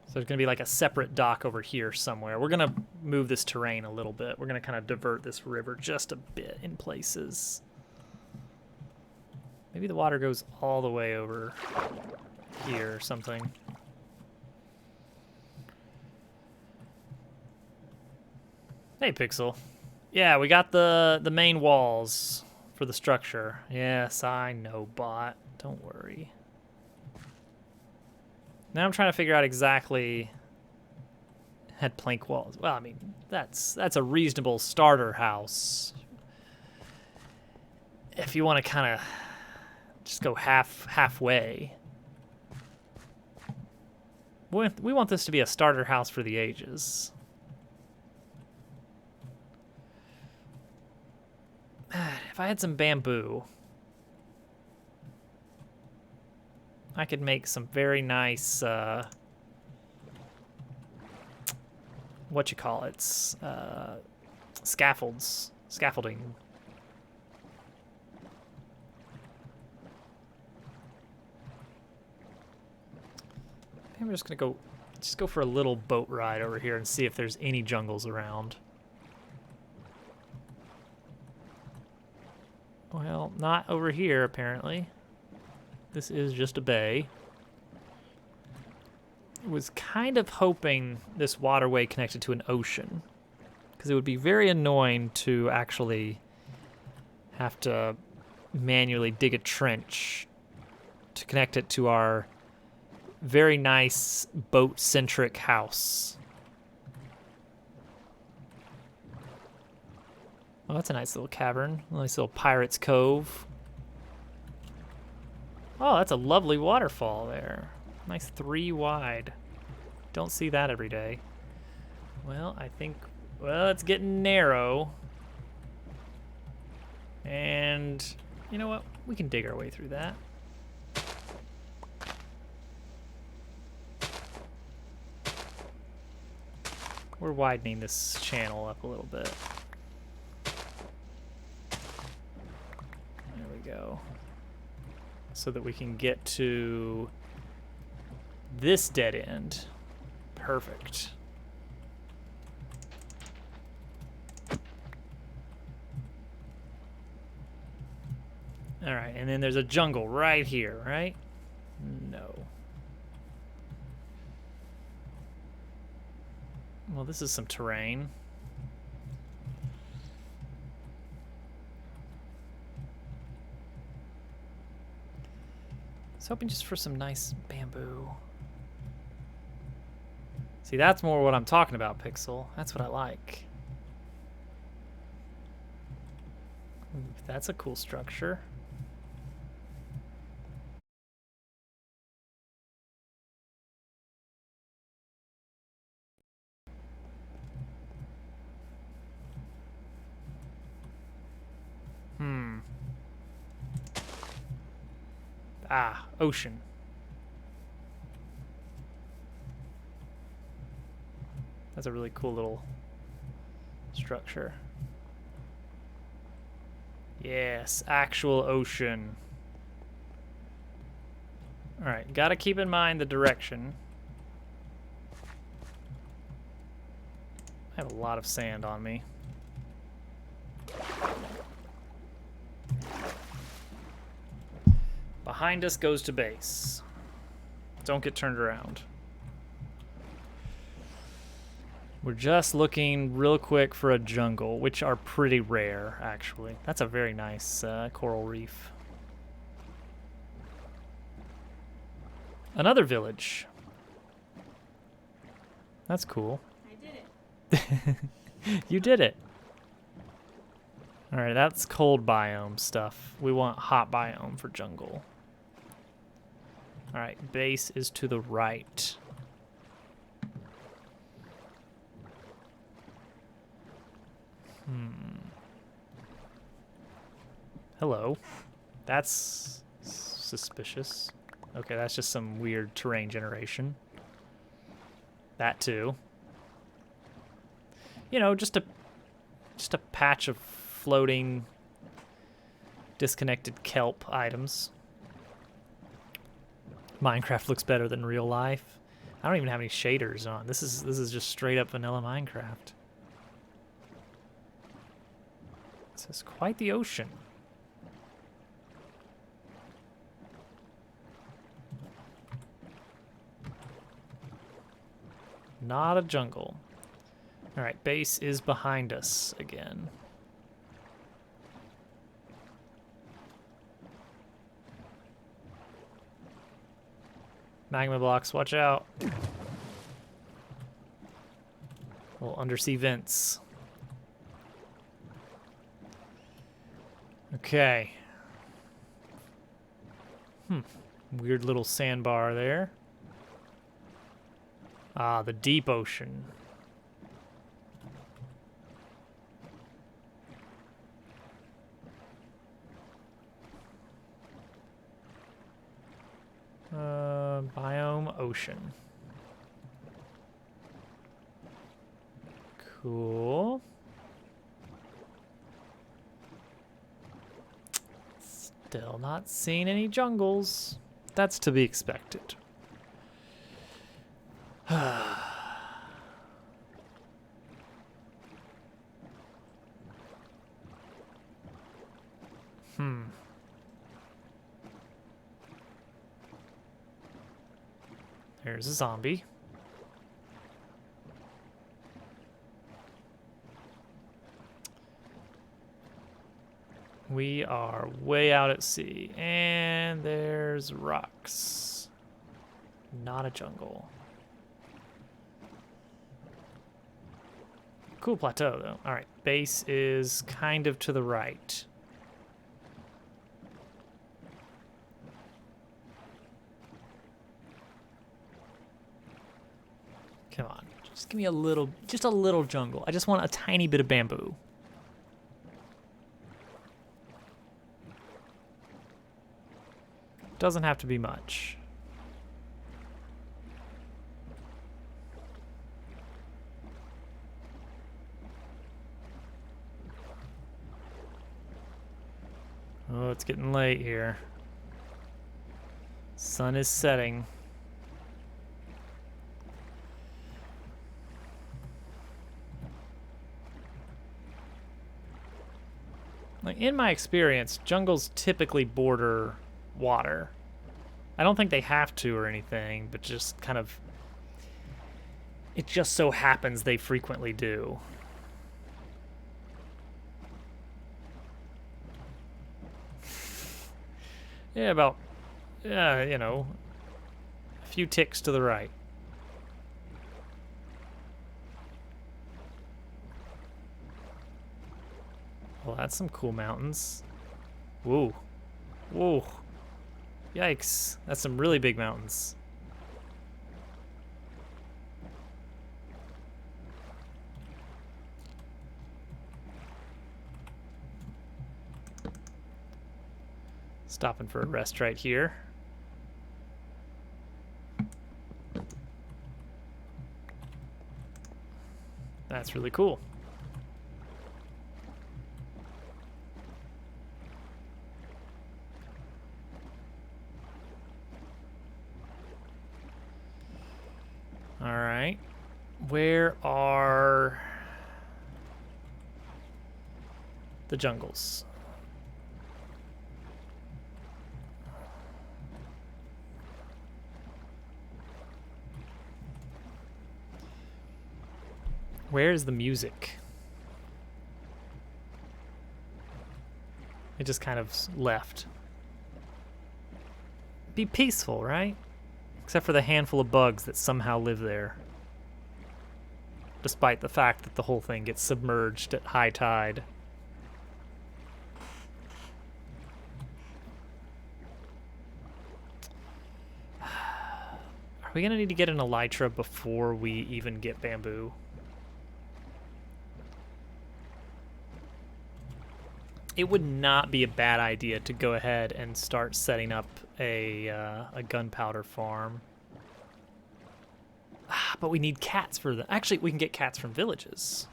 So there's going to be like a separate dock over here somewhere. We're going to move this terrain a little bit. We're going to kind of divert this river just a bit in places. Maybe the water goes all the way over here or something. Hey, Pixel. Yeah, we got the main walls for the structure. Yes, I know, bot. Don't worry. Now I'm trying to figure out exactly had plank walls. Well, I mean, that's a reasonable starter house. If you want to kind of just go halfway. We want this to be a starter house for the ages. If I had some bamboo, I could make some very nice, what you call it, scaffolding. Maybe we're just gonna go for a little boat ride over here and see if there's any jungles around. Well, not over here, apparently. This is just a bay. I was kind of hoping this waterway connected to an ocean, because it would be very annoying to actually have to manually dig a trench to connect it to our very nice boat-centric house. Oh, that's a nice little cavern. A nice little pirate's cove. Oh, that's a lovely waterfall there. Nice 3 wide. Don't see that every day. Well, I think, well, it's getting narrow. And you know what? We can dig our way through that. We're widening this channel up a little bit. There we go. So that we can get to this dead end. Perfect. All right, and then there's a jungle right here, right? No. Well, this is some terrain. I was hoping just for some nice bamboo. See, that's more what I'm talking about, Pixel. That's what I like. Ooh, that's a cool structure. Ah, ocean. That's a really cool little structure. Yes, actual ocean. Alright, gotta keep in mind the direction. I have a lot of sand on me. Behind us goes to base. Don't get turned around. We're just looking real quick for a jungle, which are pretty rare, actually. That's a very nice coral reef. Another village. That's cool.
I did it.
You did it. Alright, that's cold biome stuff. We want hot biome for jungle. Alright, base is to the right. Hello. That's suspicious. Okay, that's just some weird terrain generation. That too. You know, just a patch of floating disconnected kelp items. Minecraft looks better than real life. I don't even have any shaders on. This is just straight up vanilla Minecraft. This is quite the ocean. Not a jungle. Alright, base is behind us again. Magma blocks, watch out. Little undersea vents. Okay. Weird little sandbar there. Ah, the deep ocean. Biome ocean. Cool. Still not seeing any jungles. That's to be expected. There's a zombie. We are way out at sea, and there's rocks. Not a jungle. Cool plateau, though. All right, base is kind of to the right. Come on, just give me just a little jungle. I just want a tiny bit of bamboo. Doesn't have to be much. Oh, it's getting late here. Sun is setting. Like, in my experience, jungles typically border water. I don't think they have to or anything, but just kind of... It just so happens they frequently do. Yeah, about, you know, a few ticks to the right. Well, that's some cool mountains. Whoa. Whoa. Yikes. That's some really big mountains. Stopping for a rest right here. That's really cool. All right. Where are the jungles? Where is the music? It just kind of left. Be peaceful, right? Except for the handful of bugs that somehow live there. Despite the fact that the whole thing gets submerged at high tide. Are we gonna need to get an elytra before we even get bamboo? It would not be a bad idea to go ahead and start setting up a gunpowder farm. But we need cats for the... Actually, we can get cats from villages.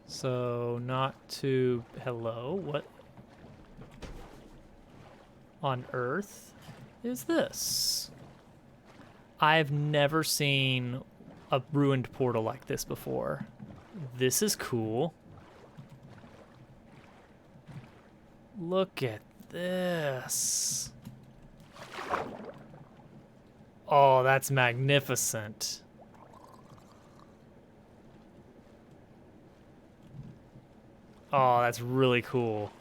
So, not to... Hello? What on earth is this? I've never seen a ruined portal like this before. This is cool. Look at this. Oh, that's magnificent. Oh, that's really cool.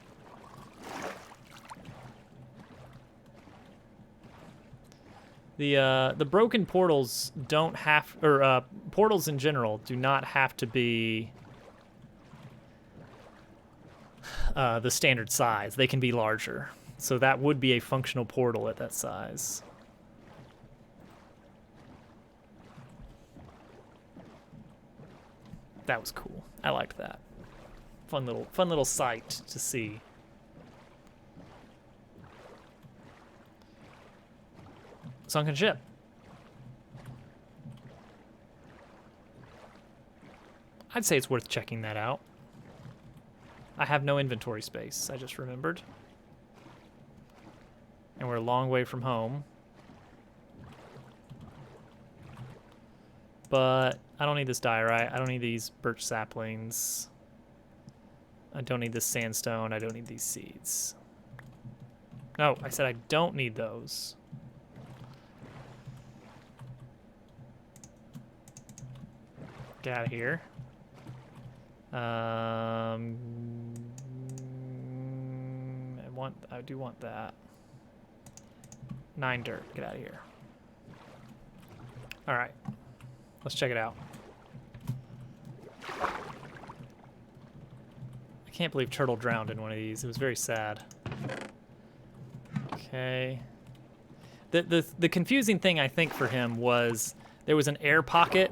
The broken portals don't have, or portals in general do not have to be the standard size. They can be larger. So that would be a functional portal at that size. That was cool. I liked that. Fun little sight to see. Sunken ship. I'd say it's worth checking that out. I have no inventory space, I just remembered. And we're a long way from home. But I don't need this diorite. I don't need these birch saplings. I don't need this sandstone. I don't need these seeds. No, I said I don't need those. Get out of here. I do want that. 9 dirt. Get out of here. All right. Let's check it out. I can't believe Turtle drowned in one of these. It was very sad. Okay. The confusing thing I think for him was there was an air pocket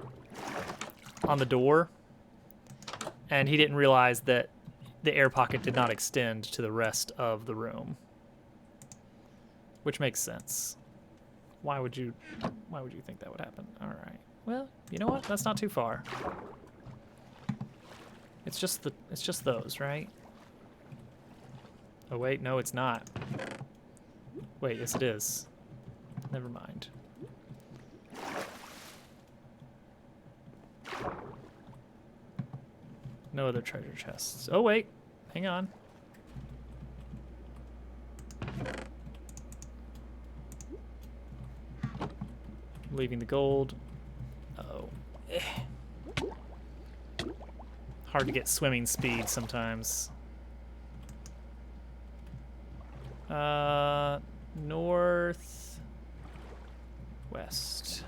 on the door, and he didn't realize that the air pocket did not extend to the rest of the room, which makes sense. Why would you think that would happen? All right. Well, you know what? That's not too far. It's just those, right? Oh wait, no, it's not. Wait, yes it is. Never mind. No other treasure chests. Oh wait, hang on. Leaving the gold. Oh. Hard to get swimming speed sometimes. North, west.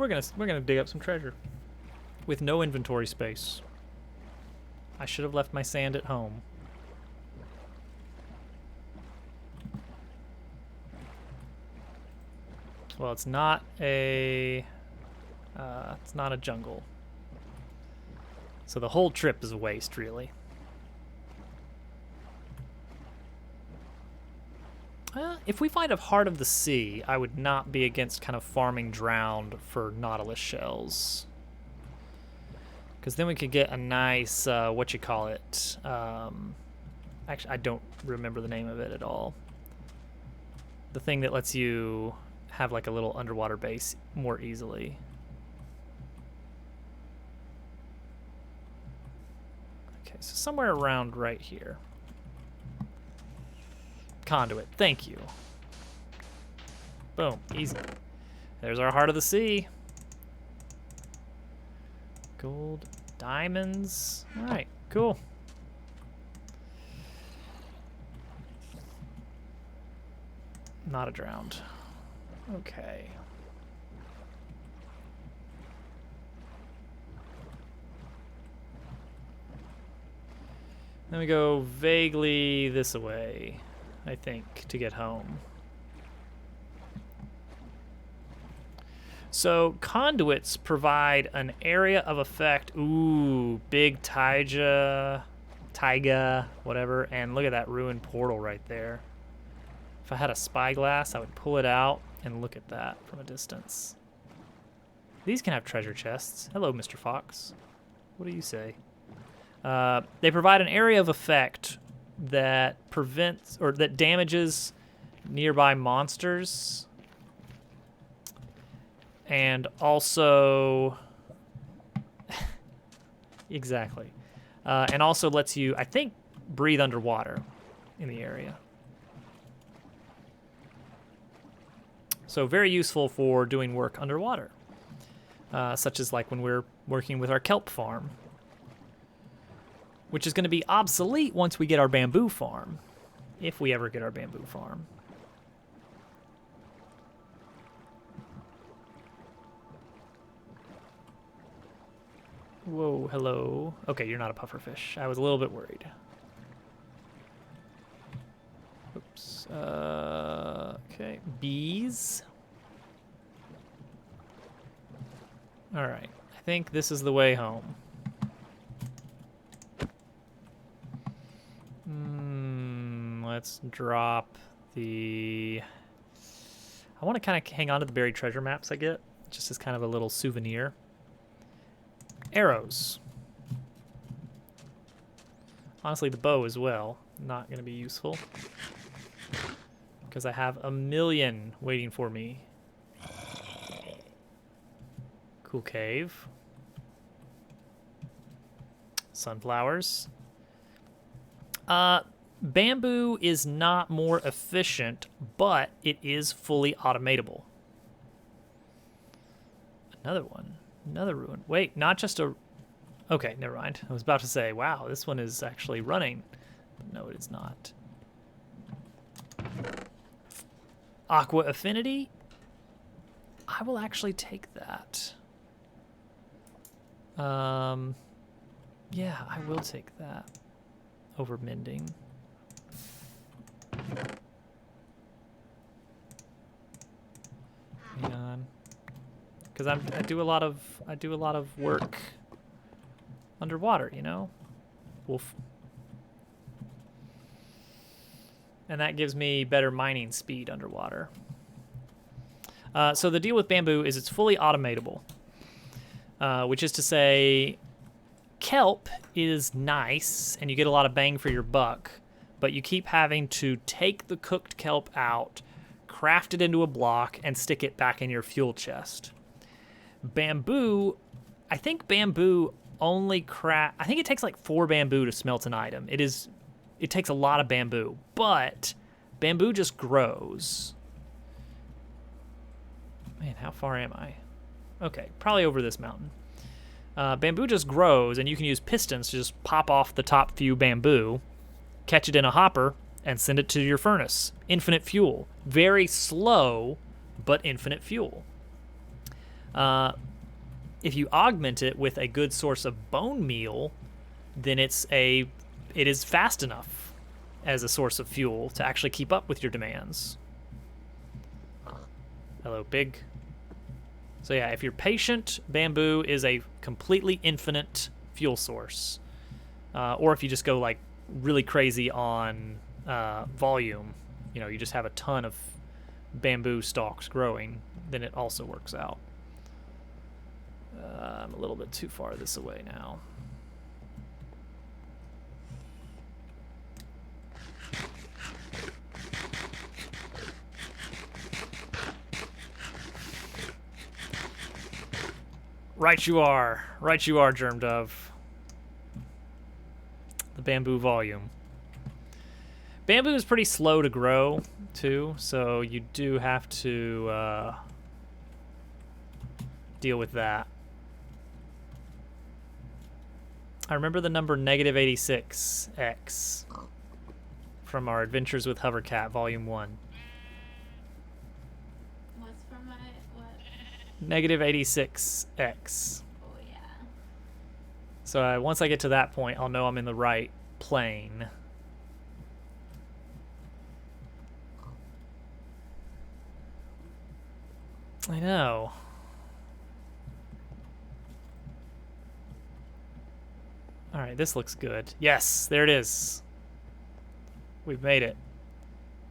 we're gonna dig up some treasure with no inventory space. I should have left my sand at home. Well, it's not a jungle. So the whole trip is a waste, really. If we find a heart of the sea, I would not be against kind of farming drowned for nautilus shells. Because then we could get a nice, actually, I don't remember the name of it at all. The thing that lets you have like a little underwater base more easily. Okay, so somewhere around right here. Conduit, thank you. Boom, easy. There's our heart of the sea. Gold, diamonds. All right, cool. Not a drowned. Okay. Then we go vaguely this way, I think, to get home. So conduits provide an area of effect. Ooh, big taiga, whatever. And look at that ruined portal right there. If I had a spyglass, I would pull it out and look at that from a distance. These can have treasure chests. Hello, Mr. Fox. What do you say? They provide an area of effect that prevents or that damages nearby monsters. And also, exactly. And also lets you, I think, breathe underwater in the area. So very useful for doing work underwater, such as like when we're working with our kelp farm, which is going to be obsolete once we get our bamboo farm, if we ever get our bamboo farm. Whoa, hello. Okay, you're not a pufferfish. I was a little bit worried. Oops. Okay, bees. All right, I think this is the way home. Let's drop the... I want to kind of hang on to the buried treasure maps I get, just as kind of a little souvenir. Arrows. Honestly, the bow as well. Not going to be useful. Because I have a million waiting for me. Cool cave. Sunflowers. Bamboo is not more efficient, but it is fully automatable. Another one. Another ruin. Wait, not just a... Okay, never mind. I was about to say, wow, this one is actually running. But no, it is not. Aqua Affinity? I will actually take that. Yeah, I will take that over mending. Hang on. Because I do a lot of work underwater, you know? Wolf. And that gives me better mining speed underwater. So the deal with bamboo is it's fully automatable, which is to say kelp is nice and you get a lot of bang for your buck, but you keep having to take the cooked kelp out, craft it into a block, and stick it back in your fuel chest. Bamboo, I think bamboo only I think it takes like 4 bamboo to smelt an item. It takes a lot of bamboo, but bamboo just grows. Man, how far am I? Okay, probably over this mountain. Bamboo just grows, and you can use pistons to just pop off the top few bamboo, catch it in a hopper, and send it to your furnace. Infinite fuel. Very slow, but infinite fuel. If you augment it with a good source of bone meal, then it is fast enough as a source of fuel to actually keep up with your demands. Hello, pig. So yeah, if you're patient, bamboo is a completely infinite fuel source. Or if you just go like really crazy on volume, you just have a ton of bamboo stalks growing, then it also works out. I'm a little bit too far this away now. Right you are, Germ Dove. The bamboo volume. Bamboo is pretty slow to grow, too, so you do have to deal with that. I remember the number -86x from our Adventures with Hovercat, Volume 1.
What's for my what?
-86x.
Oh yeah.
So once I get to that point, I'll know I'm in the right plane. I know. All right, this looks good. Yes, there it is. We've made it.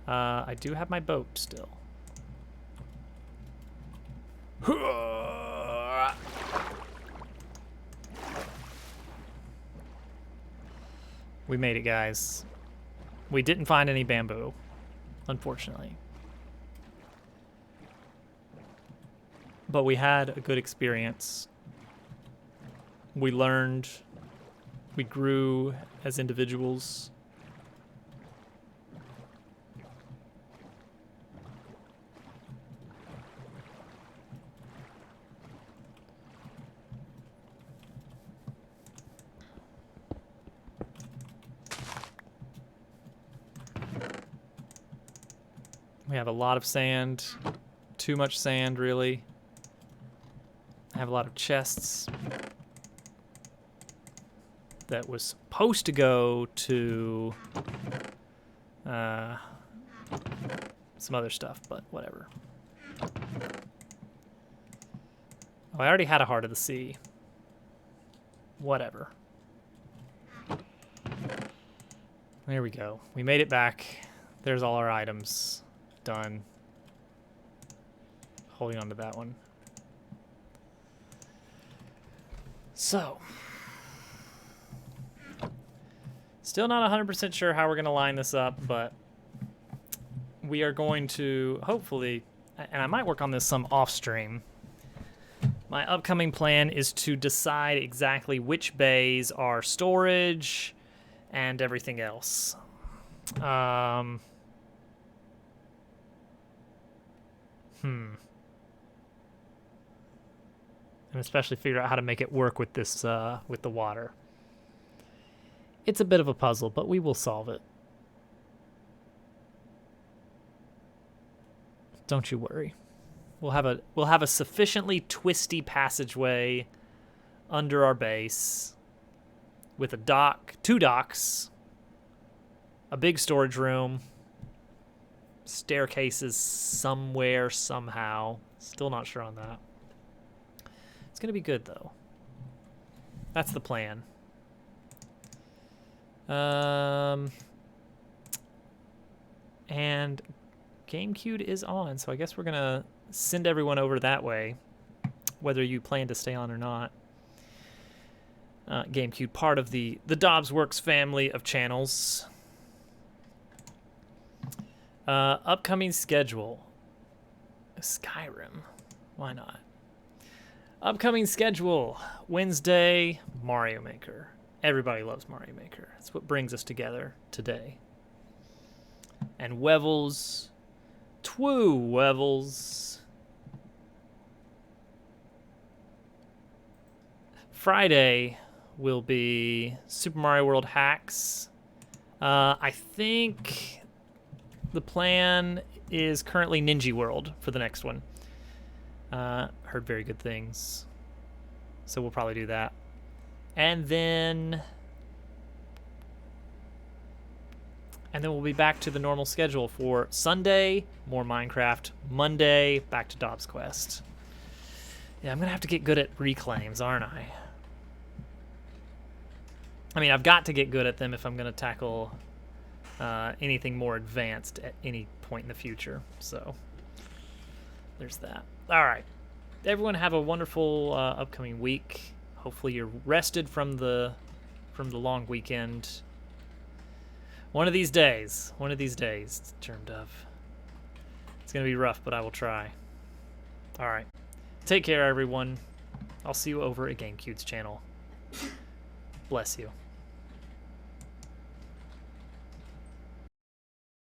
I do have my boat still. We made it, guys. We didn't find any bamboo, unfortunately. But we had a good experience. We learned. We grew as individuals. We have a lot of sand. Too much sand, really. I have a lot of chests that was supposed to go to some other stuff, but whatever. Oh, I already had a Heart of the Sea. Whatever. There we go. We made it back. There's all our items. Done. Holding on to that one. So. Still not 100% sure how we're going to line this up, but we are going to hopefully, and I might work on this some off stream. My upcoming plan is to decide exactly which bays are storage and everything else. And especially figure out how to make it work with this, with the water. It's a bit of a puzzle, but we will solve it. Don't you worry. We'll have a sufficiently twisty passageway under our base with a dock, 2 docks, a big storage room, staircases somewhere, somehow. Still not sure on that. It's going to be good, though. That's the plan. And GameCube is on, so I guess we're gonna send everyone over that way, whether you plan to stay on or not. GameCube, part of the Dobbs Works family of channels. Upcoming schedule. Skyrim. Why not? Upcoming schedule. Wednesday, Mario Maker. Everybody loves Mario Maker. That's what brings us together today. And Wevels. Twoo Wevels. Friday will be Super Mario World Hacks. I think the plan is currently Ninja World for the next one. Heard very good things. So we'll probably do that. And then we'll be back to the normal schedule for Sunday, more Minecraft. Monday, back to Dobbs Quest. Yeah, I'm going to have to get good at reclaims, aren't I? I mean, I've got to get good at them if I'm going to tackle anything more advanced at any point in the future. So there's that. All right. Everyone have a wonderful upcoming week. Hopefully you're rested from the long weekend. One of these days, termed of. It's going to be rough, but I will try. All right. Take care, everyone. I'll see you over at GameCube's channel. Bless you.